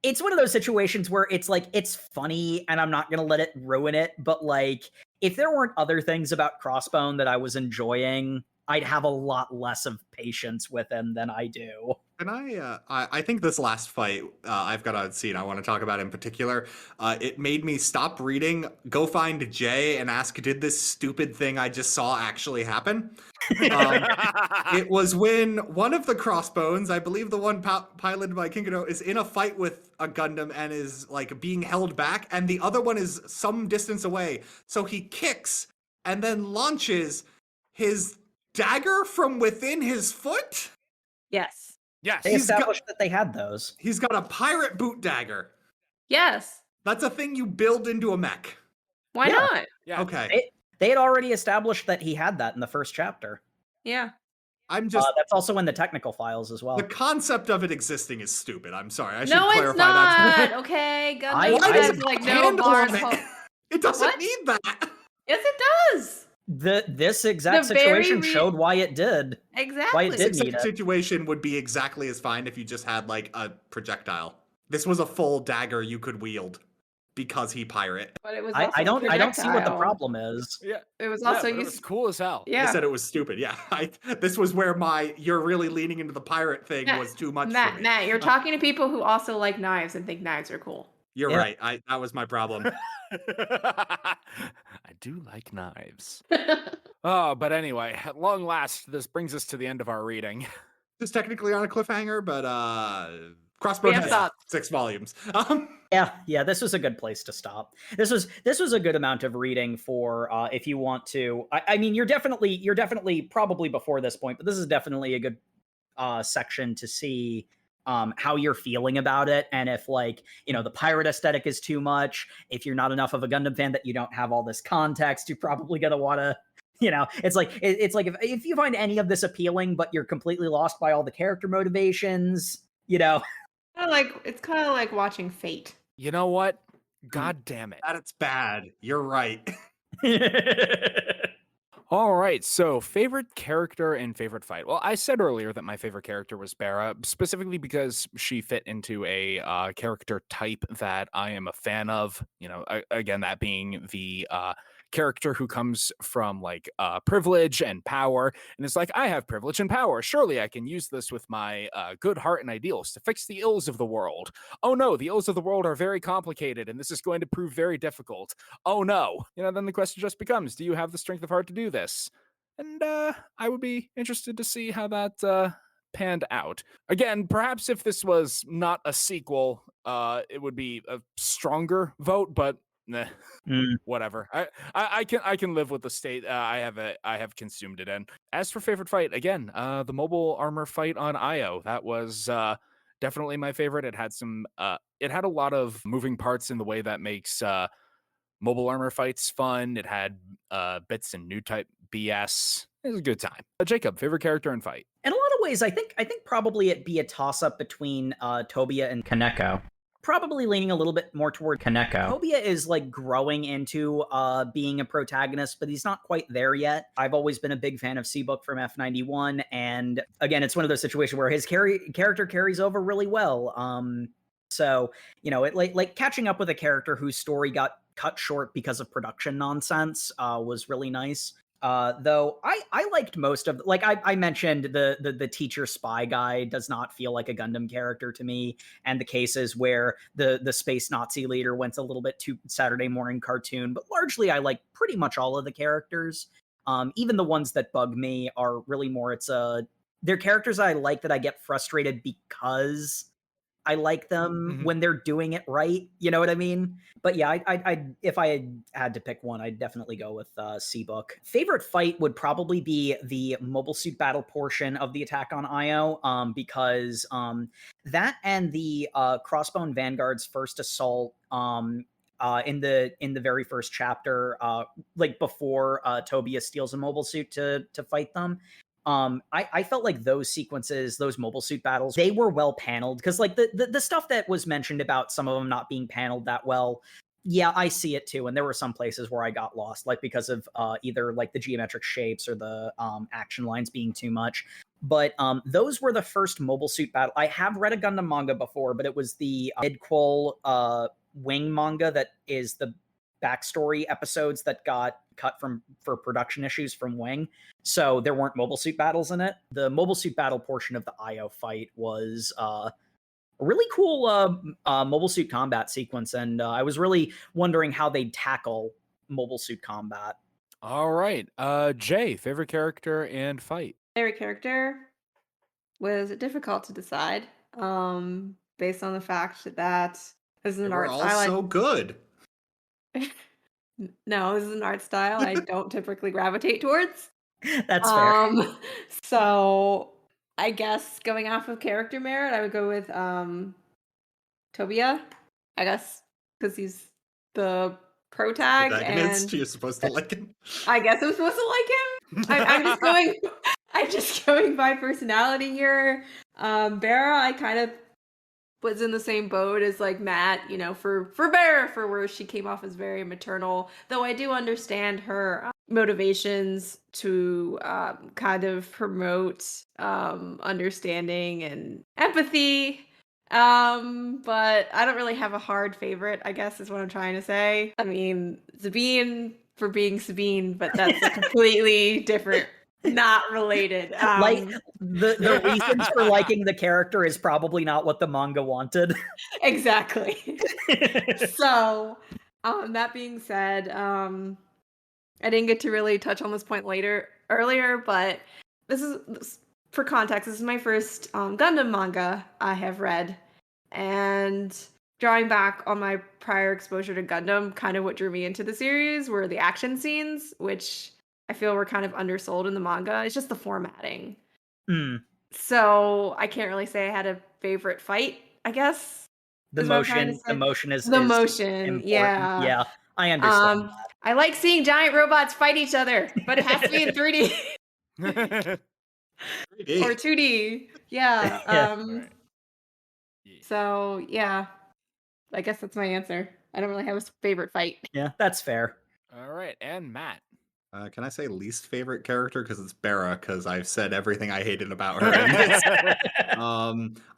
it's one of those situations where it's like it's funny and I'm not gonna let it ruin it, but like if there weren't other things about Crossbone that I was enjoying, I'd have a lot less of patience with him than I do. And I think this last fight, I've got a scene I want to talk about in particular. It made me stop reading, go find Jay, and ask, did this stupid thing I just saw actually happen? It was when one of the Crossbones, I believe the one piloted by Kinkido, is in a fight with a Gundam and is like being held back, and the other one is some distance away. So he kicks and then launches his dagger from within his foot? Yes. Yes. They established that they had those. He's got a pirate boot dagger. Yes. That's a thing you build into a mech. Why Yeah. not? Yeah. Okay. They had already established that he had that in the first chapter. Yeah. I'm just That's also in the technical files as well. the concept of it existing is stupid. I'm sorry. I should No, it's clarify not. that. Okay, I- Gundam Why does has it like have no handle bars. on it? It doesn't What? need that. Yes, it does. This exact The very situation showed why it did. Exactly. Why it did need Exact it. situation would be exactly as fine if you just had like a projectile. This was a full dagger you could wield because he pirate. But it was also I don't see what the projectile. problem is. Yeah. It was Yeah, also but it used. was cool as hell. Yeah. I said it was stupid. Yeah, this was where my "you're really leaning into the pirate" thing was too much for me. Matt, you're talking to people who also like knives and think knives are cool. You're Yeah. right. That was my problem. I do like knives. Oh, but anyway, at long last, this brings us to the end of our reading. Just technically on a cliffhanger, but We Crossbone have has thoughts. 6 volumes. Yeah, this was a good place to stop. This was a good amount of reading for if you want to. I mean, you're definitely probably before this point, but this is definitely a good section to see how you're feeling about it, and if like the pirate aesthetic is too much. If you're not enough of a Gundam fan that you don't have all this context, you're probably gonna want to. It's like if you find any of this appealing, but you're completely lost by all the character motivations. It's kind of like watching Fate. You know what? God damn it. That it's bad. You're right. All right, so favorite character and favorite fight. Well, I said earlier that my favorite character was Bara, specifically because she fit into a character type that I am a fan of. Again, that being the character who comes from like privilege and power, and it's like, I have privilege and power. Surely I can use this with my good heart and ideals to fix the ills of the world. Oh no, the ills of the world are very complicated, and this is going to prove very difficult. Oh no. Then the question just becomes, do you have the strength of heart to do this? And I would be interested to see how that panned out. Again, perhaps if this was not a sequel, it would be a stronger vote, but whatever. I can live with the state I have consumed it in. As for favorite fight, again, the mobile armor fight on Io, that was definitely my favorite. It had a lot of moving parts in the way that makes mobile armor fights fun. It had bits and new type BS. It was a good time. Jacob, favorite character and fight? In a lot of ways, I think probably it'd be a toss-up between Tobia and Kaneko. Probably leaning a little bit more toward Kaneko. Tobia is like growing into being a protagonist, but he's not quite there yet. I've always been a big fan of Seabook from F91, and again, it's one of those situations where his character carries over really well. So, it like catching up with a character whose story got cut short because of production nonsense was really nice. Though I liked most of, like I mentioned, the teacher spy guy does not feel like a Gundam character to me, and the cases where the space Nazi leader went a little bit too Saturday morning cartoon, but largely I like pretty much all of the characters. Even the ones that bug me are really more they're characters I like that I get frustrated because I like them when they're doing it right. You know what I mean? But yeah, I if I had to pick one, I'd definitely go with Seabook. Favorite fight would probably be the Mobile Suit Battle portion of the attack on Io, because that and the Crossbone Vanguard's first assault in the very first chapter, like before Tobia steals a mobile suit to fight them. I felt like those sequences, those mobile suit battles, they were well paneled, because like the stuff that was mentioned about some of them not being paneled that well, yeah, I see it too. And there were some places where I got lost, like because of either like the geometric shapes or the action lines being too much. But those were the first mobile suit battle. I have read a Gundam manga before, but it was the Midquel Wing manga that is the backstory episodes that got cut for production issues from Wing. So there weren't mobile suit battles in it. The mobile suit battle portion of the Io fight was a really cool mobile suit combat sequence, and I was really wondering how they'd tackle mobile suit combat. All right. Jay, favorite character and fight? Favorite character was difficult to decide, based on the fact that this is an They art were all style. so good. No, this is an art style I don't typically gravitate towards. That's fair. So I guess going off of character merit, I would go with Tobia, I guess, because he's the protag, Protagonist, and you're supposed to like him. I guess I'm supposed to like him. I'm just going. I'm just going by personality here. Bara, I kind of was in the same boat as like Matt, for Bara, for where she came off as very maternal. Though I do understand her motivations to kind of promote understanding and empathy. But I don't really have a hard favorite, I guess is what I'm trying to say. I mean, Sabine for being Sabine, but that's a completely different, not related. Like the reasons for liking the character is probably not what the manga wanted. Exactly. So, that being said, I didn't get to really touch on this point earlier, but for context, this is my first Gundam manga I have read, and drawing back on my prior exposure to Gundam, kind of what drew me into the series were the action scenes, which I feel were kind of undersold in the manga. It's just the formatting. So I can't really say I had a favorite fight, I I The motion is the motion, important. Yeah. Yeah, I understand. I like seeing giant robots fight each other, but it has to be in 3D or 2D. Yeah. Right. So yeah, I guess that's my answer. I don't really have a favorite fight. Yeah, that's fair. All right, and Matt. Can I say least favorite character? Because it's Bara, because I've said everything I hated about her. Anyways.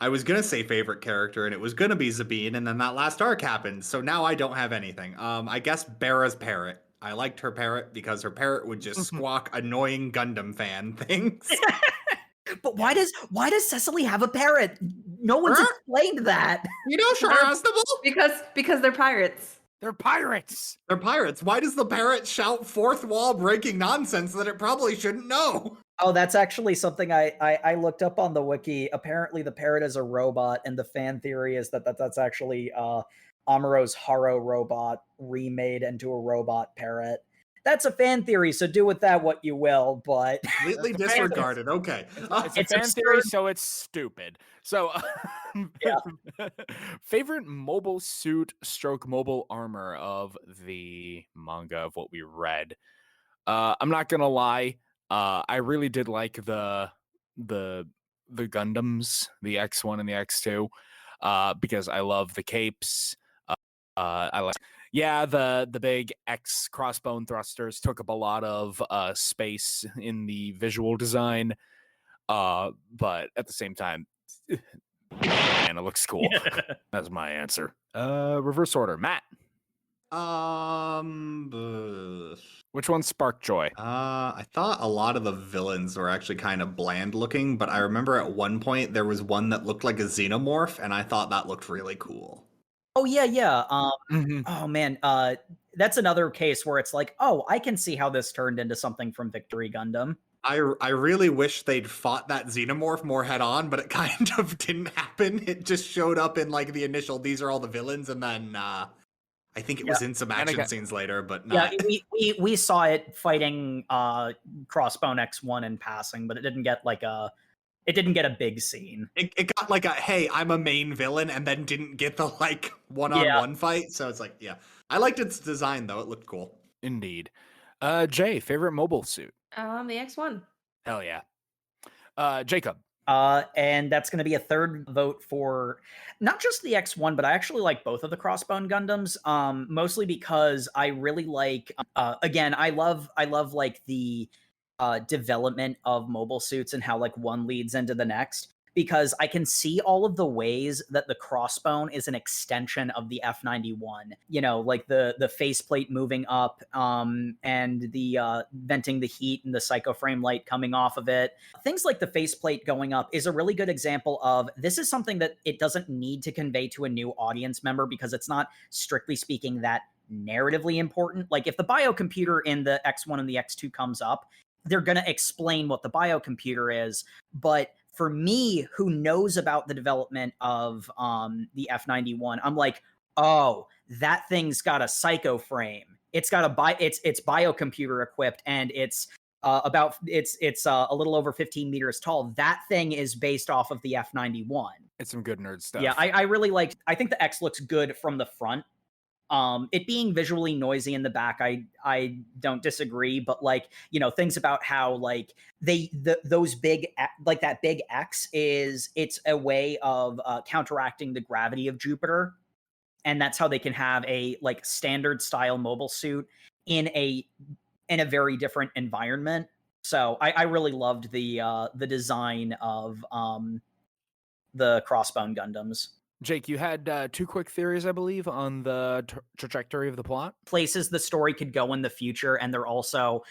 I was gonna say favorite character, and it was gonna be Sabine, and then that last arc happened, so now I don't have anything. I guess Bara's parrot. I liked her parrot because her parrot would just squawk annoying Gundam fan things. But why does Cecily have a parrot? No one's explained that. You know, Charastable? Because they're pirates. They're pirates. They're pirates. Why does the parrot shout fourth wall breaking nonsense that it probably shouldn't know? Oh, that's actually something I looked up on the wiki. Apparently, the parrot is a robot, and the fan theory is that's actually Amuro's Haro robot remade into a robot parrot. That's a fan theory, so do with that what you will, but... Completely disregarded, okay. It's a fan theory, so it's stupid. So, yeah. Favorite mobile suit stroke mobile armor of the manga of what we read. I'm not gonna lie, I really did like the Gundams, the X1 and the X2, because I love the capes. I like, the big X crossbone thrusters took up a lot of space in the visual design, but at the same time, man, it looks cool. That's my answer. Reverse order, Matt. Which one sparked joy? I thought a lot of the villains were actually kind of bland looking, but I remember at one point there was one that looked like a xenomorph, and I thought that looked really cool. Oh, yeah. Oh, man. That's another case where it's like, oh, I can see how this turned into something from Victory Gundam. I really wish they'd fought that xenomorph more head on, but it kind of didn't happen. It just showed up in like the initial, these are all the villains, and then I think it was in some action scenes later, but not. Yeah, we saw it fighting Crossbone X1 in passing, but it didn't get a big scene. It got like a, hey, I'm a main villain, and then didn't get the like one-on-one fight. So it's like, yeah. I liked its design though. It looked cool. Indeed. Jay, favorite mobile suit? The X1. Hell yeah. Jacob. And that's going to be a third vote for not just the X1, but I actually like both of the Crossbone Gundams, mostly because I really like, again, I love like the development of mobile suits and how like one leads into the next, because I can see all of the ways that the Crossbone is an extension of the F91, like the faceplate moving up, and the venting the heat and the psychoframe light coming off of it. Things like the faceplate going up is a really good example of, this is something that it doesn't need to convey to a new audience member because it's not, strictly speaking, that narratively important. Like if the biocomputer in the X1 and the X2 comes up, they're going to explain what the biocomputer is. But for me, who knows about the development of the F91, I'm like, oh, that thing's got a psycho frame. It's got it's biocomputer equipped, and it's it's a little over 15 meters tall. That thing is based off of the F-91. It's some good nerd stuff. Yeah, I really like. I think the X looks good from the front. It being visually noisy in the back, I don't disagree, but like, things about how like those big, like that big X it's a way of counteracting the gravity of Jupiter, and that's how they can have a like standard style mobile suit in a very different environment. So I really loved the design of the Crossbone Gundams. Jake, you had 2 quick theories, I believe, on the trajectory of the plot. Places the story could go in the future, and they're also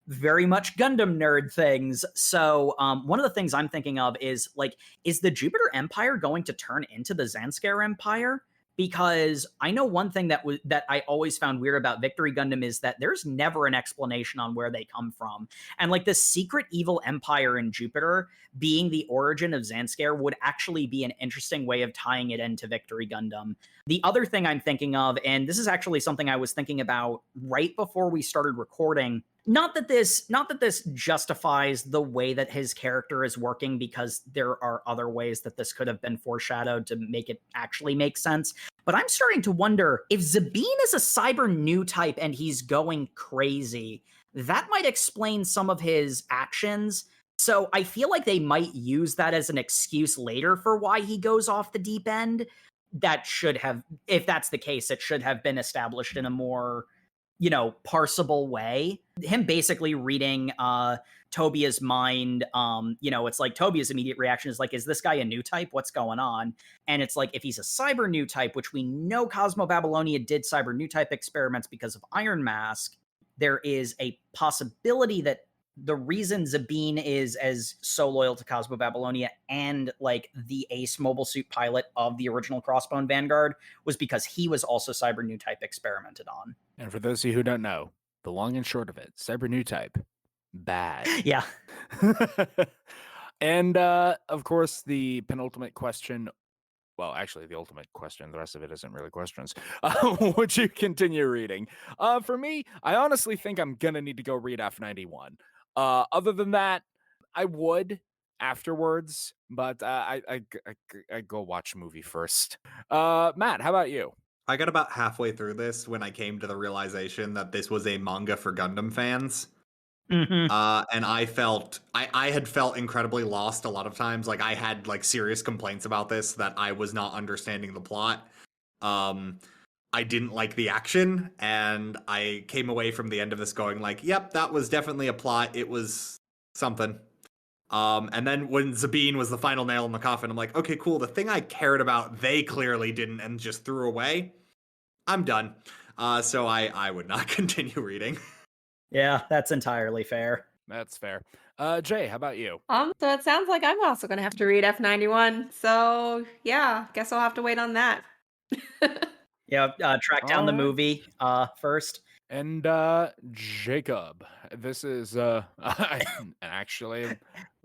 very much Gundam nerd things. So one of the things I'm thinking of is like, is the Jupiter Empire going to turn into the Zanskar Empire? Because I know one thing that I always found weird about Victory Gundam is that there's never an explanation on where they come from. And like the secret evil empire in Jupiter being the origin of Zanskar would actually be an interesting way of tying it into Victory Gundam. The other thing I'm thinking of, and this is actually something I was thinking about right before we started recording, not that this justifies the way that his character is working, because there are other ways that this could have been foreshadowed to make it actually make sense. But I'm starting to wonder if Zabine is a cyber new type and he's going crazy, that might explain some of his actions. So I feel like they might use that as an excuse later for why he goes off the deep end. That should have, if that's the case, it should have been established in a more, parsable way. Him basically reading Tobia's mind, it's like Tobia's immediate reaction is like, is this guy a new type? What's going on? And it's like, if he's a cyber new type, which we know Cosmo Babylonia did cyber new type experiments because of Iron Mask, there is a possibility that the reason Zabine is as so loyal to Cosmo Babylonia and like the ace mobile suit pilot of the original Crossbone Vanguard was because he was also cyber new type experimented on. And for those of you who don't know, the long and short of it, cyber new type, bad. Yeah. And of course, the penultimate question. Well, actually, the ultimate question. The rest of it isn't really questions. Would you continue reading? For me, I honestly think I'm gonna need to go read F91. Other than that, I would afterwards, but I go watch a movie first. Matt, how about you? I got about halfway through this when I came to the realization that this was a manga for Gundam fans. Mm-hmm. And I had felt incredibly lost a lot of times. Like I had like serious complaints about this, that I was not understanding the plot. I didn't like the action, and I came away from the end of this going like, yep, that was definitely a plot. It was something. And then when Zabine was the final nail in the coffin, I'm like, okay, cool. The thing I cared about, they clearly didn't and just threw away. I'm done. So I would not continue reading. Yeah, that's entirely fair. That's fair. Jay, how about you? So it sounds like I'm also gonna have to read F91. So yeah, guess I'll have to wait on that. Yeah, track down the movie first. And Jacob, this is actually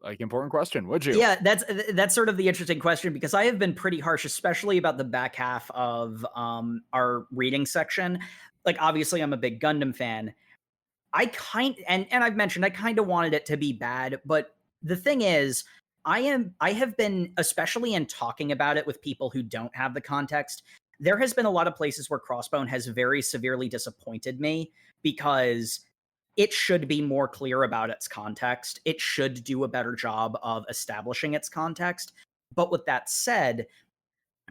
like important question. Would you? Yeah, that's sort of the interesting question, because I have been pretty harsh, especially about the back half of our reading section. Like, obviously, I'm a big Gundam fan. And I've mentioned I kind of wanted it to be bad, but the thing is, I have been, especially in talking about it with people who don't have the context, there has been a lot of places where Crossbone has very severely disappointed me, because it should be more clear about its context. It should do a better job of establishing its context. But with that said,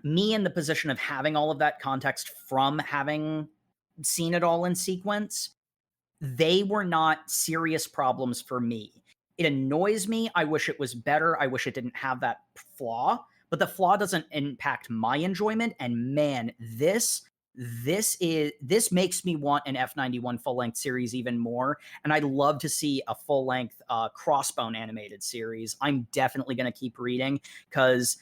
me in the position of having all of that context from having seen it all in sequence, they were not serious problems for me. It annoys me. I wish it was better. I wish it didn't have that flaw, but the flaw doesn't impact my enjoyment. And man, this makes me want an F91 full-length series even more. And I'd love to see a full-length Crossbone animated series. I'm definitely going to keep reading, because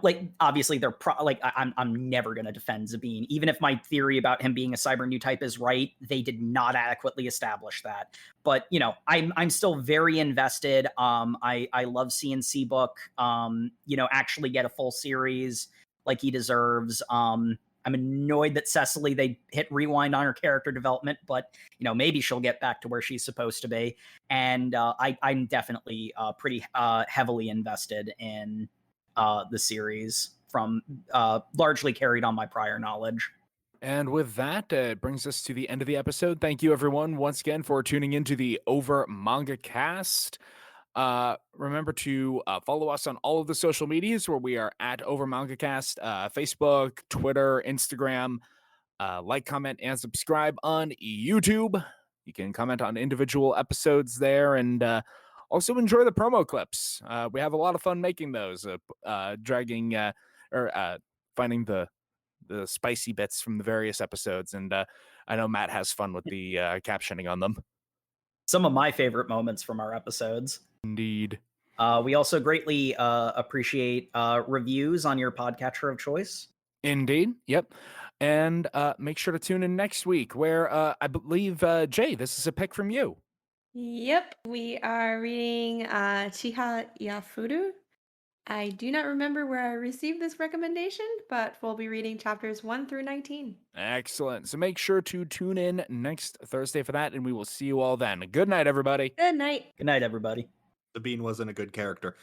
like, obviously they're I'm never going to defend Zabine. Even if my theory about him being a cyber new type is right, they did not adequately establish that. But, I'm still very invested. I love seeing Seabook, actually get a full series like he deserves. I'm annoyed that Cecily, they hit rewind on her character development, but maybe she'll get back to where she's supposed to be. And I'm definitely pretty heavily invested in the series, from largely carried on my prior knowledge. And with that, it brings us to the end of the episode. Thank you, everyone, once again for tuning into the Over Manga Cast. Remember to follow us on all of the social medias where we are at Over Manga Cast, Facebook, Twitter, Instagram. Like, comment, and subscribe on YouTube. You can comment on individual episodes there, and also enjoy the promo clips. We have a lot of fun making those, dragging or finding the spicy bits from the various episodes, and I know Matt has fun with the captioning on them. Some of my favorite moments from our episodes. Indeed. We also greatly appreciate reviews on your podcatcher of choice. Indeed. Yep. And make sure to tune in next week, where I believe, Jay, this is a pick from you. Yep, we are reading Chiha Yafuru. I do not remember where I received this recommendation, but we'll be reading chapters 1 through 19. Excellent. So make sure to tune in next Thursday for that, and we will see you all then. Good night, everybody. Good night. Good night, everybody. The bean wasn't a good character.